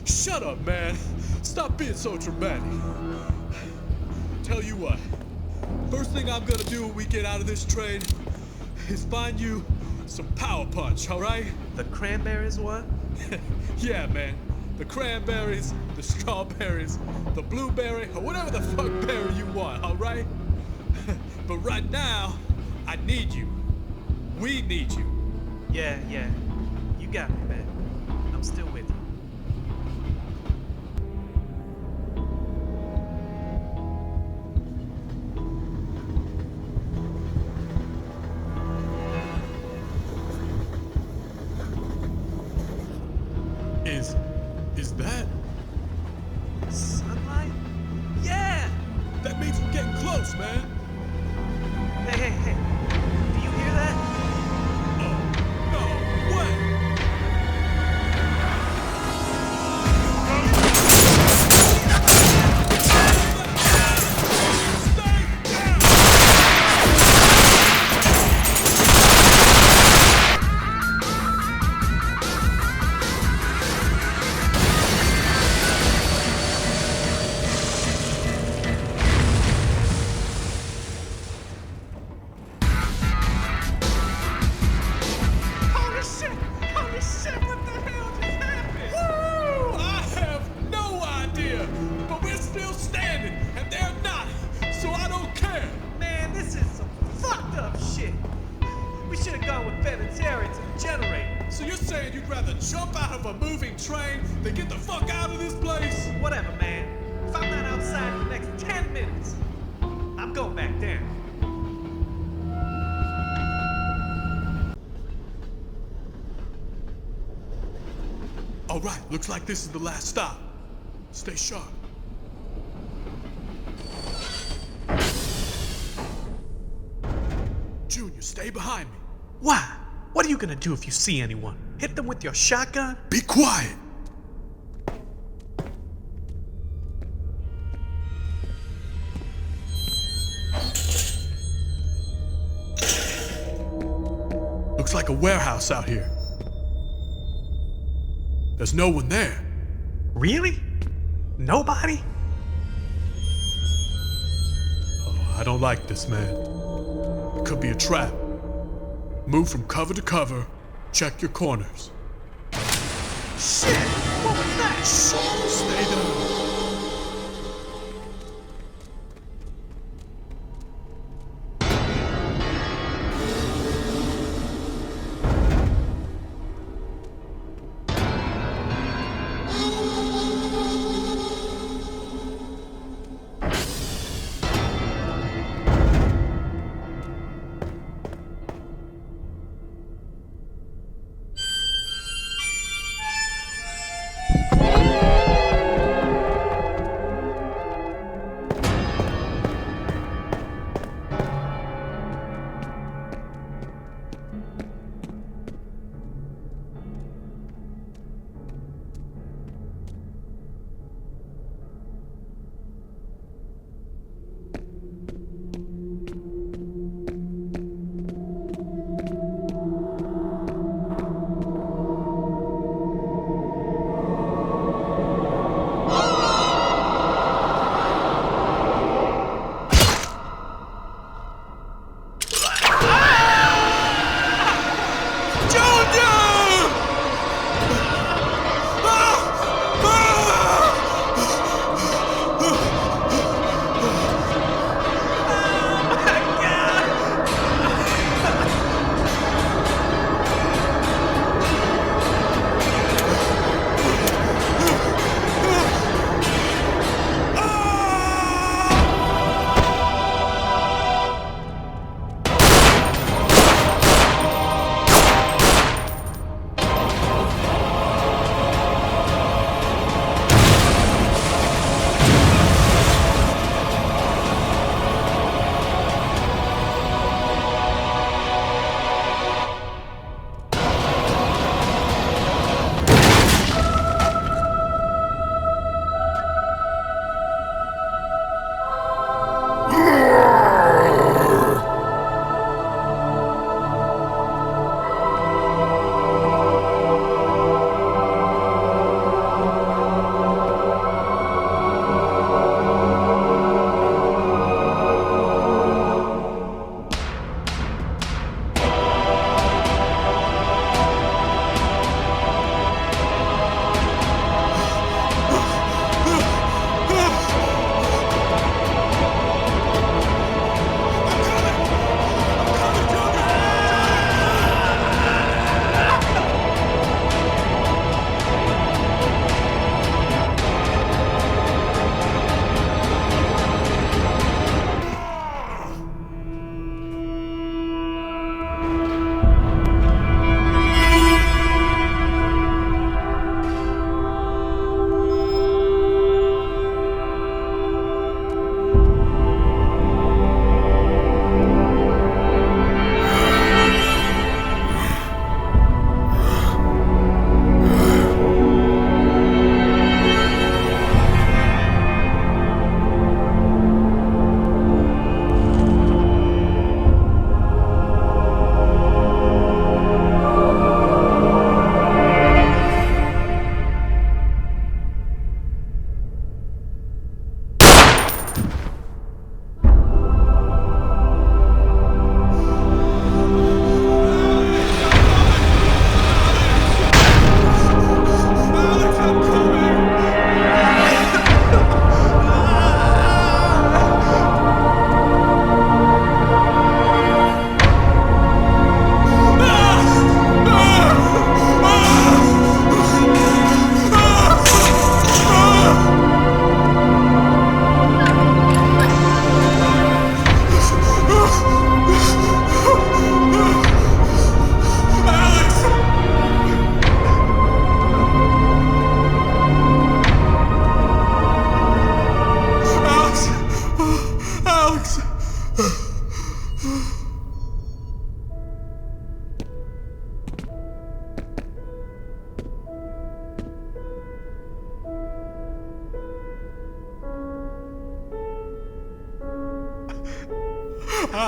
Shut up, man. Stop being so dramatic. Tell you what. First thing I'm gonna do when we get out of this train is find you some power punch, alright? The cranberries what? Yeah, man. The cranberries, the strawberries, the blueberry, or whatever the fuck berry you want, alright? But right now, I need you. We need you. Yeah. You got me, man. I'm still with you. Is that? Sunlight? Yeah! That means we're getting close, man. Hey. Do you hear that? No way! Jump out of a moving train, then get the fuck out of this place? Whatever, man. If I'm not outside in the next 10 minutes, I'm going back down. Alright, looks like this is the last stop. Stay sharp. Junior, stay behind me. Why? What are you gonna do if you see anyone? Hit them with your shotgun? Be quiet! Looks like a warehouse out here. There's no one there. Really? Nobody? Oh, I don't like this, man. Could be a trap. Move from cover to cover. Check your corners. Shit! What was that? Stay down.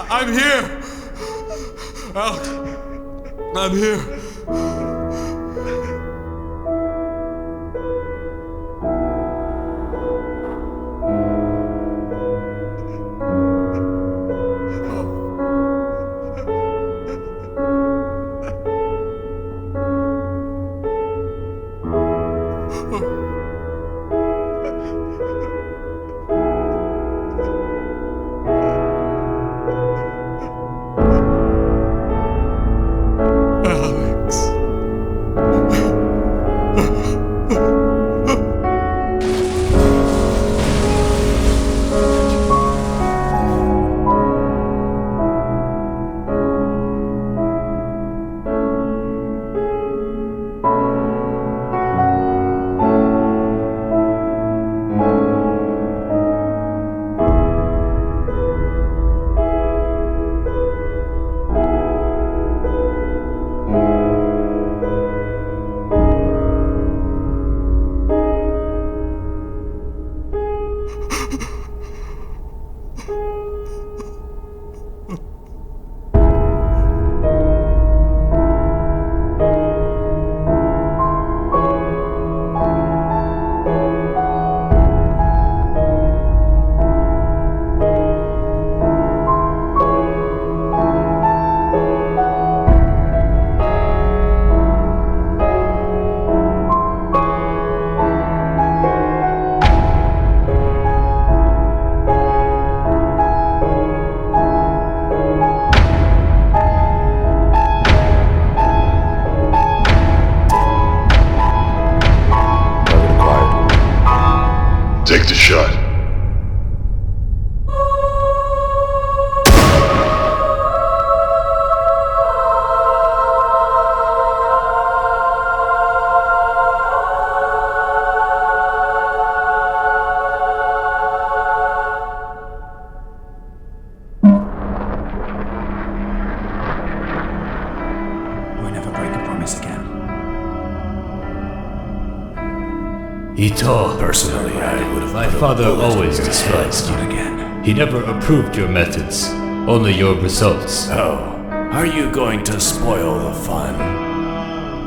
I'm here! Out! I'm here! Take the shot. We never break a promise again. Ito. Personally, I would have. My father always despised you. Again. He never approved your methods, only your results. Oh, are you going to spoil the fun?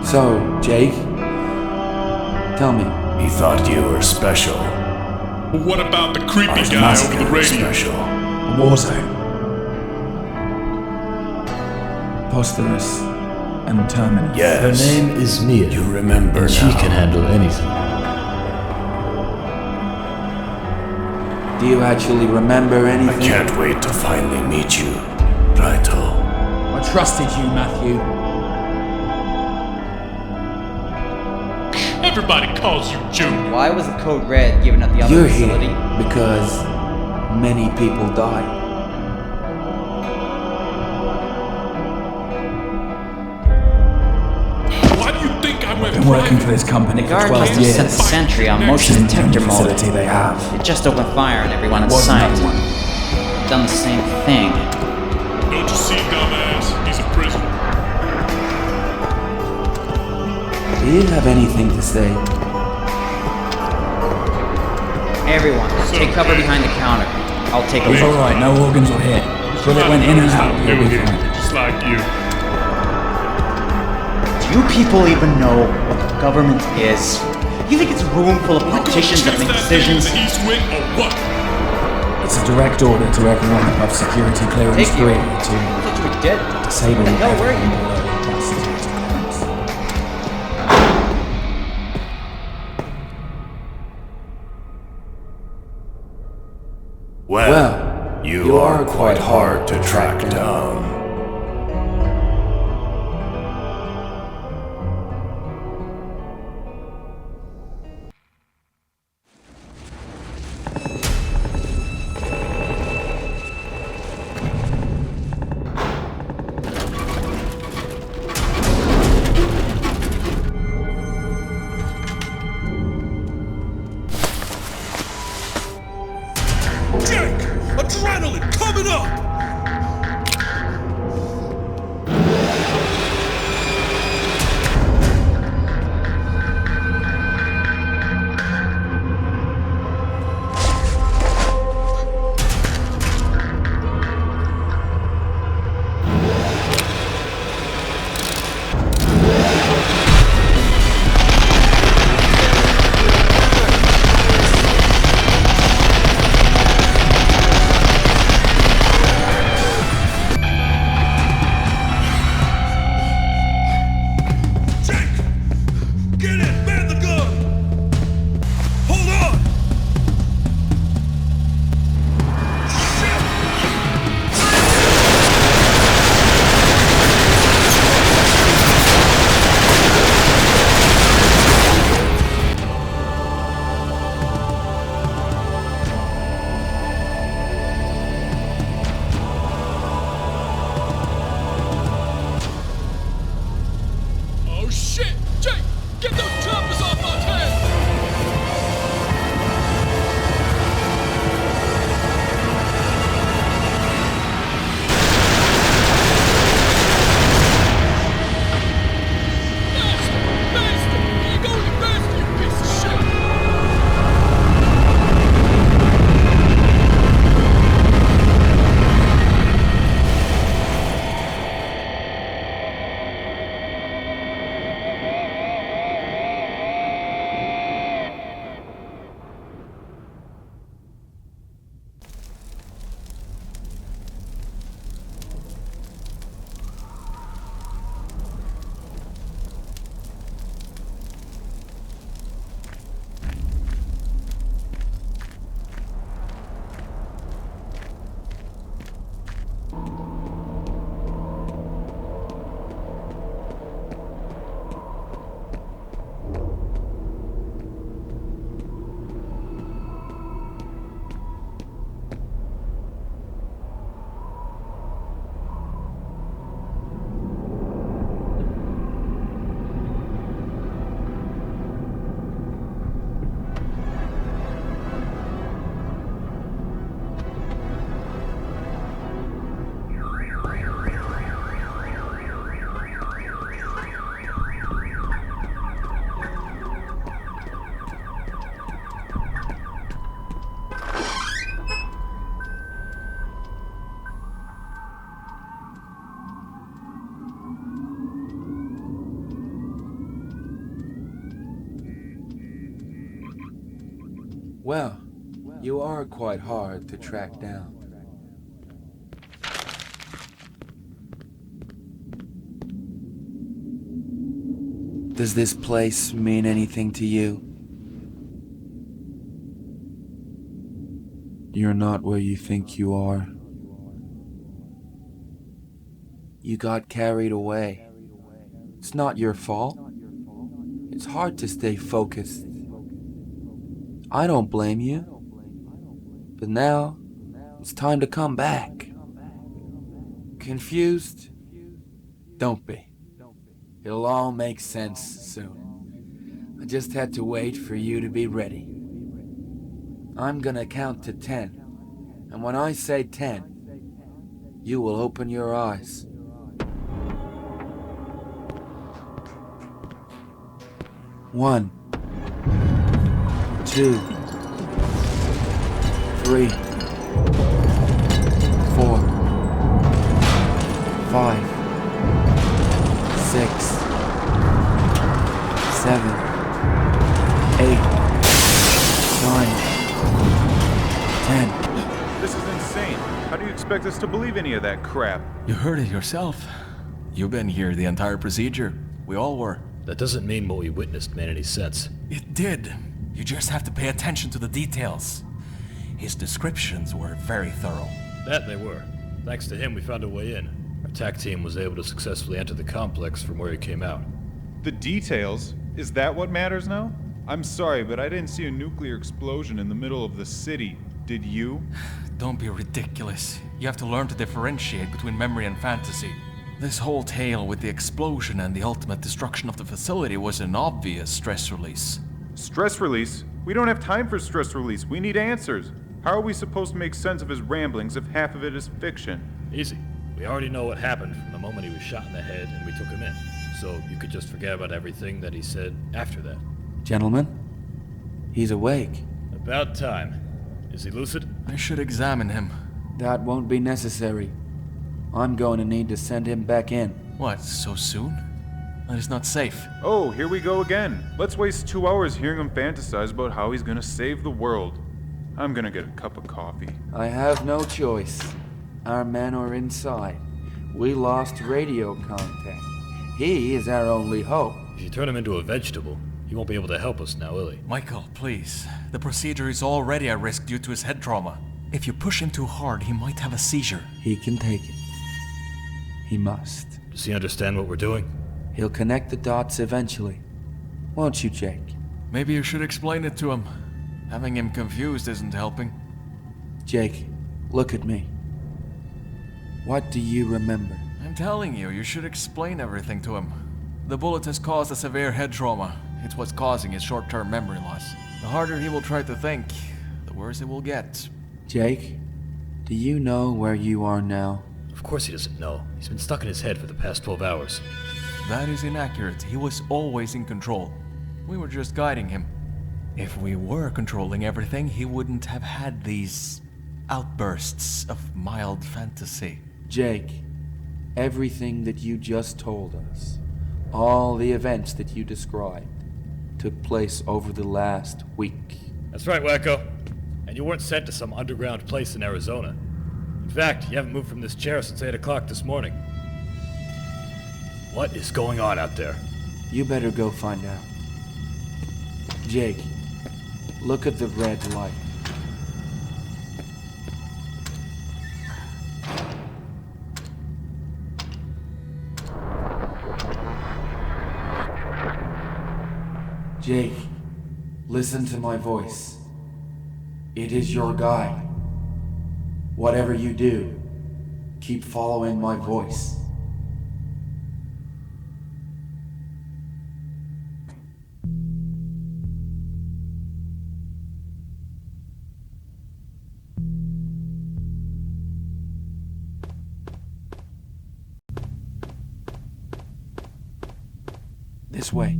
So, Jake, tell me. He thought you were special. What about the creepy Ours guy massacre over the was radio? special. A war zone. Posthumous and terminus. Yes. Her name is Mia. You remember and she now. can handle anything. Do you actually remember anything? I can't wait to finally meet you, Raito. I trusted you, Matthew. Everybody calls you Junior. Why was the code red given at the other You're facility? here because many people died. Why do you think I went Been working private? for this company The for guard 12 just years. set the sentry on motion This is the detector only mode. facility they have. It just opened fire on everyone in Wasn't sight. that one? Done the same thing. Don't you see, dumbass? He's a prisoner. Do you have anything to say? Everyone, take cover behind the counter. I'll take a He's look. alright, no organs or hit. Bullet went in and out. He'll be here, fine. just like you. Do you people even know what the government is? You think it's a room full of politicians that make decisions? The East Wing or what? It's a direct order to everyone above security clearance Take you. 3 I thought you were dead. to disable What the hell were everyone you? below above security clearance. Well, you are quite hard to track down. Jake! Adrenaline coming up! Well, you are quite hard to track down. Does this place mean anything to you? You're not where you think you are. You got carried away. It's not your fault. It's hard to stay focused. I don't blame you. But now, it's time to come back. Confused? Don't be. It'll all make sense soon. I just had to wait for you to be ready. I'm gonna count to 10. And when I say 10, you will open your eyes. 1, 2, 3, 4, 5, 6, 7, 8, 9, 10. This is insane. How do you expect us to believe any of that crap? You heard it yourself. You've been here the entire procedure. We all were. That doesn't mean what we witnessed made any sense. It did. You just have to pay attention to the details. His descriptions were very thorough. That they were. Thanks to him, we found a way in. Our TAC team was able to successfully enter the complex from where he came out. The details? Is that what matters now? I'm sorry, but I didn't see a nuclear explosion in the middle of the city. Did you? Don't be ridiculous. You have to learn to differentiate between memory and fantasy. This whole tale with the explosion and the ultimate destruction of the facility was an obvious stress release. Stress release? We don't have time for stress release. We need answers. How are we supposed to make sense of his ramblings if half of it is fiction? Easy. We already know what happened from the moment he was shot in the head and we took him in. So you could just forget about everything that he said after that. Gentlemen, he's awake. About time. Is he lucid? I should examine him. That won't be necessary. I'm going to need to send him back in. What, so soon? That is not safe. Oh, here we go again. Let's waste 2 hours hearing him fantasize about how he's gonna save the world. I'm gonna get a cup of coffee. I have no choice. Our men are inside. We lost radio contact. He is our only hope. If you turn him into a vegetable, he won't be able to help us now, will he? Michael, please. The procedure is already at risk due to his head trauma. If you push him too hard, he might have a seizure. He can take it. He must. Does he understand what we're doing? He'll connect the dots eventually. Won't you, Jake? Maybe you should explain it to him. Having him confused isn't helping. Jake, look at me. What do you remember? I'm telling you, you should explain everything to him. The bullet has caused a severe head trauma. It's what's causing his short-term memory loss. The harder he will try to think, the worse it will get. Jake, do you know where you are now? Of course he doesn't know. He's been stuck in his head for the past 12 hours. That is inaccurate. He was always in control. We were just guiding him. If we were controlling everything, he wouldn't have had these outbursts of mild fantasy. Jake, everything that you just told us, all the events that you described, took place over the last week. That's right, Wacko. And you weren't sent to some underground place in Arizona. In fact, you haven't moved from this chair since 8 o'clock this morning. What is going on out there? You better go find out. Jake, look at the red light. Jake, listen to my voice. It is your guide. Whatever you do, keep following my voice. This way.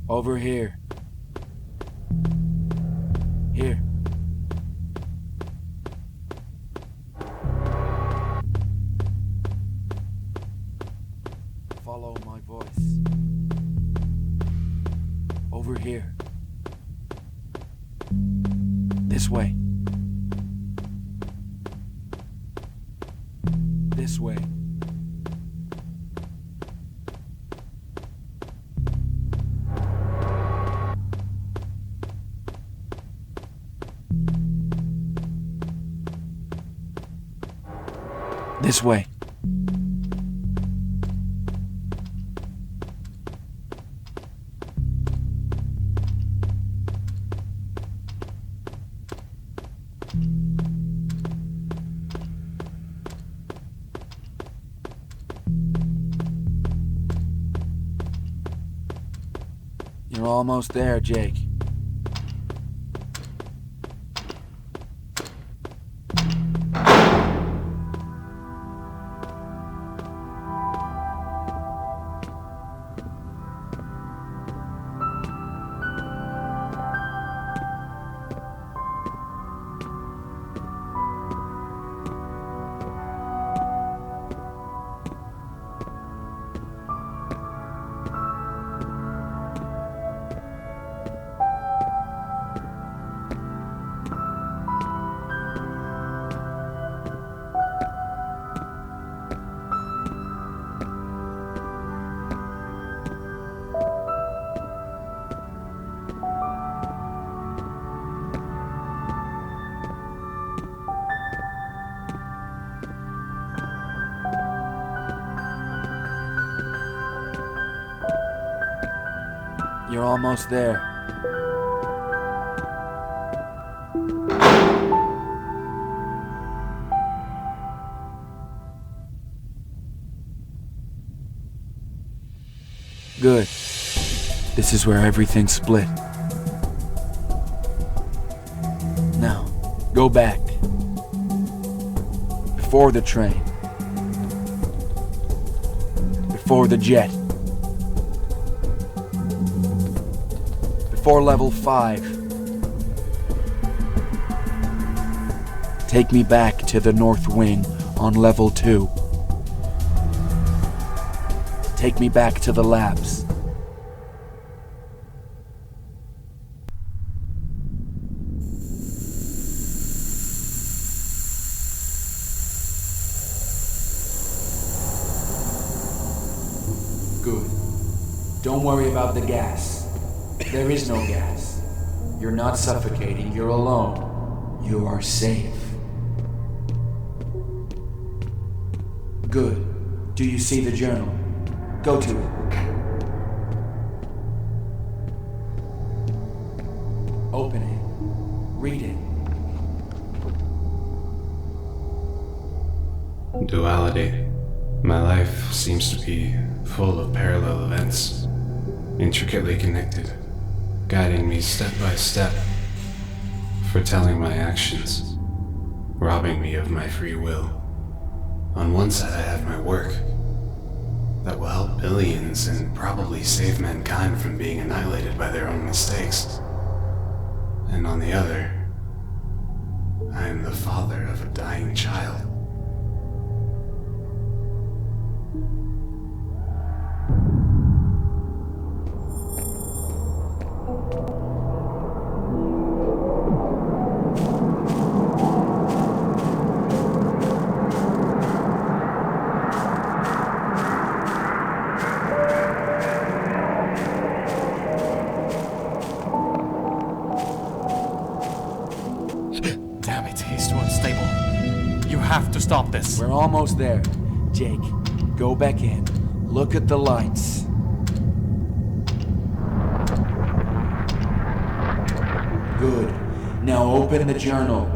Over here. Here. This way. This way. This way. You're almost there, Jake. You're almost there. Good. This is where everything split. Now, go back. Before the train. Before the jet. Before level 5. Take me back to the north wing on level 2. Take me back to the labs. Good. Don't worry about the gas. There is no gas. You're not suffocating, you're alone. You are safe. Good. Do you see the journal? Go to it. Open it. Read it. Duality. My life seems to be full of parallel events, intricately connected, guiding me step by step, foretelling my actions, robbing me of my free will. On one side I have my work, that will help billions and probably save mankind from being annihilated by their own mistakes. And on the other, I am the father of a dying child. Damn it, he's too unstable. You have to stop this. We're almost there. Jake, go back in. Look at the lights. Good. Now open the journal.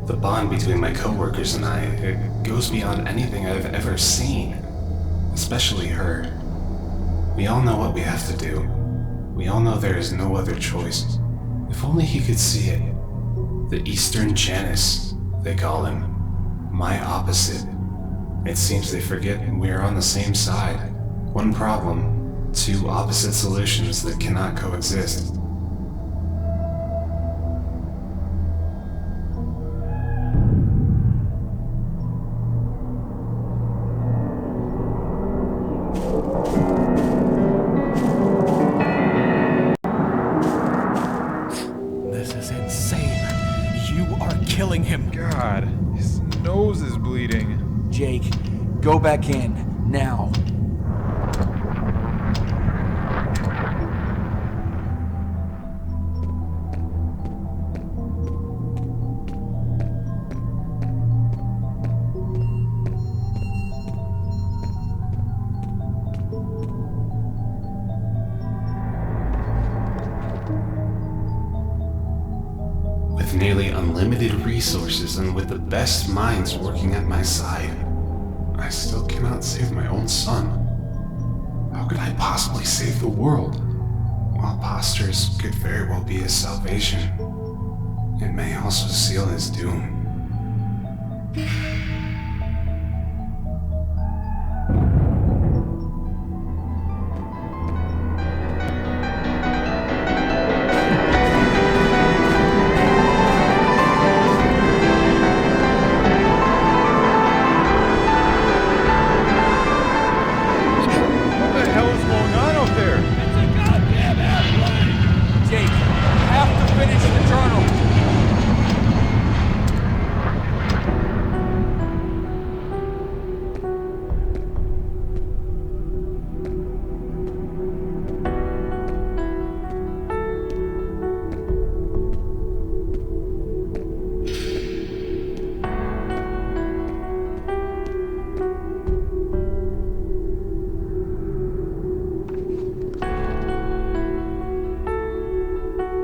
The bond between my coworkers and I, it goes beyond anything I've ever seen. Especially her. We all know what we have to do. We all know there is no other choice. If only he could see it. The Eastern Janus, they call him. My opposite. It seems they forget we are on the same side. One problem, two opposite solutions that cannot coexist. killing him. God, his nose is bleeding. Jake, go back in, now. With nearly unlimited resources and with the best minds working at my side, I still cannot save my own son. How could I possibly save the world? While postures could very well be his salvation, it may also seal his doom.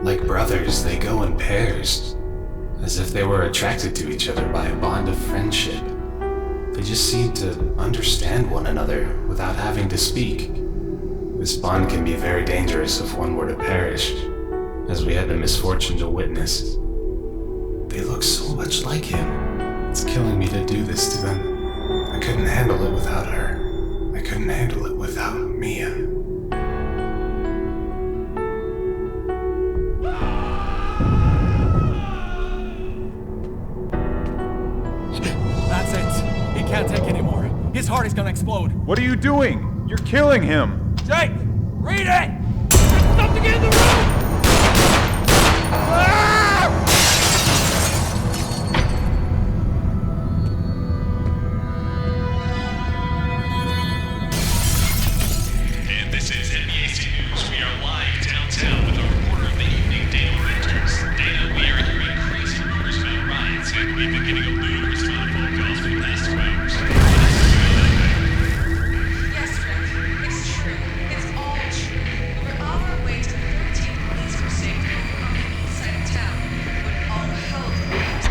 Like brothers, they go in pairs, as if they were attracted to each other by a bond of friendship. They just seem to understand one another without having to speak. This bond can be very dangerous if one were to perish, as we had the misfortune to witness. They look so much like him. It's killing me to do this to them. I couldn't handle it without her. I couldn't handle it without Mia. That's it. He can't take anymore. His heart is gonna explode. What are you doing? You're killing him. Jake, read it! There's something in the room! And this is NBC News. We are live downtown with a reporter of the evening, Dana Renters. Dana, we are hearing crazy rumors about riots, and we've been getting a ludicrous amount of phone calls for the past 2 hours. Yes, Rick. It's true. It's all true. We were on our way to the 13th police precinct on the east side of town when all hell broke loose.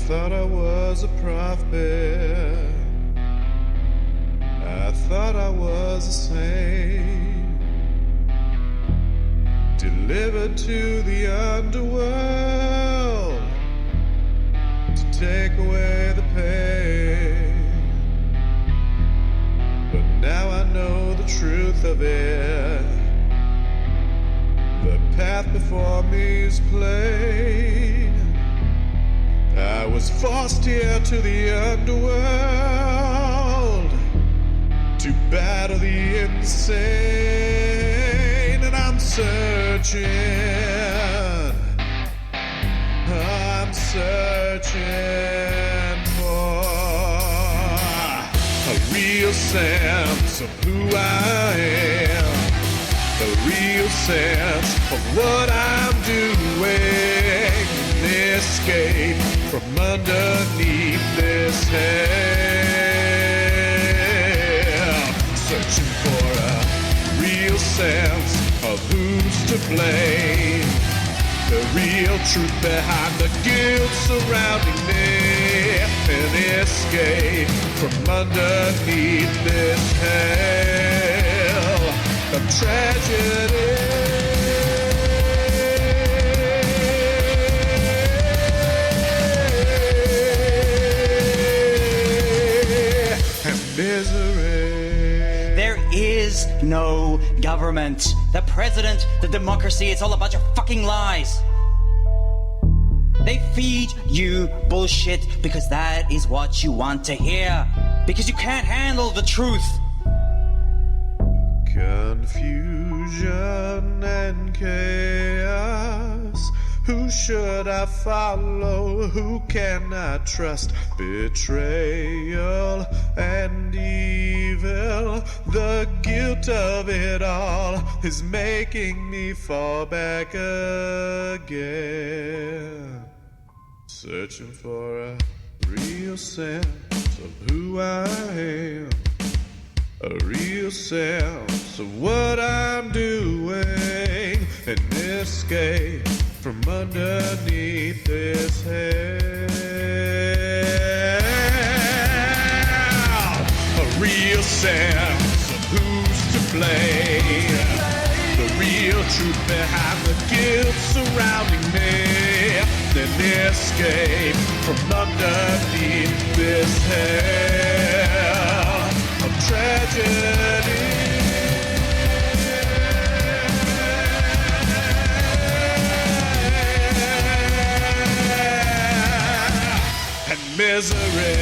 thought I was a prophet. I thought I was a saint, delivered to the underworld to take away the pain. But now I know the truth of it. The path before me is plain. I was forced here to the underworld to battle the insane, and I'm searching for a real sense of who I am, a real sense of what I'm doing, and escape from underneath this hell. Searching for a real sense of who's to blame, the real truth behind the guilt surrounding me, and escape from underneath this hell of tragedy. There is no government. The president, the democracy, it's all about your fucking lies. They feed you bullshit because that is what you want to hear. Because you can't handle the truth. Confusion and chaos. Who should I follow? Who can I trust? Betrayal and evil. The guilt of it all is making me fall back again. Searching for a real sense of who I am, a real sense of what I'm doing, and escape from underneath this hell. A real sense of who's to blame, the real truth behind the guilt surrounding me, then escape from underneath this hell of tragedy. And misery.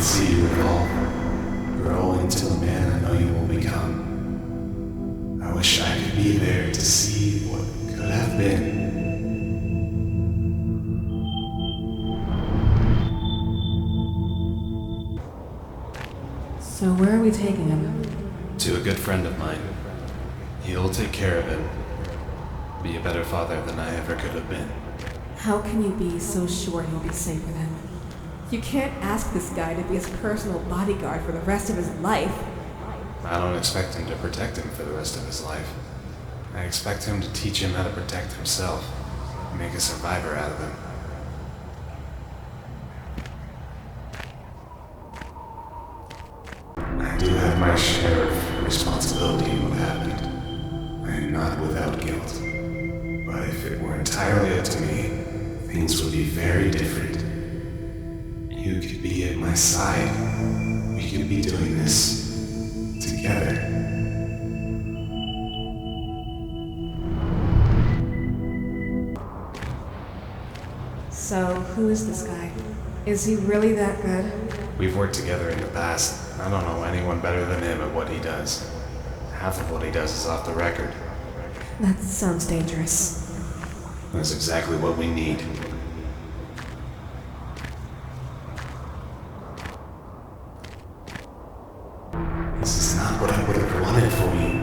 can see you evolve, grow into the man I know you will become. I wish I could be there to see what could have been. So where are we taking him? To a good friend of mine. He'll take care of him. Be a better father than I ever could have been. How can you be so sure he'll be safe with him? You can't ask this guy to be his personal bodyguard for the rest of his life. I don't expect him to protect him for the rest of his life. I expect him to teach him how to protect himself. Make a survivor out of him. I do have my share of responsibility in what happened. I am not without guilt. But if it were entirely up to me, things would be very different. You could be at my side. We could be doing this together. So, who is this guy? Is he really that good? We've worked together in the past. I don't know anyone better than him at what he does. Half of what he does is off the record. That sounds dangerous. That's exactly what we need. This is not what I would have wanted for you.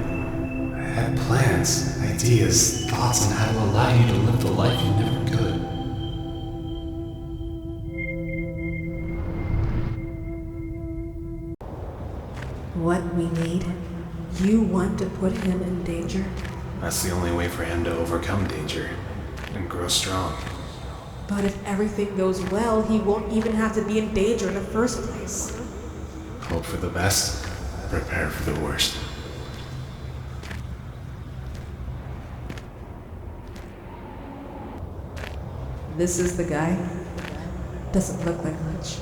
I had plans, ideas, thoughts on how to allow you to live the life you never could. What we need? You want to put him in danger? That's the only way for him to overcome danger and grow strong. But if everything goes well, he won't even have to be in danger in the first place. Hope for the best, prepare for the worst. This is the guy? Doesn't look like much.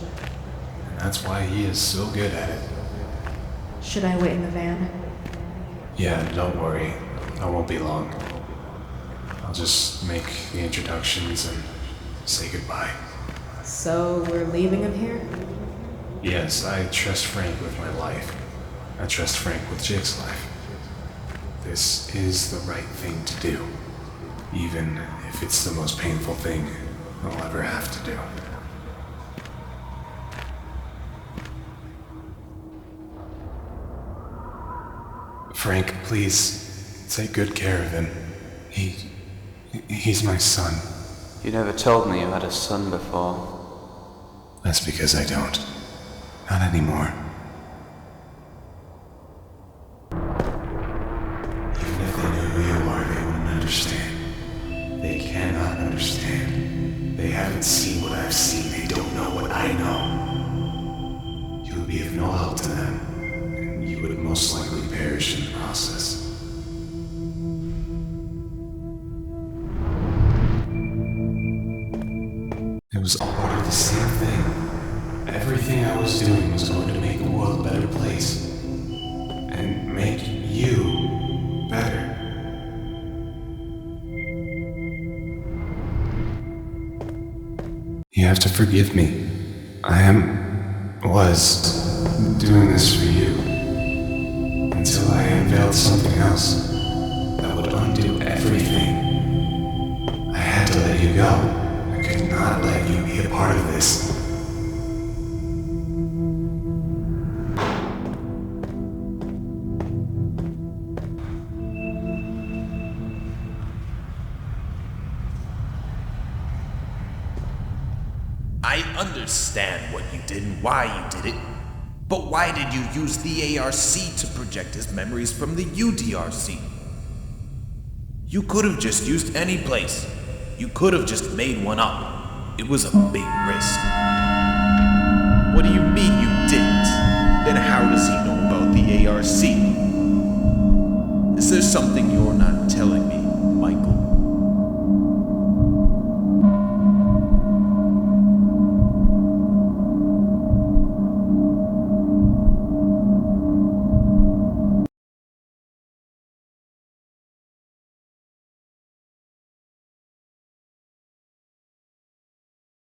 And that's why he is so good at it. Should I wait in the van? Yeah, don't worry. I won't be long. I'll just make the introductions and say goodbye. So we're leaving him here? Yes, I trust Frank with my life. I trust Frank with Jake's life. This is the right thing to do, even if it's the most painful thing I'll ever have to do. Frank, please, take good care of him. He's my son. You never told me you had a son before. That's because I don't. Not anymore. Even if they knew who you are, they wouldn't understand. They cannot understand. They haven't seen what I've seen. They don't know what I know. You would be of no help to them, and you would most likely perish in the process. It was all part of the same thing. Everything I was doing was going to make the world a better place. And make you better. You have to forgive me. I was doing this for you. Until I unveiled something else that would undo everything. I had to let you go. I could not let you be a part of this. I understand what you did and why you did it, but why did you use the ARC to project his memories from the UDRC? You could have just used any place. You could have just made one up. It was a big risk. What do you mean you didn't? Then how does he know about the ARC? Is there something you're not telling me, Michael?